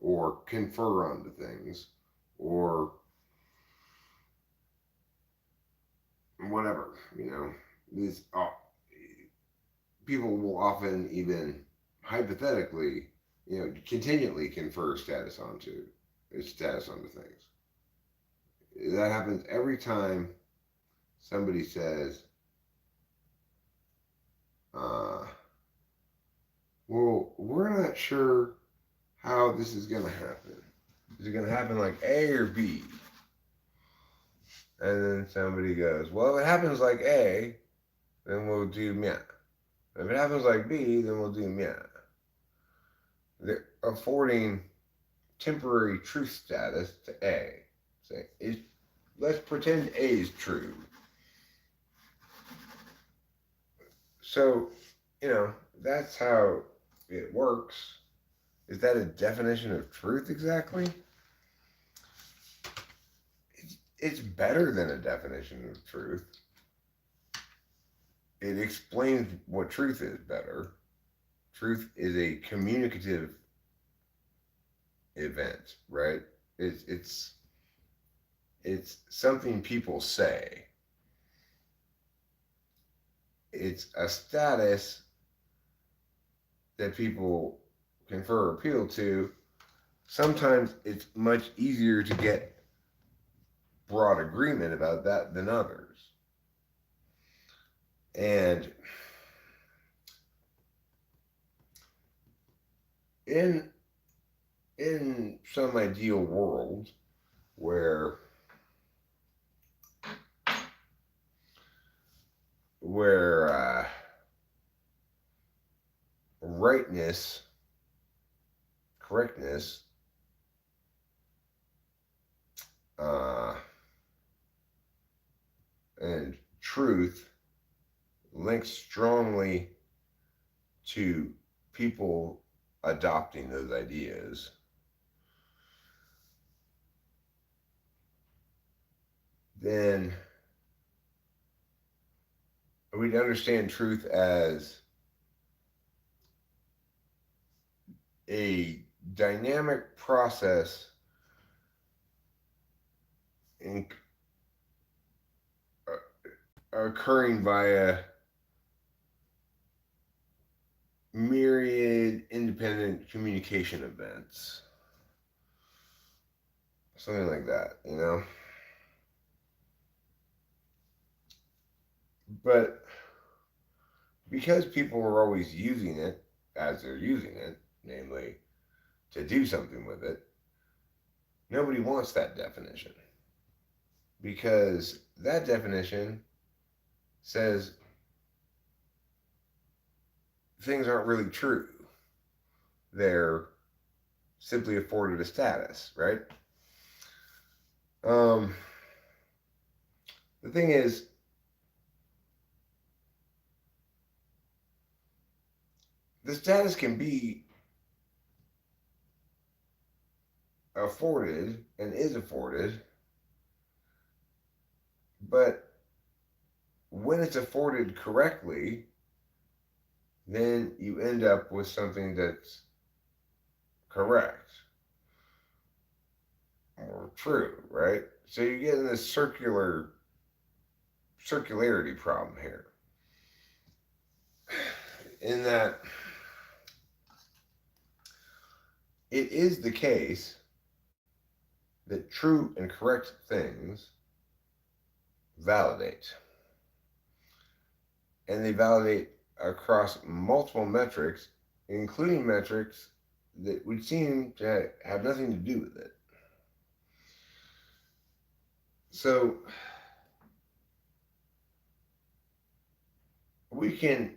A: or confer onto things or whatever, These people will often even hypothetically, continually confer status onto things. That happens every time somebody says, well, we're not sure how this is going to happen. Is it going to happen like A or B? And then somebody goes, well, if it happens like A, then we'll do meh. If it happens like B, then we'll do meh. They're affording temporary truth status to A. Say, let's pretend A is true. So, that's how it works. Is that a definition of truth exactly? It's better than a definition of truth. It explains what truth is better. Truth is a communicative event, right? It's something people say. It's a status that people confer or appeal to. Sometimes it's much easier to get broad agreement about that than others. And in some ideal world where rightness, correctness, and truth links strongly to people adopting those ideas, then we'd understand truth as a dynamic process in, occurring via myriad independent communication events. Something like that, But because people are always using it as they're using it, namely to do something with it, nobody wants that definition. Because that definition says things aren't really true. They're simply afforded a status, right? The thing is, the status can be afforded and is afforded, but when it's afforded correctly, then you end up with something that's correct or true, right? So you get in this circularity problem here. In that it is the case that true and correct things validate. And they validate across multiple metrics, including metrics that would seem to have nothing to do with it. So we can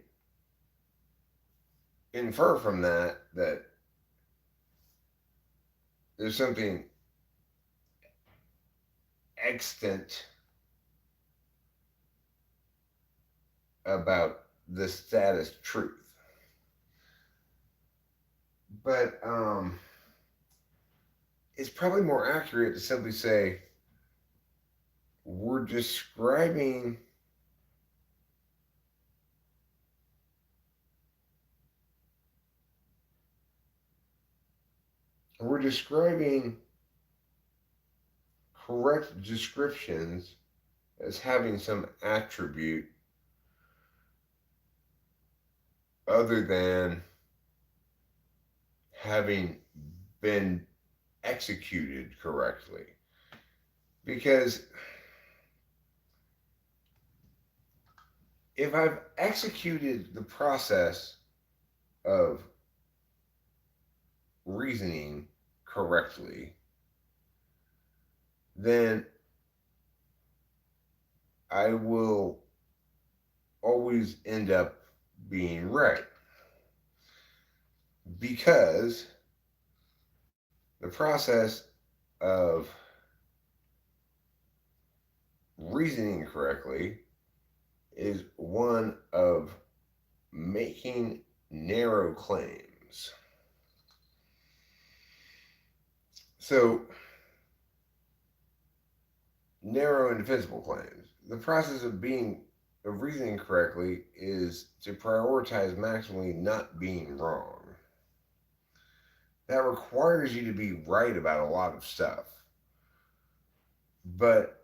A: infer from that there's something extant about the status truth. But it's probably more accurate to simply say we're describing correct descriptions as having some attribute other than having been executed correctly. Because if I've executed the process of reasoning correctly, then I will always end up being right. Because the process of reasoning correctly is one of making narrow claims. So, narrow and defensible claims. The process of reasoning correctly is to prioritize maximally not being wrong. That requires you to be right about a lot of stuff, but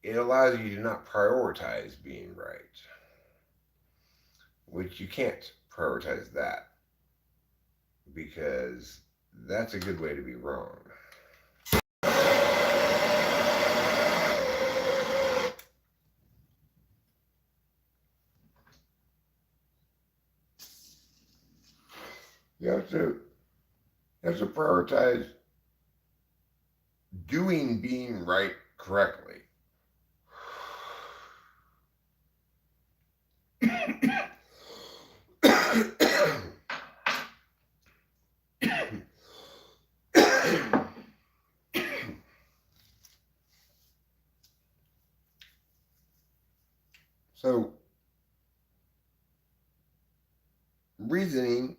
A: it allows you to not prioritize being right, which you can't prioritize that because that's a good way to be wrong. You have to prioritize doing being right correctly. So, reasoning,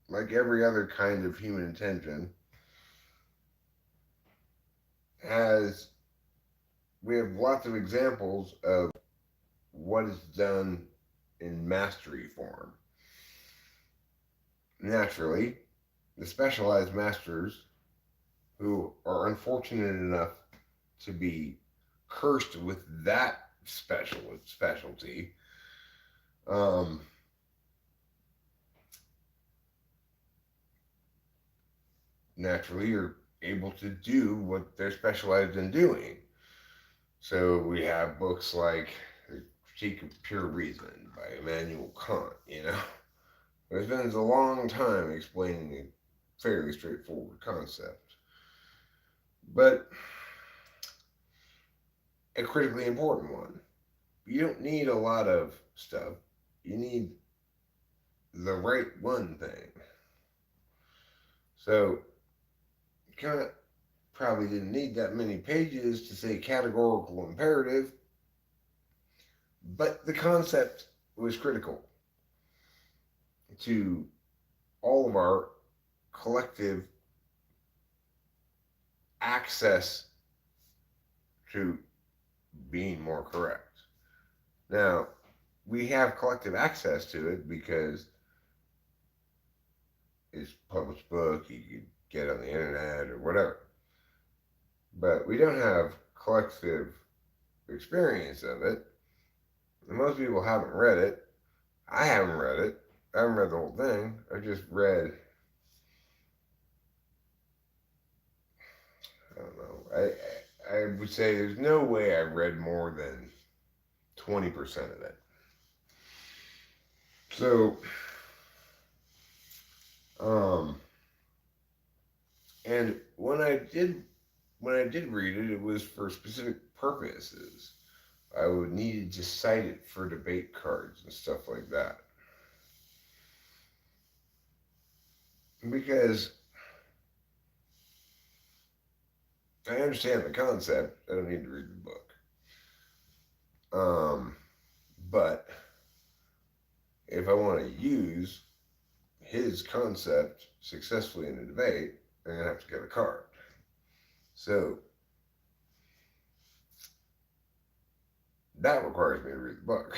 A: like every other kind of human intention, has we have lots of examples of what is done in mastery form. Naturally, the specialized masters who are unfortunate enough to be cursed with that specialty um, naturally are able to do what they're specialized in doing. So we have books like The Critique of Pure Reason by Immanuel Kant, It spends a long time explaining a fairly straightforward concept. But a critically important one. You don't need a lot of stuff. You need the right one thing. So Kant probably didn't need that many pages to say categorical imperative, but the concept was critical to all of our collective access to being more correct. Now, we have collective access to it because it's a published book, you could get it on the internet or whatever. But we don't have collective experience of it. And most people haven't read it. I haven't read it. I haven't read the whole thing. I just read, I don't know. I would say there's no way I read more than 20% of it. So, and when I did read it, it was for specific purposes. I would needed to cite it for debate cards and stuff like that. Because I understand the concept, I don't need to read the book. But if I want to use his concept successfully in a debate, I'm gonna have to get a card. So that requires me to read the book.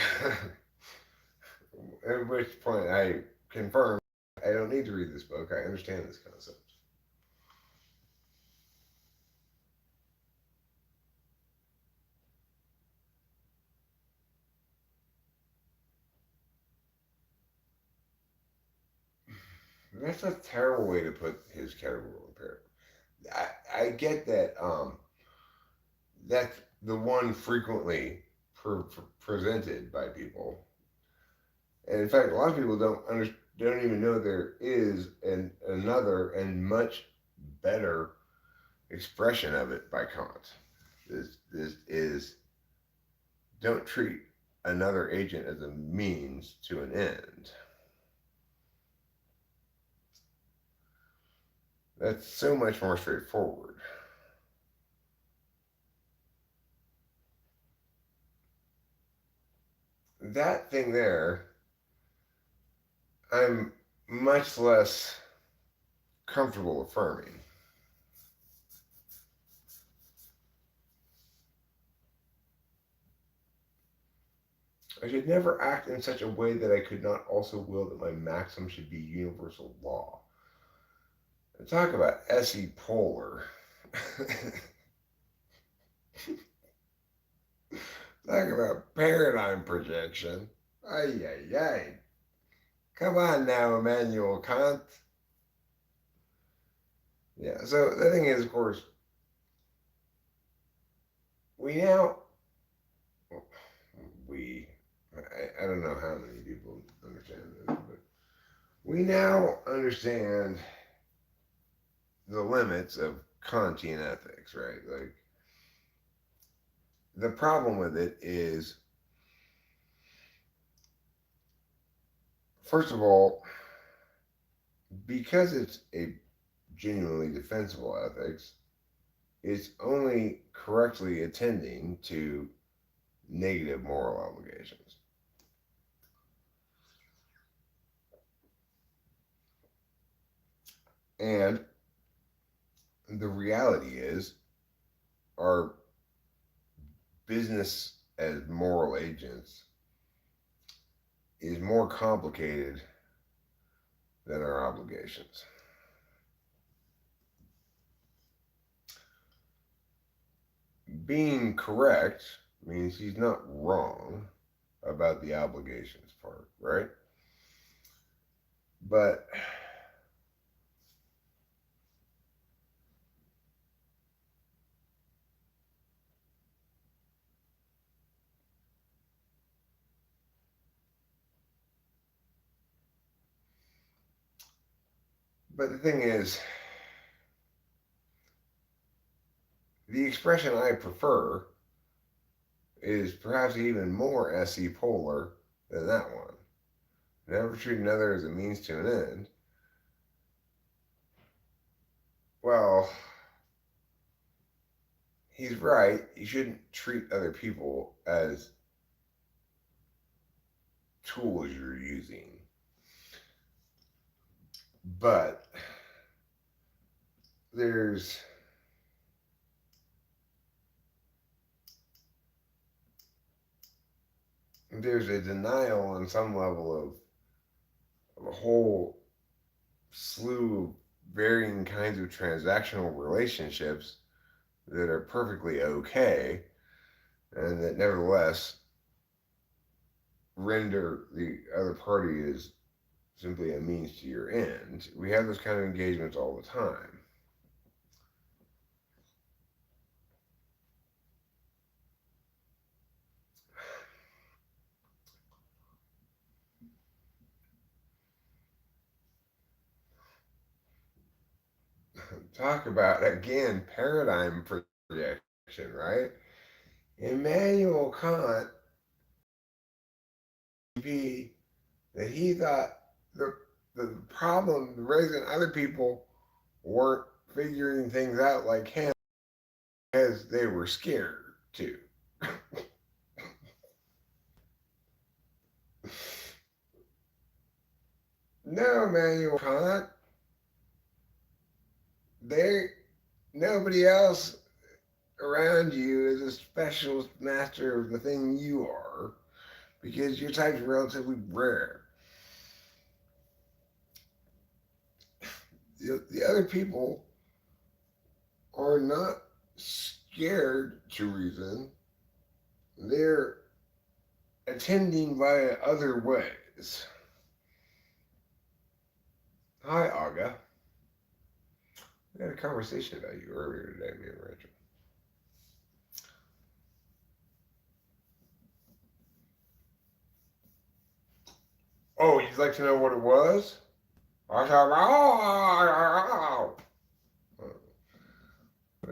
A: At which point I confirm I don't need to read this book. I understand this concept. That's a terrible way to put his categorical imperative. I get that that's the one frequently presented by people. And in fact, a lot of people don't even know there is another and much better expression of it by Kant. This is don't treat another agent as a means to an end. That's so much more straightforward. That thing there, I'm much less comfortable affirming. I should never act in such a way that I could not also will that my maxim should be universal law. And talk about SE polar. Talk about paradigm projection. Ay, ay, ay. Come on now, Immanuel Kant. Yeah, so the thing is, of course, we now, we, I don't know how many people understand this, but we now understand the limits of Kantian ethics, right? Like, the problem with it is, first of all, because it's a genuinely defensible ethics, it's only correctly attending to negative moral obligations. And the reality is, our business as moral agents is more complicated than our obligations. Being correct means he's not wrong about the obligations part, right? But the thing is, the expression I prefer is perhaps even more SE polar than that one. Never treat another as a means to an end. Well, he's right. You shouldn't treat other people as tools you're using. But there's a denial on some level of a whole slew of varying kinds of transactional relationships that are perfectly okay and that nevertheless render the other party as simply a means to your end. We have those kind of engagements all the time. Talk about, again, paradigm projection, right? Immanuel Kant, that he thought the, the problem, the reason other people weren't figuring things out like him because they were scared too. No, Immanuel Kant, they nobody else around you is a special master of the thing you are because your type's relatively rare. The other people are not scared to reason. They're attending via other ways. Hi, Aga. We had a conversation about you earlier today, me and Rachel. Oh, you'd like to know what it was? I thought, oh,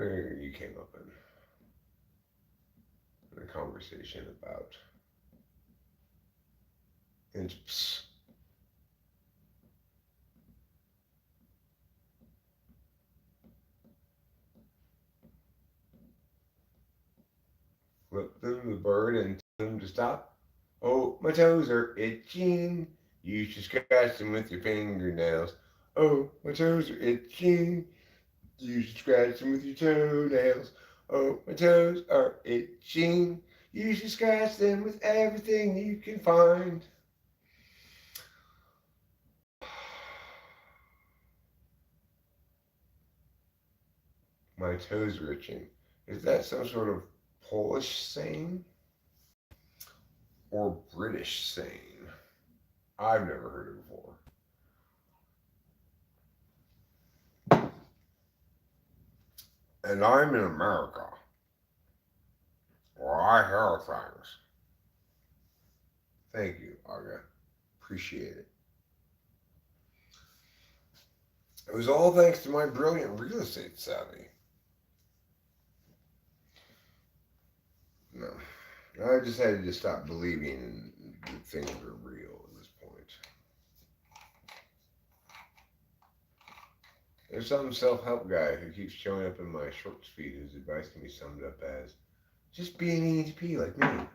A: you came up in a conversation about imps. Flip them the bird and tell them to stop. Oh, my toes are itching. You should scratch them with your fingernails. Oh, my toes are itching. You should scratch them with your toenails. Oh, my toes are itching. You should scratch them with everything you can find. My toes are itching. Is that some sort of Polish saying? Or British saying? I've never heard it before. And I'm in America, where I hear things. Thank you, Aga. Appreciate it. It was all thanks to my brilliant real estate savvy. No. I just had to just stop believing that things were real at this point. There's some self-help guy who keeps showing up in my shorts feed whose advice can be summed up as, just be an ENTP like me.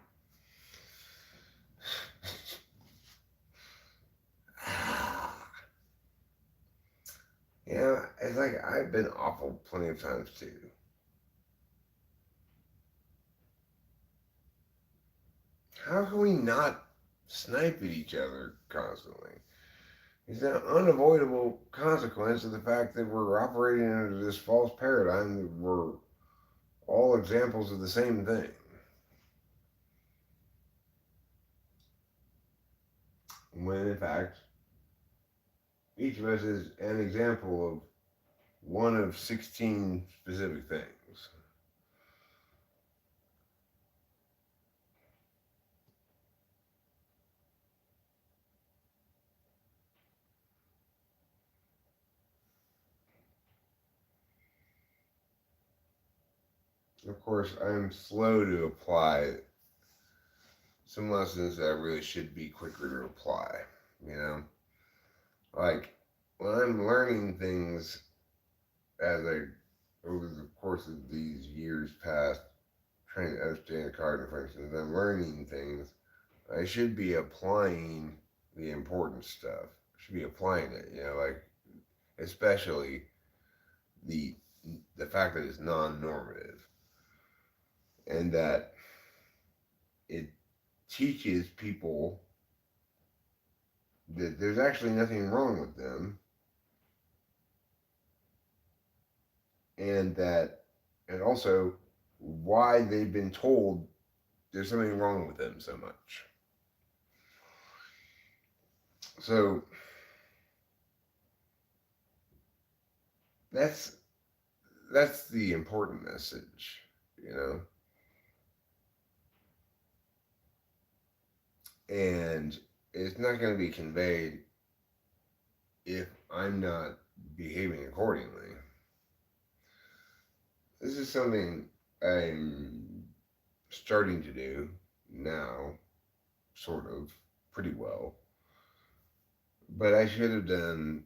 A: It's like I've been awful plenty of times too. How can we not snipe at each other constantly? It's an unavoidable consequence of the fact that we're operating under this false paradigm that we're all examples of the same thing. When in fact, each of us is an example of one of 16 specific things. Of course, I'm slow to apply some lessons that I really should be quicker to apply, you know? Like, when I'm learning things as I, over the course of these years past, trying to understand the cardinal functions, I'm learning things, I should be applying the important stuff. I should be applying it, like, especially the the fact that it's non-normative and that it teaches people that there's actually nothing wrong with them, and also why they've been told there's something wrong with them so much. So that's the important message, and it's not going to be conveyed if I'm not behaving accordingly. This is something I'm starting to do now, sort of, pretty well. But I should have done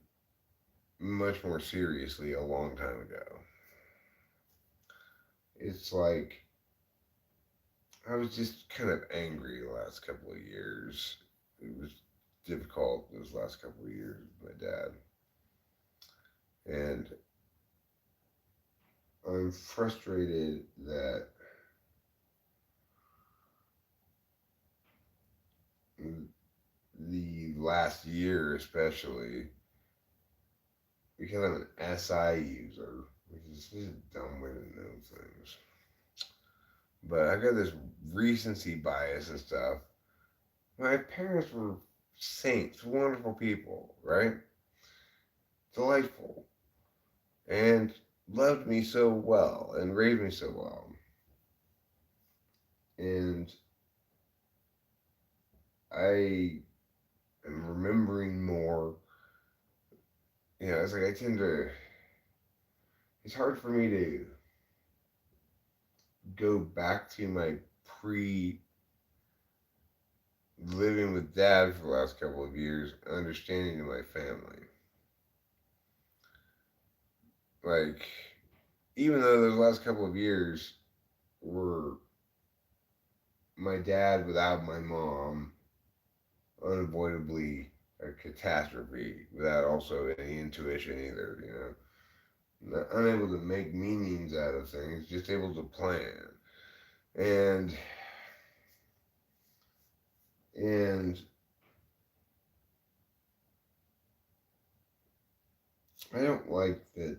A: much more seriously a long time ago. It's like I was just kind of angry the last couple of years. It was difficult those last couple of years with my dad. And I'm frustrated that the last year, especially, because I'm an SI user, which is just a dumb way to know things. But I got this recency bias and stuff. My parents were saints, wonderful people, right? Delightful. And loved me so well and raised me so well. And I am remembering more. It's like it's hard for me to go back to my pre living with dad for the last couple of years, understanding my family. Like, even though those last couple of years were my dad without my mom, unavoidably a catastrophe without also any intuition either, unable to make meanings out of things, just able to plan. And and I don't like that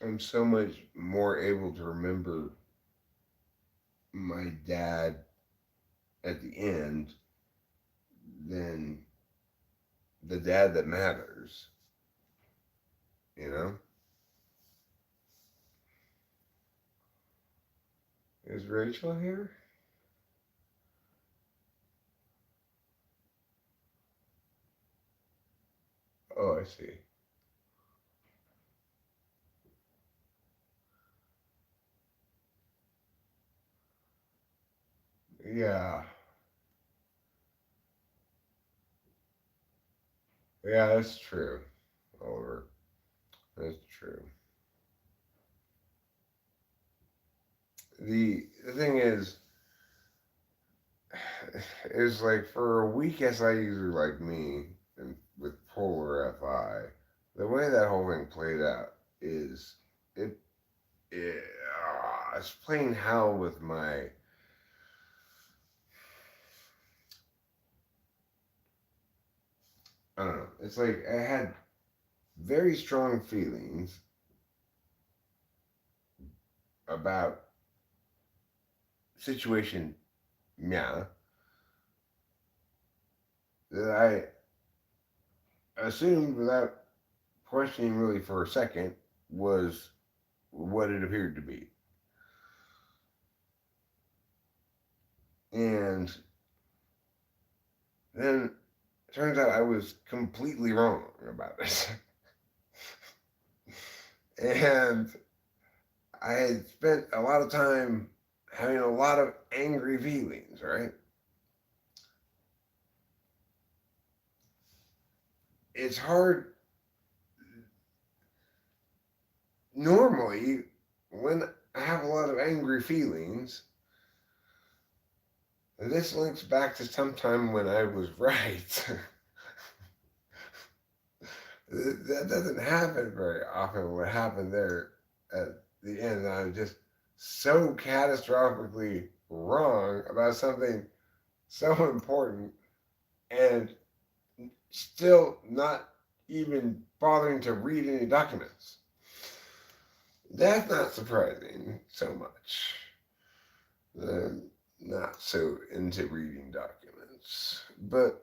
A: I'm so much more able to remember my dad at the end than the dad that matters, you know? Is Rachel here? Oh, I see. Yeah. Yeah, that's true, Oliver. That's true. The thing is like for a weak SI user like me and with polar FI, the way that whole thing played out is it, it it's playing hell with my I don't know. It's like I had very strong feelings about situation yeah that I assumed without questioning really for a second was what it appeared to be. And then it turns out I was completely wrong about it. And I had spent a lot of time having a lot of angry feelings, right? It's hard normally when I have a lot of angry feelings. This links back to sometime when I was right. That doesn't happen very often. What happened there at the end, I'm just so catastrophically wrong about something so important and still not even bothering to read any documents. That's not surprising so much. I'm not so into reading documents. But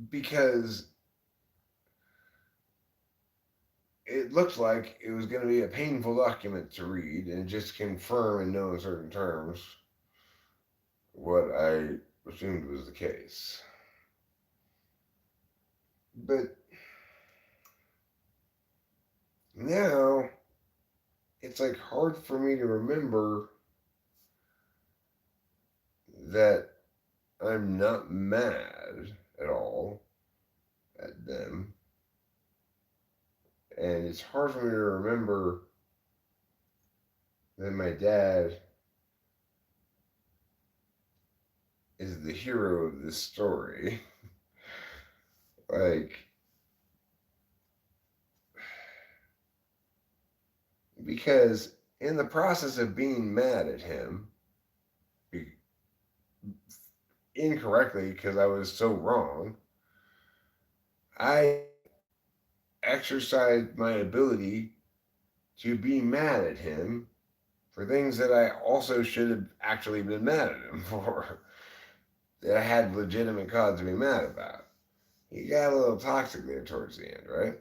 A: because it looked like it was going to be a painful document to read and just confirm in no uncertain terms what I assumed was the case. But now it's like hard for me to remember that I'm not mad at all at them. And it's hard for me to remember that my dad is the hero of this story. Like, because in the process of being mad at him, incorrectly because I was so wrong, I exercised my ability to be mad at him for things that I also should have actually been mad at him for, that I had legitimate cause to be mad about. He got a little toxic there towards the end, right?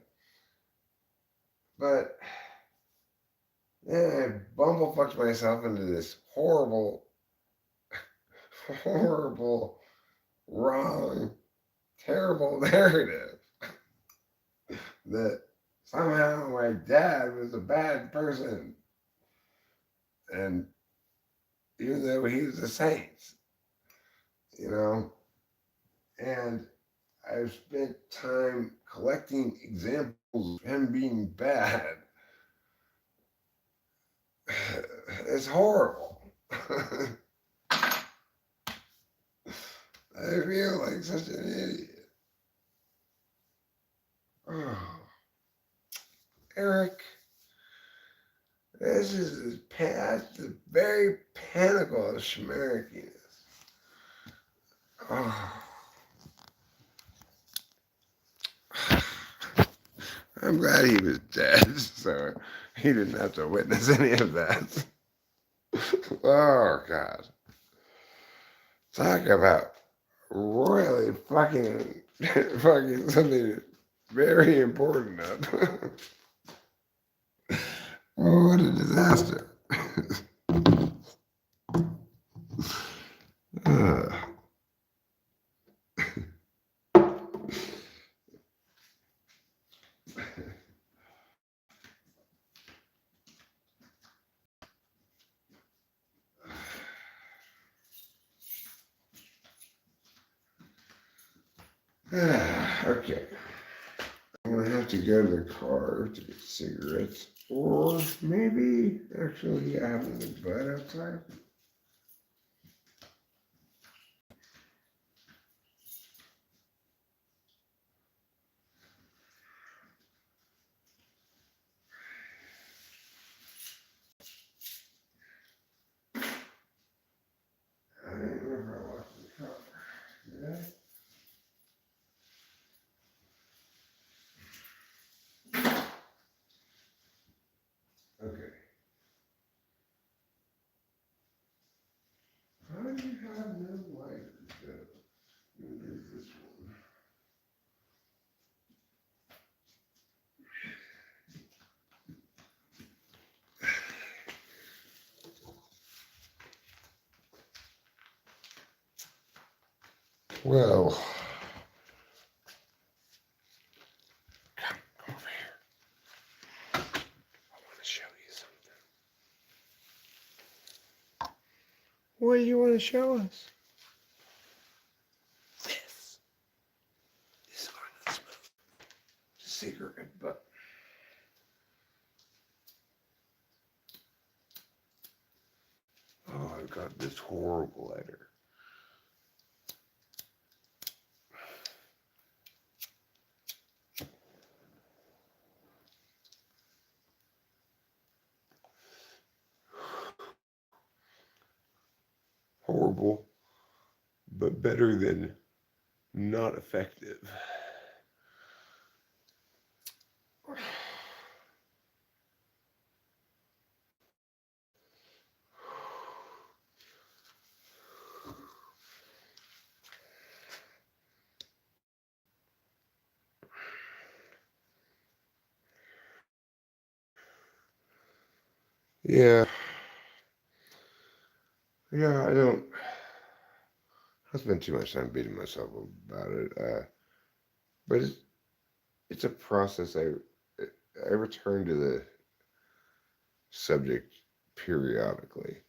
A: But then I bumblefucked myself into this horrible, horrible, wrong, terrible narrative that somehow my dad was a bad person. And even though he was a saint, you know, and I've spent time collecting examples of him being bad. It's horrible. I feel like such an idiot. Oh, Eric, this is past the very pinnacle of schmarickiness. Oh. I'm glad he was dead, so he didn't have to witness any of that. Oh, God. Talk about royally fucking something very important up. Oh, what a disaster. uh, okay. I'm gonna have to go to the car to get cigarettes. Or maybe actually having the bud outside. I don't remember I locked the car. Did I? Okay. How do you have no lighters though? There's this one. Well, come over here. I want to show you something. What do you want to show us? This. This is going to smoke. Cigarette butt. Oh, I've got this horrible lighter. Horrible, but better than not effective. Yeah, yeah, I spend too much time beating myself up about it. But it's a process. I return to the subject periodically,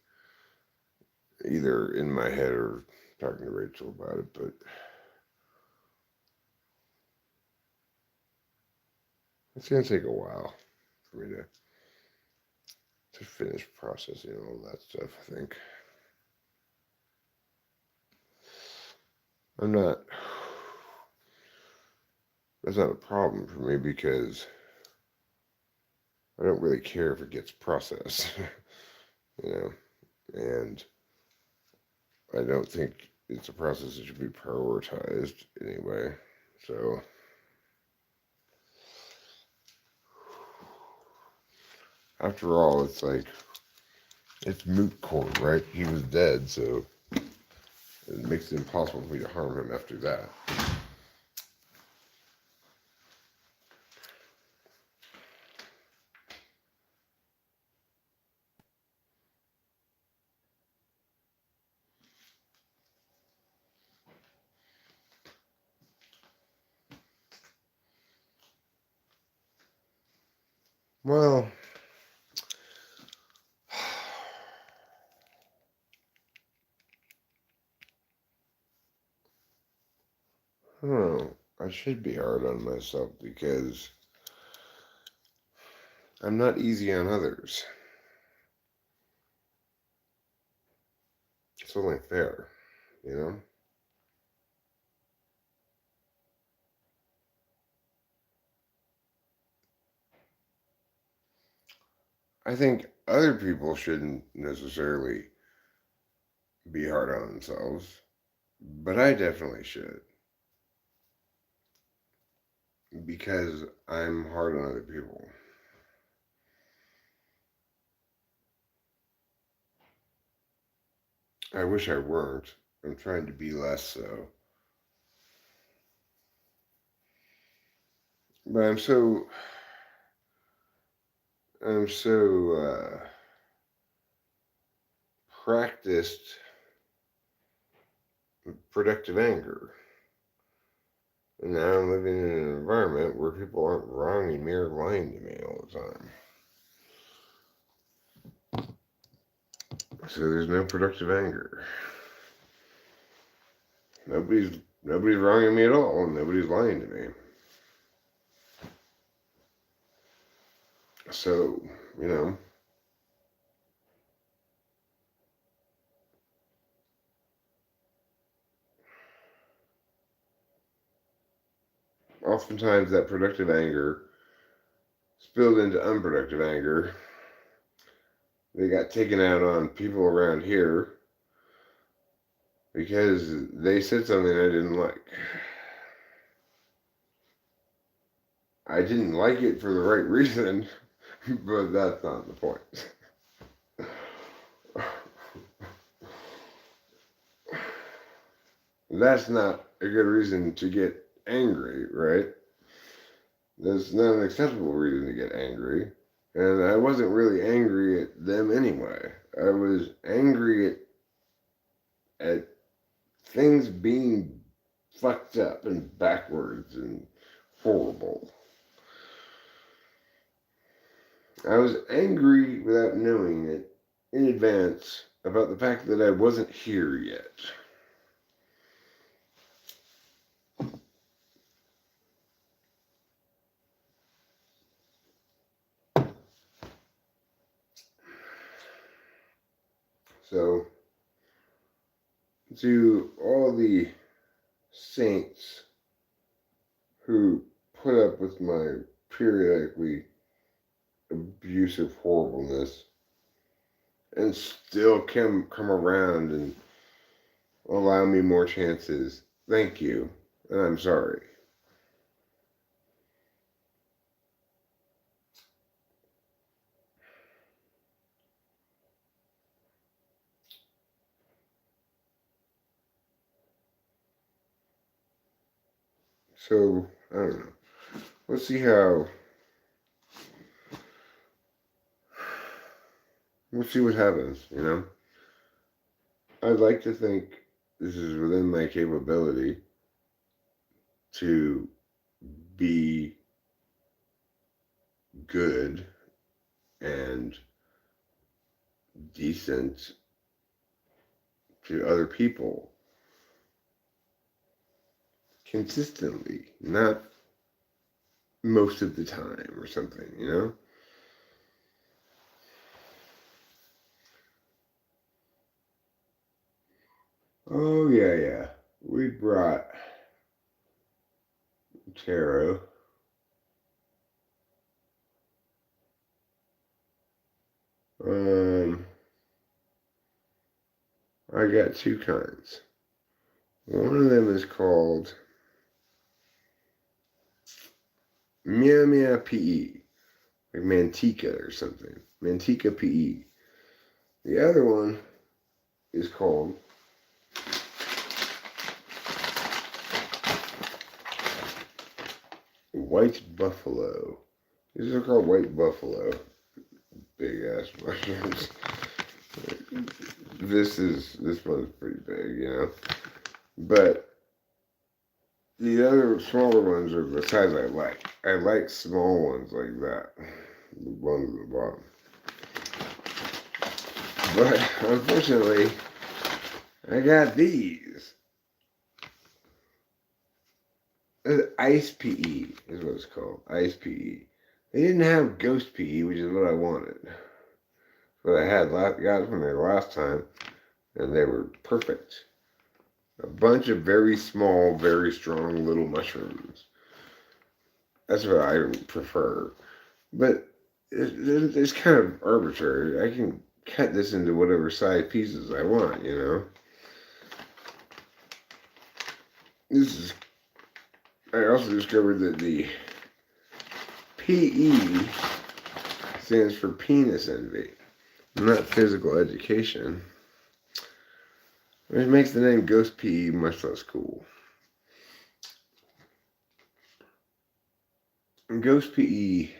A: either in my head or talking to Rachel about it. But it's gonna take a while for me to finish processing all that stuff. I think I'm not. That's not a problem for me because I don't really care if it gets processed, you know, and I don't think it's a process that should be prioritized anyway. So, after all, it's like, it's moot court, right? He was dead, so it makes it impossible for me to harm him after that. Well, I don't know. I should be hard on myself because I'm not easy on others. It's only fair, you know? I think other people shouldn't necessarily be hard on themselves, but I definitely should because I'm hard on other people. I wish I weren't. I'm trying to be less so. But I'm so practiced productive anger. And now I'm living in an environment where people aren't wronging me or lying to me all the time. So there's no productive anger. Nobody's wronging me at all, and nobody's lying to me. So, you know, oftentimes that productive anger spilled into unproductive anger. They got taken out on people around here because they said something I didn't like. I didn't like it for the right reason, but that's not the point. That's not a good reason to get angry, right? That's not an acceptable reason to get angry. And I wasn't really angry at them anyway. I was angry at things being fucked up and backwards and horrible. I was angry without knowing it in advance about the fact that I wasn't here yet. So, to all the saints who put up with my periodically abusive horribleness and still come around and allow me more chances, thank you, and I'm sorry. So, I don't know. Let's see how. We'll see what happens, you know? I'd like to think this is within my capability to be good and decent to other people consistently, not most of the time or something, you know? Oh, yeah, yeah. We brought taro. I got two kinds. One of them is called Mia Mia PE, like Manteca or something. Manteca PE. The other one is called White Buffalo. These are called White Buffalo. Big ass mushrooms. This one's pretty big, you know. But the other smaller ones are the size I like. I like small ones like that. the ones at the bottom. But unfortunately, I got these. Ice PE is what it's called. Ice PE. They didn't have Ghost PE, which is what I wanted. But I had got from there last time, and they were perfect. A bunch of very small, very strong little mushrooms. That's what I prefer. But it's kind of arbitrary. I can cut this into whatever size pieces I want, you know. This is. I also discovered that the PE stands for penis envy, not physical education, which makes the name Ghost PE much less cool. Ghost PE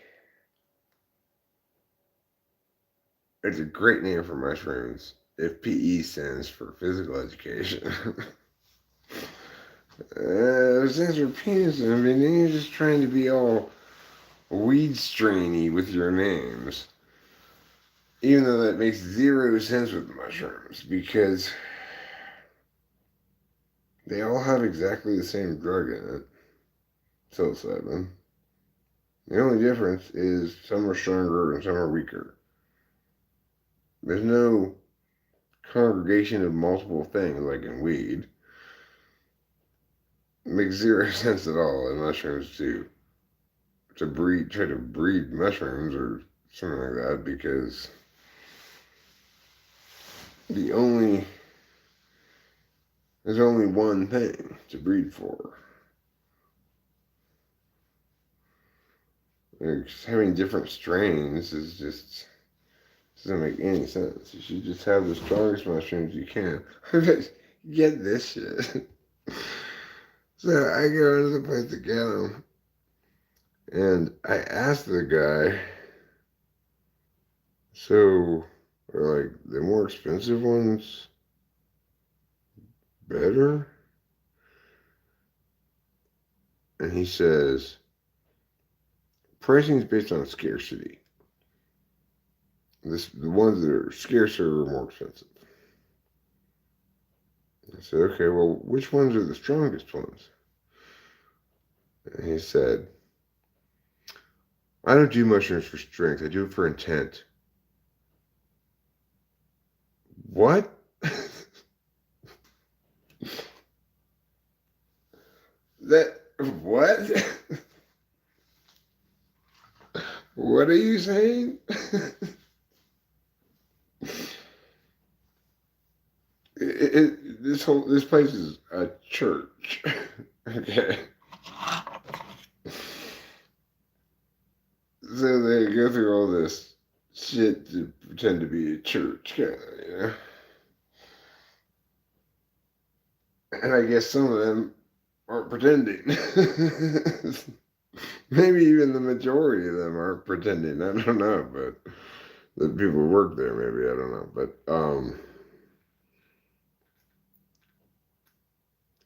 A: is a great name for mushrooms if PE stands for physical education. Since for penis envy, then you're just trying to be all weed strainy with your names. Even though that makes zero sense with mushrooms, because they all have exactly the same drug in it, psilocybin. The only difference is some are stronger and some are weaker. There's no congregation of multiple things like in weed. It makes zero sense at all in mushrooms to try to breed mushrooms or something like that, because there's only one thing to breed for. Like, having different strains doesn't make any sense. You should just have the strongest mushrooms you can. Get this shit. So I go into the place to get them, and I asked the guy, so are like the more expensive ones better? And he says, pricing is based on scarcity. The ones that are scarcer are more expensive. I said, okay, well, which ones are the strongest ones? And he said, I don't do mushrooms for strength. I do it for intent. What? What? What are you saying? This place is a church. Okay. So they go through all this shit to pretend to be a church, kind of, you know? And I guess some of them aren't pretending. Maybe even the majority of them aren't pretending. I don't know, but the people who work there, maybe, I don't know. But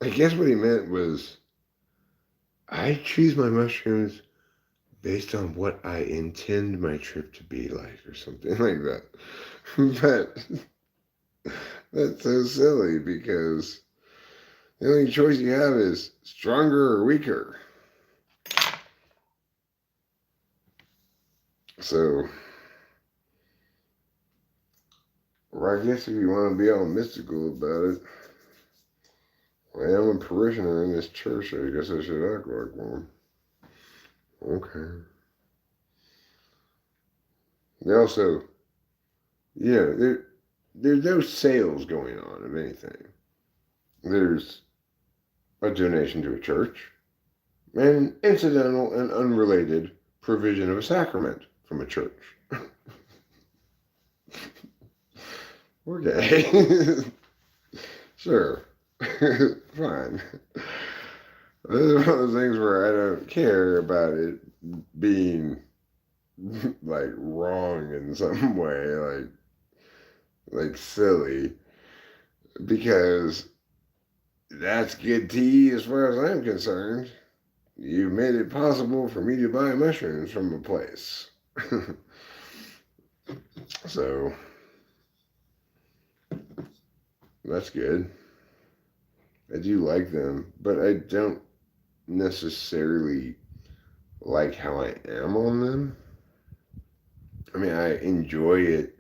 A: I guess what he meant was, I choose my mushrooms based on what I intend my trip to be like, or something like that. But that's so silly, because the only choice you have is stronger or weaker. So, well, I guess if you want to be all mystical about it, I am a parishioner in this church, so I guess I should act like one. Okay. They also, there's no sales going on of anything. There's a donation to a church, and an incidental and unrelated provision of a sacrament from a church. Okay. Sure. Fine. This is one of those things where I don't care about it being like wrong in some way, like silly, because that's good tea as far as I'm concerned. You made it possible for me to buy mushrooms from a place. So that's good. I do like them, but I don't necessarily like how I am on them. I mean, I enjoy it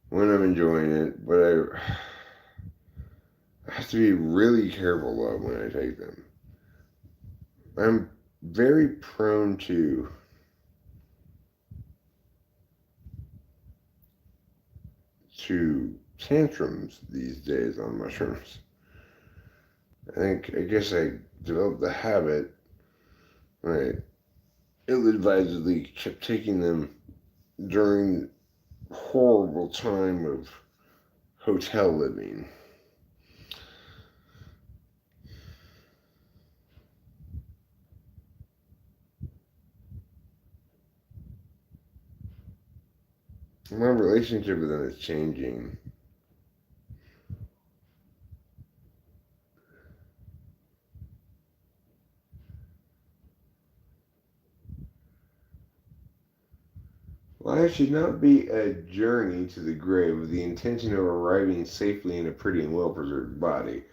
A: when I'm enjoying it, but I have to be really careful of when I take them. I'm very prone to tantrums these days on mushrooms. I guess I developed the habit when I ill-advisedly kept taking them during horrible time of hotel living. My relationship with them is changing. Life should not be a journey to the grave with the intention of arriving safely in a pretty and well-preserved body,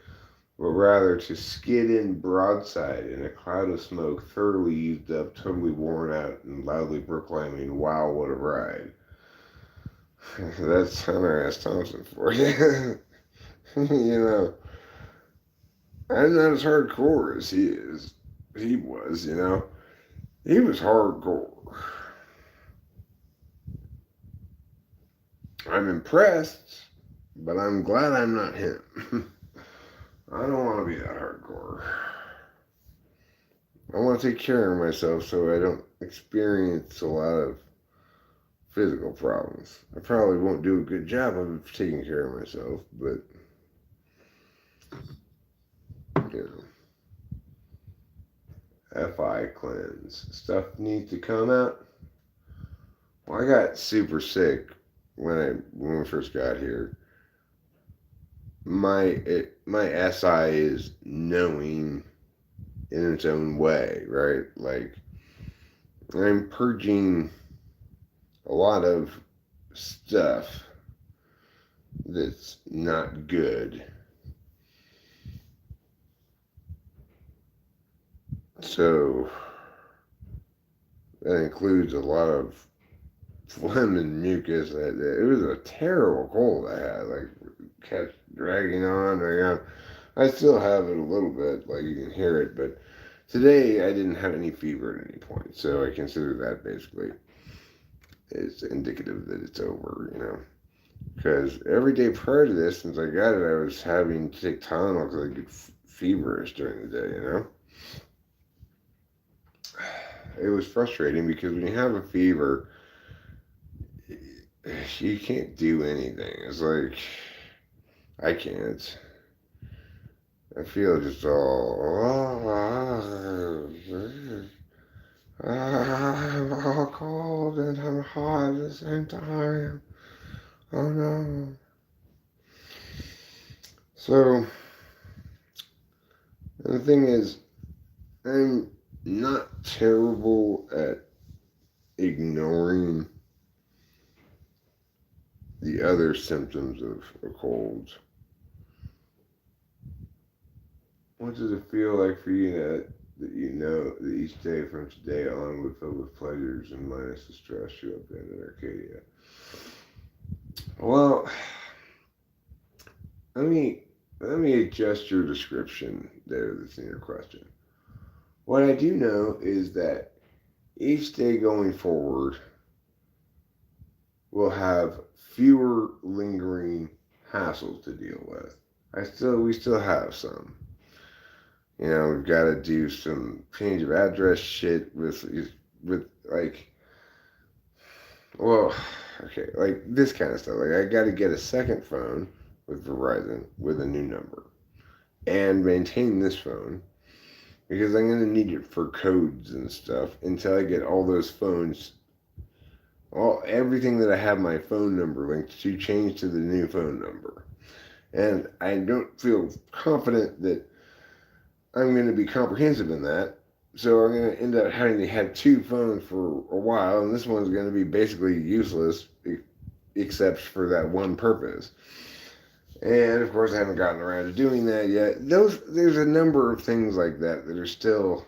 A: but rather to skid in broadside in a cloud of smoke, thoroughly used up, totally worn out, and loudly proclaiming, "Wow, what a ride." That's Hunter S. Thompson for you. You know, I'm not as hardcore as he is. He was, you know. He was hardcore. I'm impressed, but I'm glad I'm not him. I don't want to be that hardcore. I want to take care of myself so I don't experience a lot of physical problems. I probably won't do a good job of taking care of myself, but you know, FI cleanse. Stuff needs to come out. Well, I got super sick when we first got here. My SI is knowing in its own way, right? Like I'm purging a lot of stuff that's not good. So that includes a lot of phlegm and mucus. It was a terrible cold I had. Like kept dragging on. I still have it a little bit, like you can hear it, but today I didn't have any fever at any point, so I consider that basically is indicative that it's over, you know. Because every day prior to this, since I got it, I was having to take Tylenol because I get feverish during the day, you know. It was frustrating because when you have a fever, you can't do anything. It's like I can't. I feel just I'm all cold and I'm hot at the same time. Oh no. So the thing is, I'm not terrible at ignoring the other symptoms of a cold. What does it feel like for you that you know that each day from today on will fill with pleasures and minus the stress you have been in Arcadia? Well, let me adjust your description there that's in your question. What I do know is that each day going forward will have fewer lingering hassles to deal with. We still have some. You know, we've got to do some change of address shit with like, well, okay, like this kind of stuff. Like I got to get a second phone with Verizon with a new number and maintain this phone because I'm going to need it for codes and stuff until I get all those phones, everything that I have my phone number linked to change to the new phone number. And I don't feel confident that I'm going to be comprehensive in that So I'm going to end up having to have two phones for a while, and this one's going to be basically useless except for that one purpose. And of course, I haven't gotten around to doing that yet. There's a number of things like that that are still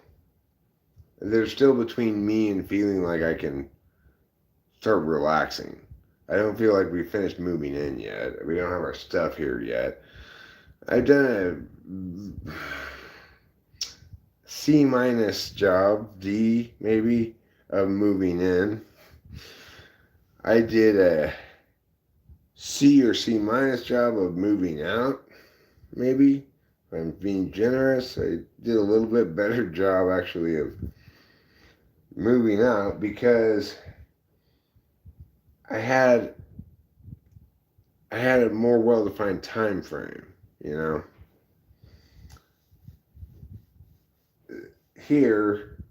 A: they're still between me and feeling like I can start relaxing. I don't feel like we finished moving in yet. We don't have our stuff here yet. I've done a C minus job, D maybe, of moving in. I did a C or C minus job of moving out, maybe. If I'm being generous, I did a little bit better job actually of moving out because I had I had a more well defined time frame, you know. Here,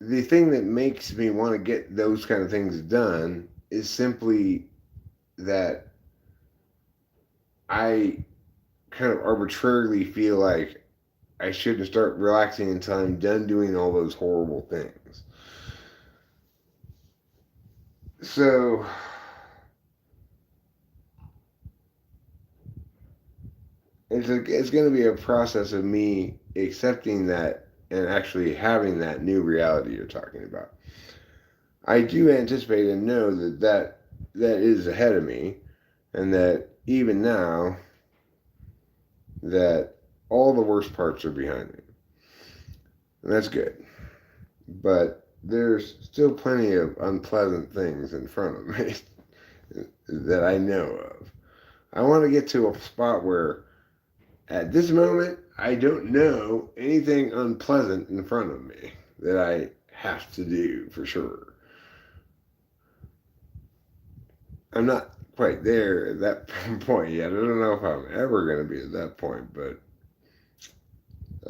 A: the thing that makes me want to get those kind of things done is simply that I kind of arbitrarily feel like I shouldn't start relaxing until I'm done doing all those horrible things. So it's going to be a process of me accepting that and actually having that new reality you're talking about. I do anticipate and know that is ahead of me, and that even now that all the worst parts are behind me. And that's good. But there's still plenty of unpleasant things in front of me that I know of. I want to get to a spot where at this moment I don't know anything unpleasant in front of me that I have to do for sure. I'm not quite there at that point yet. I don't know if I'm ever going to be at that point, but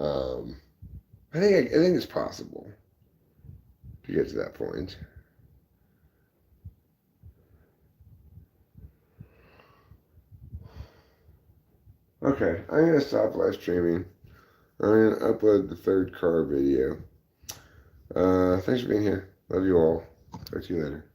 A: um, I think it's possible to get to that point. Okay, I'm gonna stop live streaming. I'm gonna upload the third car video. Thanks for being here. Love you all. Talk to you later.